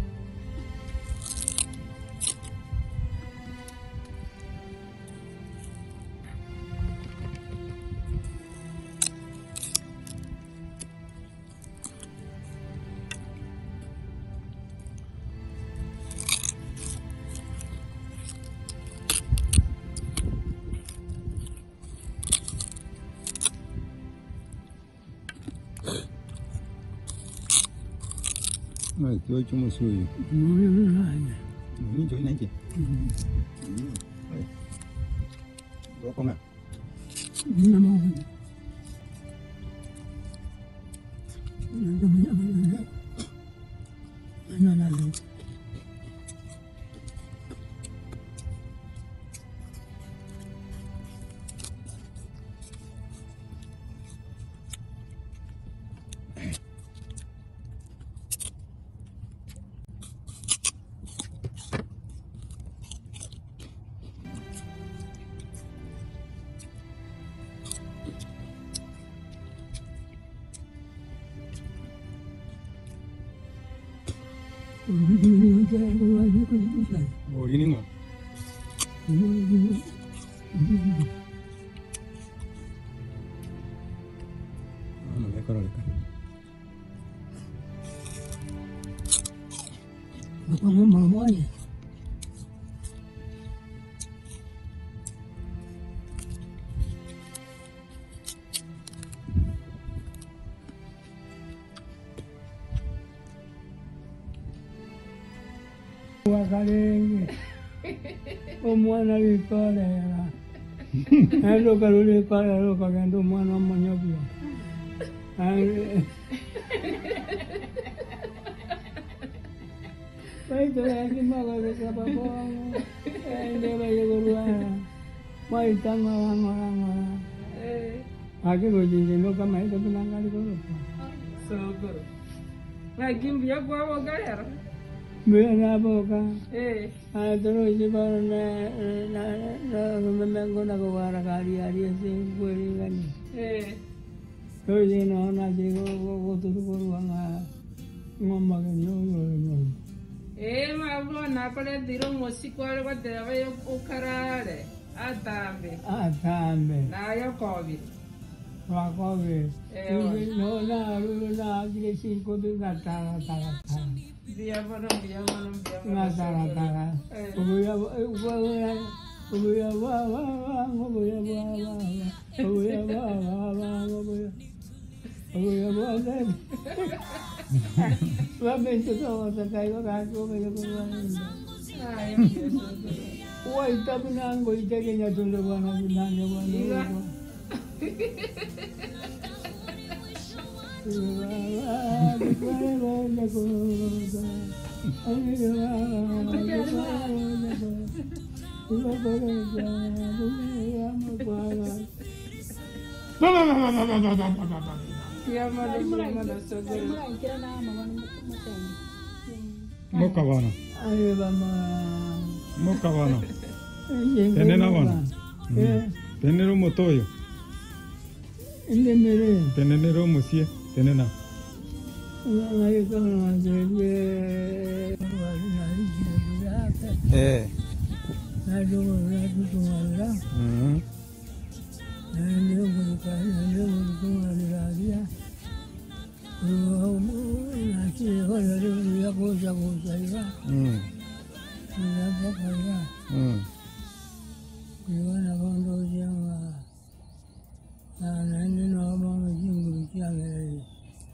Mas que ótimo suyo. Ni join nanti. Berapa nggak? Oh, ini nggak? Lekar. Apa mau ni? Kali omwana likole era endo kalule kale lo kagendo mwana manyobyo baito yake magalo sababu ende bayo gorwa mai tanga ngora age gojinje ndo kama ito binangali goro so goro nakimbia kwa wagara Mira boca. Adoro llevar na mengo na gowara kali ari sin pueri gani. Hoy no na digo go tu ruanga. Ngomba que no. Ma na kole diro musico algo te vai o carare. Atambe. Na yo covid. Wa covid. No na dire cinco de gata. Dia mana. Ngata. Ubuya. Va bene todo, te caigo gato, me lo Ay, Uy, está pinando y te que ya tú le van a pinando. Mokavana. Mokavana. Tenena vana. Tenero motoyo. Tenenero musie. Tenena.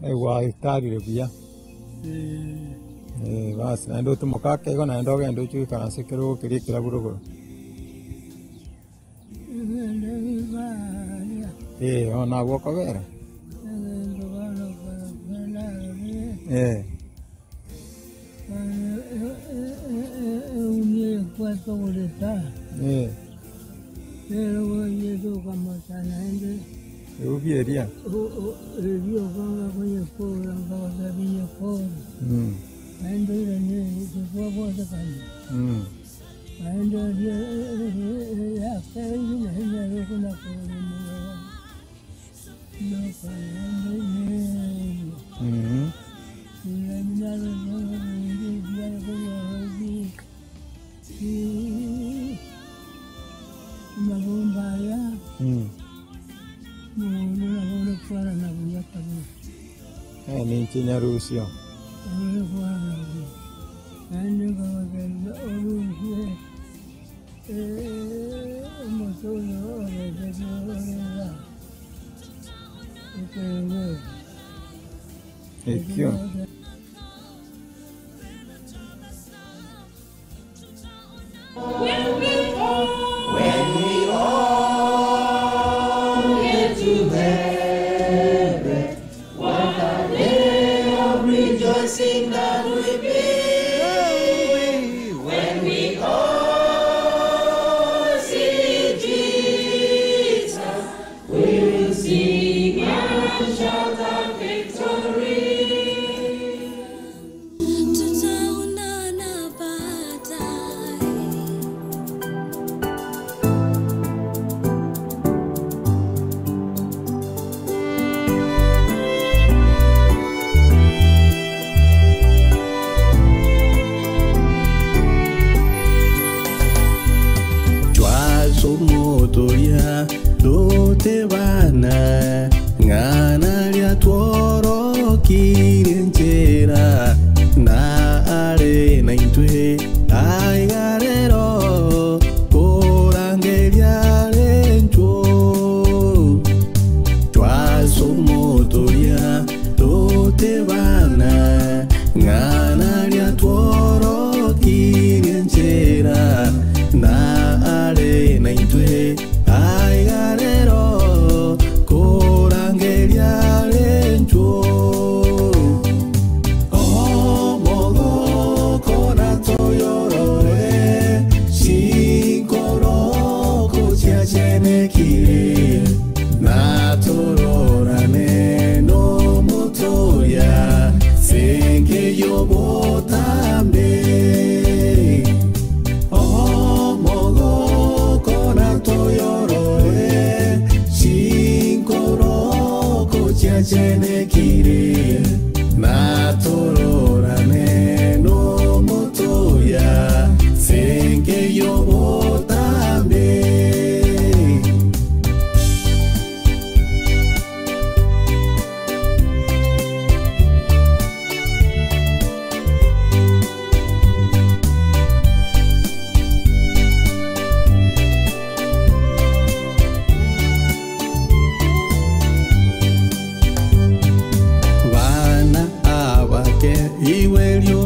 Wah, tadi dia. Bas, ando tu muka kego na ando ando chui kana sekero kiri kira buru. Ona wo ka vera. Eu vieria. Eu vou conhecer por lá, vai vir por. Ainda nem se for você can. Ainda já fez ainda com na cor. Não ni China Rusia. rejoicing that we be when we all see Jesus. We will sing and shout our victory. Motoria dote bana ngana lia tuoro kirenjera na are na intwe aigarero korangeria rencho twaso motoria dote bana ngana lia tuoro kirenjera na are na intwe aigarero korangeria rencho omogo kona toyoroe shinkoro kuchiachenekire na tororane no motoya senge yobotambe chenekire na tororane no motoya senge yobotambe. Iwelio